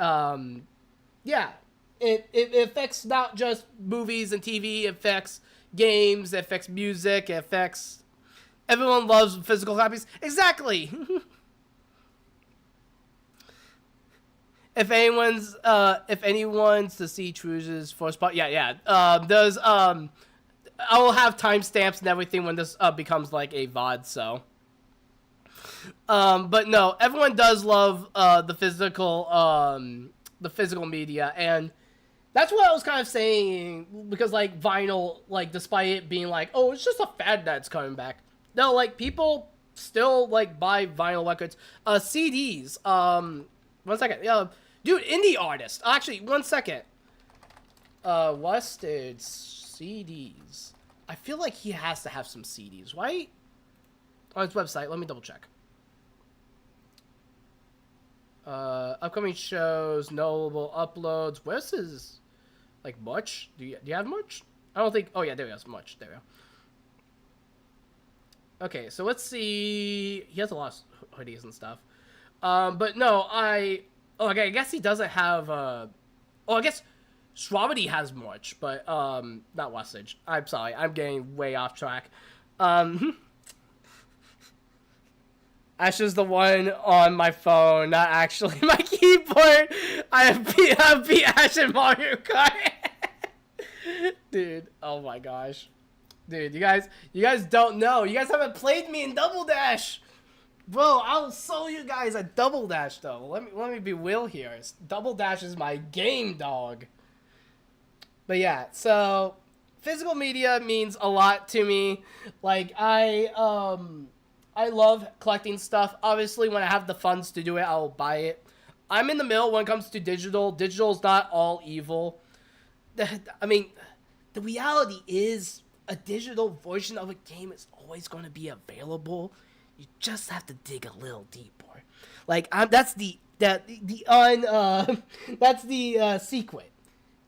yeah. It affects not just movies and TV, it affects games, it affects music, it affects... Everyone loves physical copies. Exactly! If anyone's to see Trouge's first part... Yeah. I will have timestamps and everything when this becomes like a VOD, so... But no, everyone does love the physical media, and... That's what I was kind of saying, because, like, vinyl, like, despite it being like, oh, it's just a fad that's coming back. No, like, people still, like, buy vinyl records. CDs, 1 second. Dude, indie artist. Actually, 1 second. Western CDs. I feel like he has to have some CDs, right? On his website. Let me double check. Upcoming shows, notable uploads. Where's his, like, much? Do you have much? I don't think... Oh, yeah, there he has much. There we go. Okay, so let's see... He has a lot of hoodies and stuff. But no, okay, I guess he doesn't have, Oh, I guess Strawberry has much, but, not Westage. I'm sorry, I'm getting way off track. Asher's the one on my phone, not actually my keyboard. I beat Ash in Mario Kart. Dude, oh my gosh. Dude, you guys don't know. You guys haven't played me in Double Dash. Bro, I'll show you guys a Double Dash though. Let me be real here. Double Dash is my game, dog. But yeah, so physical media means a lot to me. Like, I love collecting stuff. Obviously, when I have the funds to do it, I'll buy it. I'm in the middle when it comes to digital. Digital's not all evil. I mean, the reality is a digital version of a game is always going to be available. You just have to dig a little deeper. Like, that's the secret.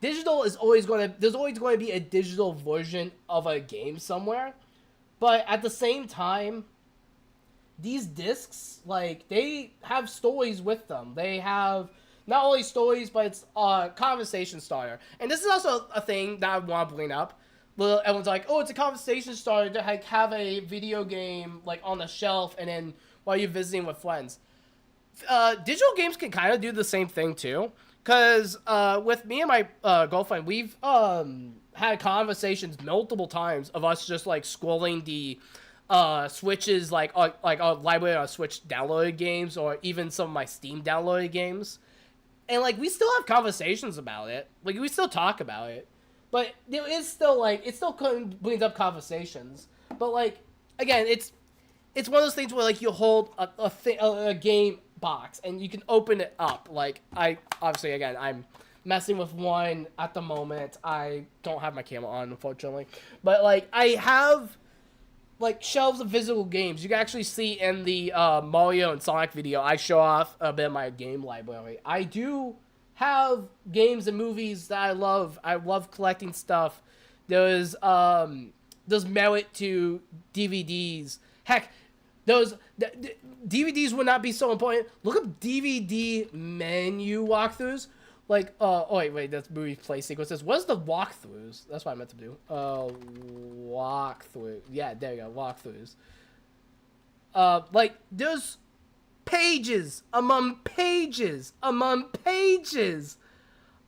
Digital is always there's always going to be a digital version of a game somewhere. But at the same time, these discs, like, they have stories with them. They have not only stories, but it's a conversation starter. And this is also a thing that I want to bring up. Well, everyone's like, oh, it's a conversation starter to like, have a video game like on the shelf and then while you're visiting with friends. Digital games can kind of do the same thing too. Because with me and my girlfriend, we've had conversations multiple times of us just like scrolling the Switches, like our library on Switch downloaded games, or even some of my Steam downloaded games. And like we still have conversations about it. Like we still talk about it. But there is still like it still brings up conversations. But like again, it's one of those things where like you hold a game box and you can open it up. Like I'm messing with one at the moment. I don't have my camera on, unfortunately. But like I have like shelves of physical games. You can actually see in the Mario and Sonic video, I show off a bit of my game library. I do have games and movies that I love. I love collecting stuff. There's merit to DVDs. Heck, DVDs would not be so important. Look up DVD menu walkthroughs. Like, oh wait, that's movie play sequences. What's the walkthroughs? That's what I meant to do. Walkthrough. Yeah, there you go, walkthroughs. Like, there's pages among pages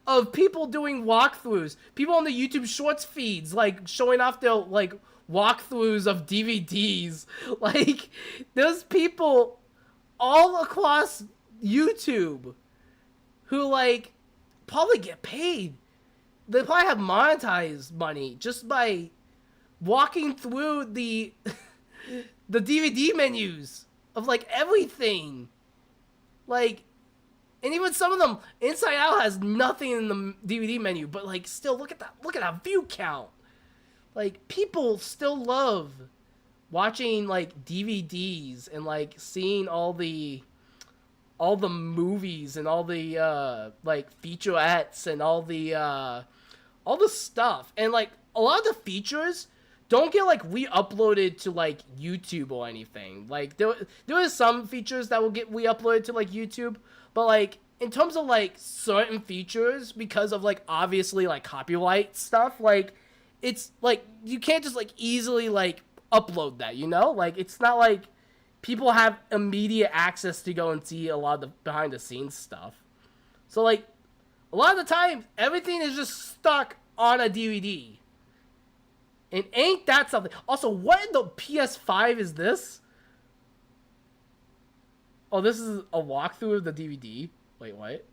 of people doing walkthroughs. People on the YouTube Shorts feeds, like, showing off their, like, walkthroughs of DVDs. Like, there's people all across YouTube who, like, probably get paid. They probably have monetized money just by walking through the the DVD menus of like everything. Like, and even some of them, Inside Out has nothing in the DVD menu, but like still look at that view count. Like people still love watching like DVDs and like seeing all the movies and all the like featurettes and all the stuff. And like a lot of the features don't get like re-uploaded to like YouTube or anything. Like there is some features that will get re-uploaded to like YouTube, but like in terms of like certain features, because of like obviously like copyright stuff, like it's like you can't just like easily like upload that, you know? Like it's not like people have immediate access to go and see a lot of the behind the scenes stuff. So like a lot of the time everything is just stuck on a DVD. And ain't that something? Also, what in the PS5 is this? Oh, this is a walkthrough of the DVD. Wait, what?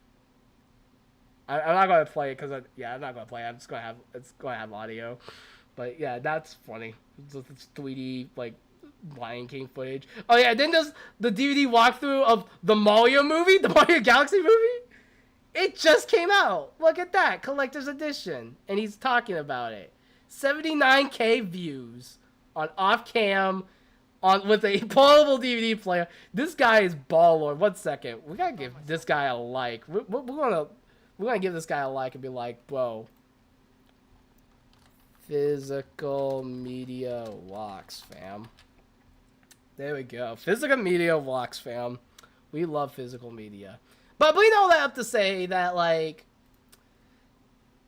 I'm not gonna play it because I'm not gonna play it. I'm just gonna have audio. But yeah, that's funny. It's 3D like Lion King footage. Oh yeah, then there's the DVD walkthrough of the Mario movie, the Mario Galaxy movie. It just came out. Look at that, collector's edition, and he's talking about it. 79K views on off-cam with a portable DVD player. This guy is baller. 1 second. We gotta give this guy a like. We're gonna give this guy a like and be like, bro. Physical media walks, fam. There we go. Physical media walks, fam. We love physical media. But we know that up to say that, like,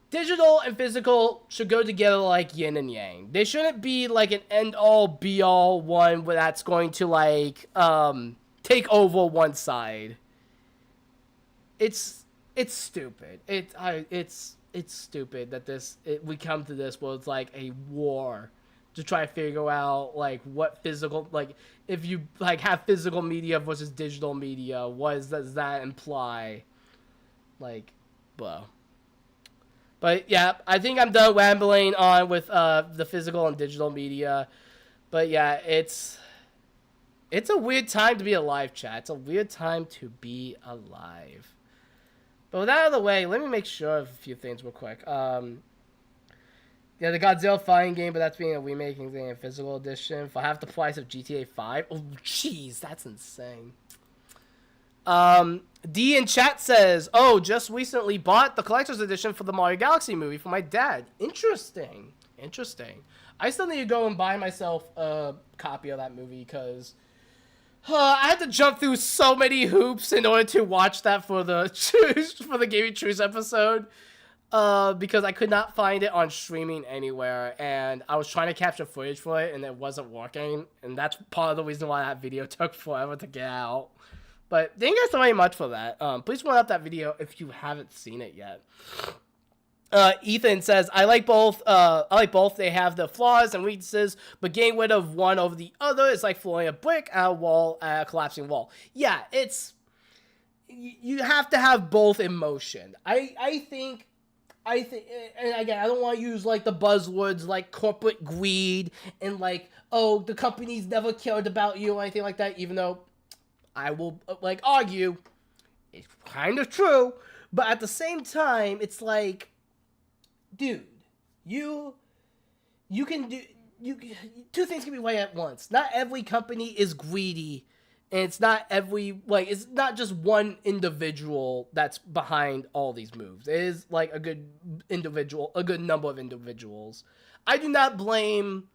digital and physical should go together like yin and yang. They shouldn't be like an end-all, be-all one where that's going to like take over one side. It's stupid. It's stupid that we come to this where it's like a war to try to figure out like what physical, like if you like have physical media versus digital media, does that imply? Like, bro. But yeah, I think I'm done rambling on with the physical and digital media. But yeah, it's a weird time to be alive, chat. It's a weird time to be alive. But with that out of the way, let me make sure of a few things real quick. Yeah, the Godzilla fighting game, but that's being a remaking thing in physical edition for half the price of GTA 5. Oh, jeez, that's insane. D in chat says, "Oh, just recently bought the collector's edition for the Mario Galaxy movie for my dad." Interesting. I still need to go and buy myself a copy of that movie because I had to jump through so many hoops in order to watch that for the Gaming Truce episode. Because I could not find it on streaming anywhere, and I was trying to capture footage for it, and it wasn't working, and that's part of the reason why that video took forever to get out. But thank you guys so very much for that. Please run up that video if you haven't seen it yet. Ethan says, I like both. They have the flaws and weaknesses, but getting rid of one over the other is like throwing a brick at a collapsing wall. Yeah, you have to have both in motion. I think, and again, I don't want to use like the buzzwords like corporate greed and like, oh, the company's never cared about you or anything like that, even though I will like argue it's kind of true. But at the same time, it's like, dude, you can do, two things can be right at once. Not every company is greedy. And it's not it's not just one individual that's behind all these moves. It is like a good number of individuals. I do not blame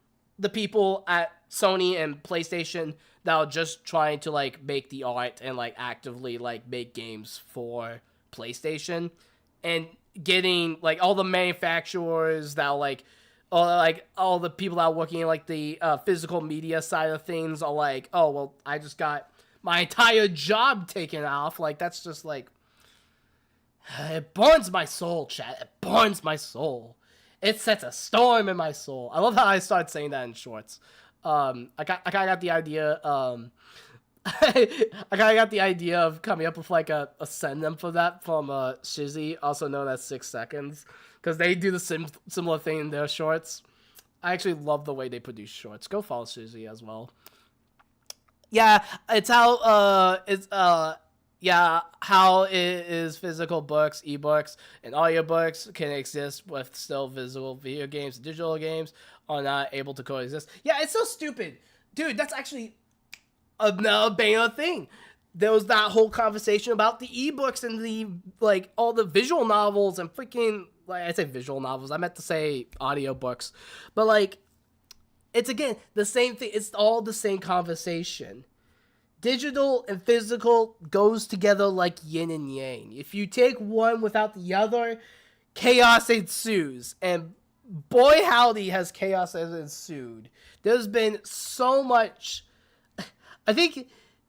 the people at Sony and PlayStation that are just trying to like make the art and like actively like make games for PlayStation, and getting like all the manufacturers that are like, or like all the people that are working in like the physical media side of things are like, oh well, I just got my entire job taken off. Like that's just like, it burns my soul, chat. It burns my soul. It sets a storm in my soul. I love how I started saying that in shorts. I kind of got the idea. I kind of got the idea of coming up with like a synonym for that from Shizzy, also known as 6 Seconds. Because they do the similar thing in their shorts. I actually love the way they produce shorts. Go follow Suzy as well. Yeah, it's how how it is physical books, ebooks, and audiobooks can exist with still visual video games. Digital games are not able to coexist. Yeah, it's so stupid. Dude, that's actually another banger thing. There was that whole conversation about the ebooks and the like all the visual novels and freaking, like I say visual novels, I meant to say audiobooks. But like, it's again the same thing. It's all the same conversation. Digital and physical goes together like yin and yang. If you take one without the other, chaos ensues. And boy howdy has chaos ensued. There's been so much. I think,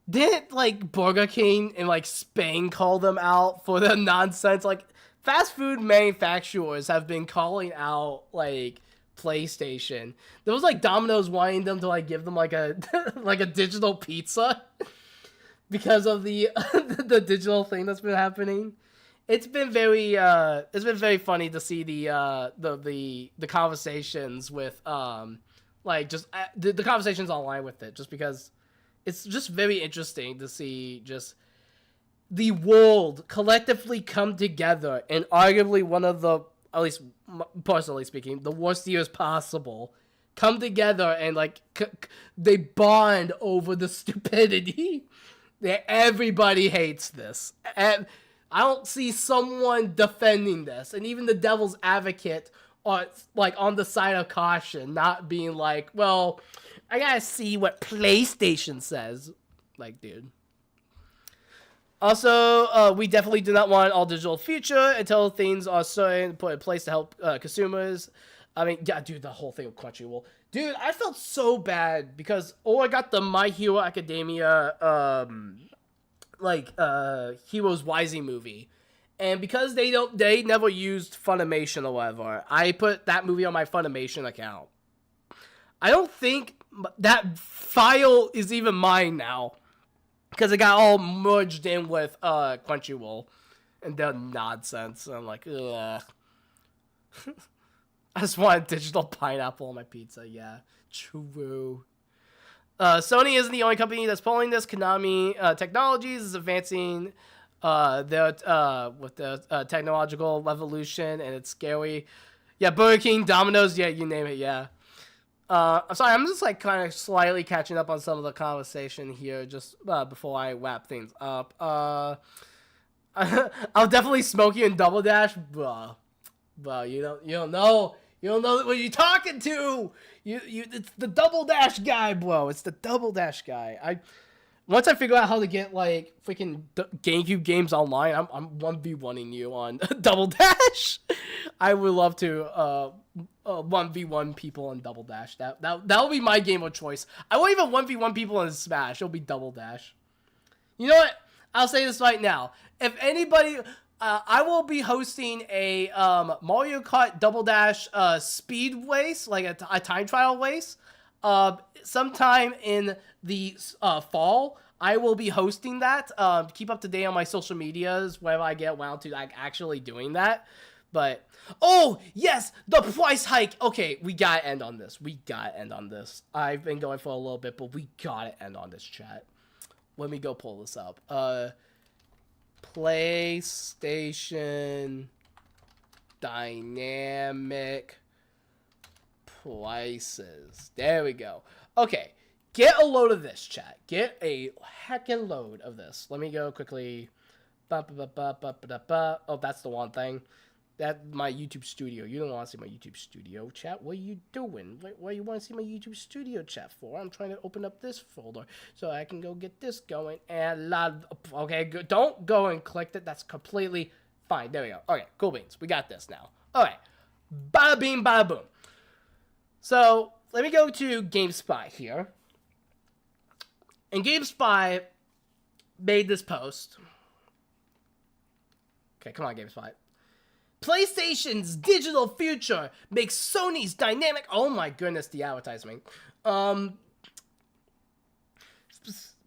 didn't like Burger King in like Spain call them out for the nonsense? Like fast food manufacturers have been calling out like PlayStation. There was like Domino's wanting them to like give them like a like a digital pizza because of the the digital thing that's been happening. It's been very funny to see the conversations with like just the conversations online with it, just because it's just very interesting to see just the world collectively come together in arguably one of the, at least personally speaking, the worst years possible, come together and like they bond over the stupidity. Everybody hates this. And I don't see someone defending this, and even the devil's advocate are like on the side of caution, not being like, well, I gotta see what PlayStation says. Like, dude. Also, we definitely do not want an all-digital future until things are certain put in place to help consumers. I mean, yeah, dude, the whole thing with Crunchyroll. Dude, I felt so bad because, I got the My Hero Academia, Heroes Rising movie. And because they never used Funimation or whatever, I put that movie on my Funimation account. I don't think that file is even mine now, because it got all merged in with Crunchyroll and their nonsense. I'm like, ugh. I just want a digital pineapple on my pizza. Yeah, true. Sony isn't the only company that's pulling this. Konami Technologies is advancing their with the technological revolution, and it's scary. Yeah, Burger King, Domino's, yeah, you name it, yeah. I'm sorry, I'm just like kind of slightly catching up on some of the conversation here just before I wrap things up. I'll definitely smoke you in Double Dash, bro. Bro, you don't know what you're talking to. It's the Double Dash guy, bro. It's the Double Dash guy. Once I figure out how to get like freaking GameCube games online, I'm 1v1ing you on Double Dash. I would love to 1v1 people on Double Dash. That'll be my game of choice. I won't even 1v1 people in Smash. It'll be Double Dash. You know what? I'll say this right now. If anybody, I will be hosting a Mario Kart Double Dash speed race, like a time trial race. Sometime in the fall, I will be hosting that. Keep up to date on my social medias whenever I get around to like actually doing that. But oh yes, the price hike. Okay, we gotta end on this. I've been going for a little bit, but we gotta end on this, chat. Let me go pull this up. PlayStation dynamic prices. There we go. Okay, get a load of this, chat. Get a heckin' load of this. Let me go quickly. Oh, that's the one thing. That's my YouTube studio. You don't want to see my YouTube studio, chat. What are you doing? What do you want to see my YouTube studio, chat, for? I'm trying to open up this folder so I can go get this going. And okay, don't go and click that. That's completely fine. There we go. Okay, cool beans. We got this now. Okay, bada bing, bada boom. So let me go to GameSpy here. And GameSpy made this post. Okay, come on, GameSpy. PlayStation's digital future makes Sony's dynamic... Oh my goodness, the advertisement.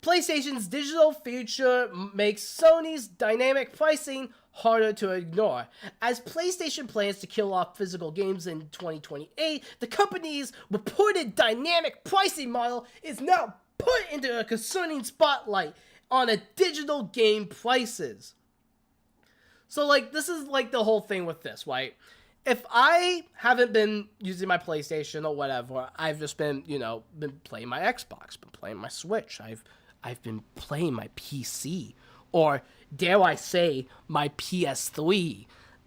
PlayStation's digital future makes Sony's dynamic pricing harder to ignore. As PlayStation plans to kill off physical games in 2028, the company's reported dynamic pricing model is now put into a concerning spotlight on a digital game prices. So, like, this is, like, the whole thing with this, right? If I haven't been using my PlayStation or whatever, I've just been, been playing my Xbox, been playing my Switch, I've been playing my PC, or, dare I say, my PS3,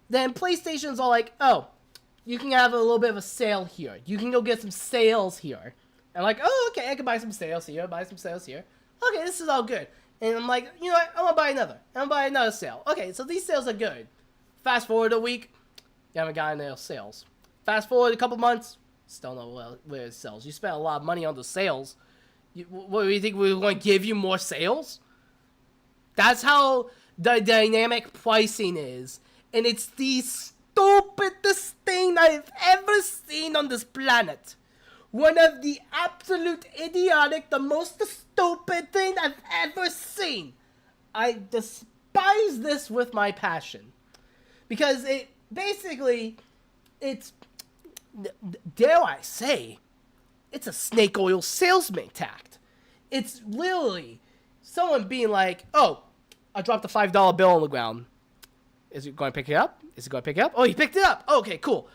then PlayStation's all like, oh, you can have a little bit of a sale here. You can go get some sales here. And like, oh, okay, I can buy some sales here, buy some sales here. Okay, this is all good. And I'm like, you know what? I'm gonna buy another. I'm gonna buy another sale. Okay, so these sales are good. Fast forward a week, you haven't gotten any sales. Fast forward a couple months, still no where it sells. You spent a lot of money on the sales. What do you think we're going to give you more sales? That's how the dynamic pricing is, and it's the stupidest thing I've ever seen on this planet. One of the absolute idiotic, the most stupid thing I've ever seen. I despise this with my passion. Because it, basically, it's, dare I say, it's a snake oil salesman tact. It's literally someone being like, oh, I dropped a $5 bill on the ground. Is it going to pick it up? Is it going to pick it up? Oh, he picked it up. Oh, okay, cool.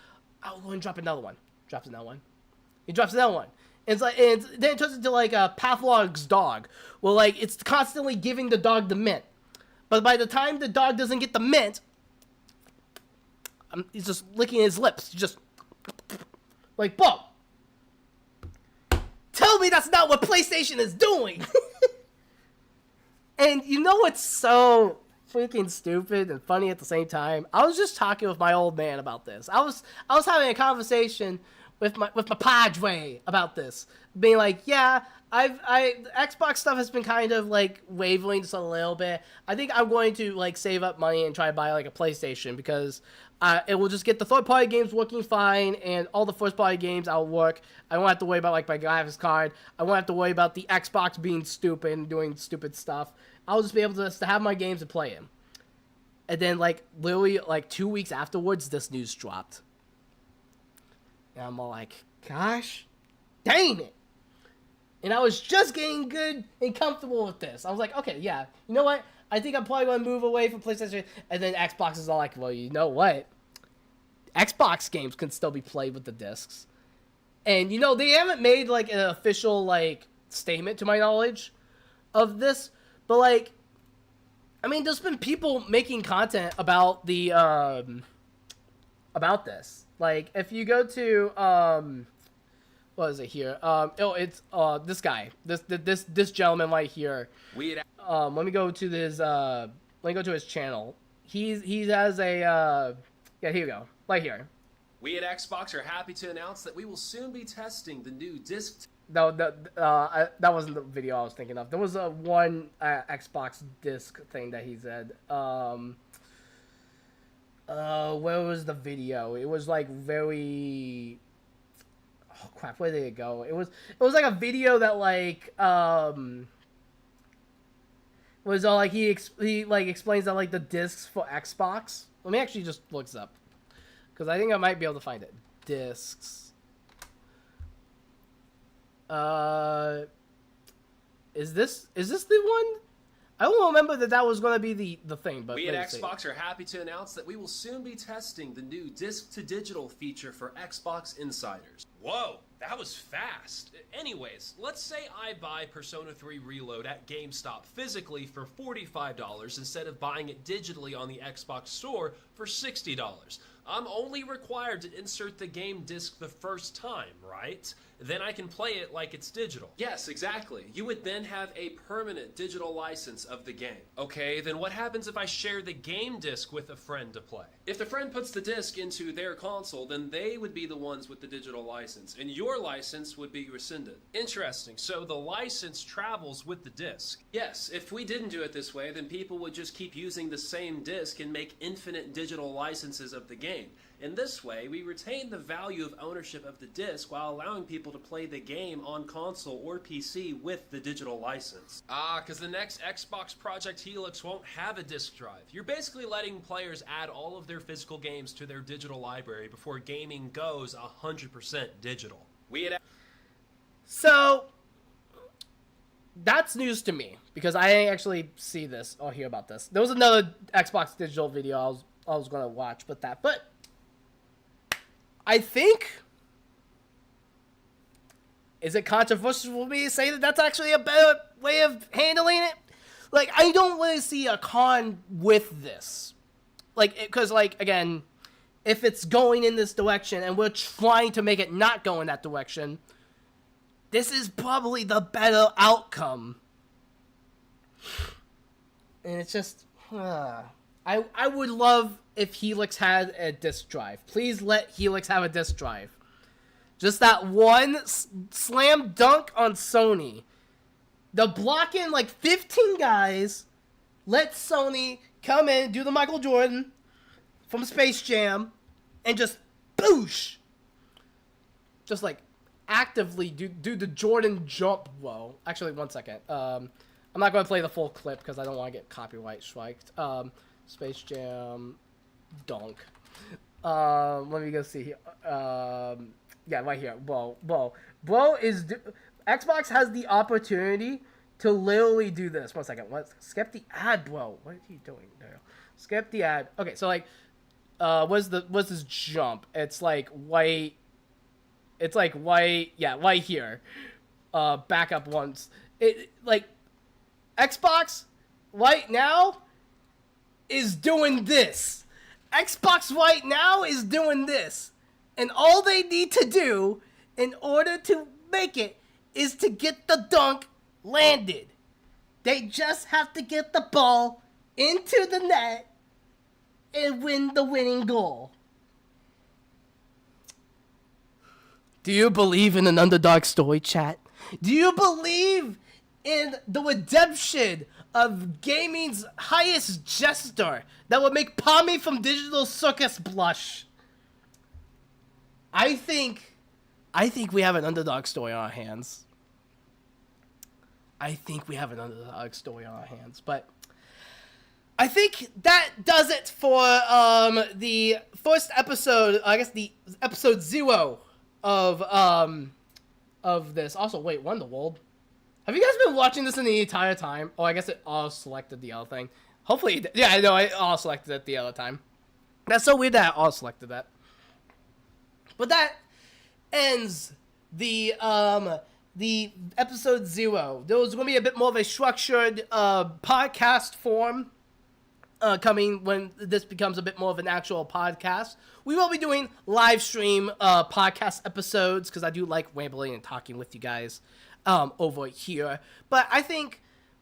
I'll go and drop another one. Drops another one. He drops another one. And it's like, and then it turns into like a Pavlov's dog. Well, like, it's constantly giving the dog the mint. But by the time the dog doesn't get the mint, he's just licking his lips. He's just like, Bo, tell me that's not what PlayStation is doing. And you know what's so freaking stupid and funny at the same time? I was just talking with my old man about this. I was having a conversation with my padre about this, being like, yeah, Xbox stuff has been kind of like wavering just a little bit. I think I'm going to like save up money and try to buy like a PlayStation because it will just get the third party games working fine and all the first party games will work. I won't have to worry about like my graphics card. I won't have to worry about the Xbox being stupid and doing stupid stuff. I'll just be able to have my games and play them. And then like literally like 2 weeks afterwards, this news dropped. And I'm all like, gosh, dang it. And I was just getting good and comfortable with this. I was like, okay, yeah, you know what? I think I'm probably going to move away from PlayStation. And then Xbox is all like, well, you know what? Xbox games can still be played with the discs. And, you know, they haven't made, like, an official, like, statement, to my knowledge, of this. But, like, I mean, there's been people making content about the, about this. Like, if you go to, what is it here? It's, this guy. This gentleman right here. Let me go to his channel. He has a, yeah, here you go. Right here. We at Xbox are happy to announce that we will soon be testing the new disc. No, that wasn't the video I was thinking of. There was a one Xbox disc thing that he said. Where was the video? It was like very. Oh crap! Where did it go? It was like a video that like was all like he like explains that like the discs for Xbox. Let me actually just look this up because I think I might be able to find it. Discs. Is this the one? I don't remember that was going to be the thing, but we at Xbox are happy to announce that we will soon be testing the new disc-to-digital feature for Xbox Insiders. Whoa, that was fast. Anyways, let's say I buy Persona 3 Reload at GameStop physically for $45 instead of buying it digitally on the Xbox Store for $60. I'm only required to insert the game disc the first time, right? Then I can play it like it's digital. Yes, exactly. You would then have a permanent digital license of the game. Okay, then what happens if I share the game disc with a friend to play? If the friend puts the disc into their console, then they would be the ones with the digital license, and your license would be rescinded. Interesting, so the license travels with the disc. Yes, if we didn't do it this way, then people would just keep using the same disc and make infinite digital licenses of the game. In this way, we retain the value of ownership of the disc while allowing people to play the game on console or PC with the digital license. Because the next Xbox Project Helix won't have a disc drive. You're basically letting players add all of their physical games to their digital library before gaming goes 100% digital. So, that's news to me, because I didn't actually see this or hear about this. There was another Xbox digital video I was going to watch, but I think, is it controversial for me to say that that's actually a better way of handling it? Like, I don't really see a con with this. Like, because, like, again, if it's going in this direction and we're trying to make it not go in that direction, this is probably the better outcome. And it's just, I would love if Helix had a disc drive. Please let Helix have a disc drive. Just that one slam dunk on Sony. They'll block in like 15 guys. Let Sony come in, do the Michael Jordan from Space Jam, and just boosh. Just like actively do the Jordan jump. Whoa. Actually, one second. I'm not going to play the full clip because I don't want to get copyright striked. Space Jam dunk. Let me go see here. Yeah, right here. Bro is Xbox has the opportunity to literally do this. 1 second. Skip the ad, bro. What are you doing there? Skip the ad. Okay, so like, what's this jump? It's like white. It's like white. Yeah, right here. Back up once. It like Xbox right now is doing this. Xbox right now is doing this. And all they need to do in order to make it is to get the dunk landed. They just have to get the ball into the net and win the winning goal. Do you believe in an underdog story, chat? Do you believe in the redemption of gaming's highest jester that would make Pommy from Digital Circus blush? I think we have an underdog story on our hands. But I think that does it for the first episode, I guess the episode 0 of this. Also, wait, Wonderworld. Have you guys been watching this in the entire time? Oh, I guess it auto-selected the other thing. Hopefully, yeah, I know, I auto-selected it the other time. That's so weird that I auto-selected that. But that ends the episode 0. There was going to be a bit more of a structured podcast form coming when this becomes a bit more of an actual podcast. We will be doing live stream podcast episodes because I do like rambling and talking with you guys over here. But I think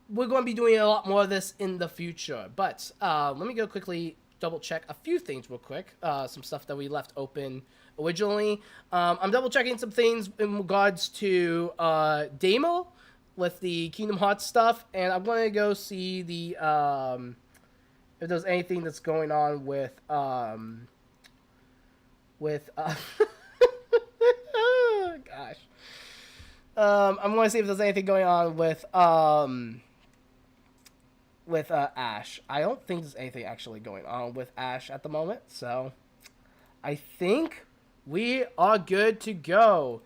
we're going to be doing a lot more of this in the future. But let me go quickly double check a few things real quick. Some stuff that we left open originally. I'm double checking some things in regards to Damo with the Kingdom Hearts stuff, and I'm going to go see the if there's anything that's going on with oh, gosh. I'm going to see if there's anything going on with Ash. I don't think there's anything actually going on with Ash at the moment, so I think we are good to go.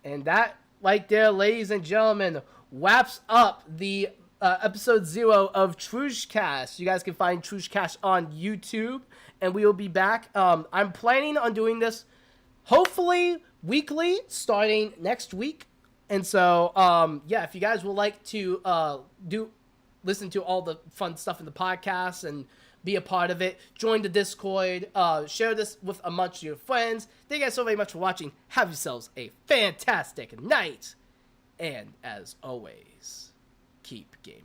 And that, right there, ladies and gentlemen, wraps up the episode 0 of Trouge Cast. You guys can find Trouge Cast on YouTube, and we will be back. I'm planning on doing this, hopefully, weekly, starting next week. And so, yeah, if you guys would like to listen to all the fun stuff in the podcast and be a part of it, join the Discord, share this with amongst your friends. Thank you guys so very much for watching. Have yourselves a fantastic night. And as always, keep gaming.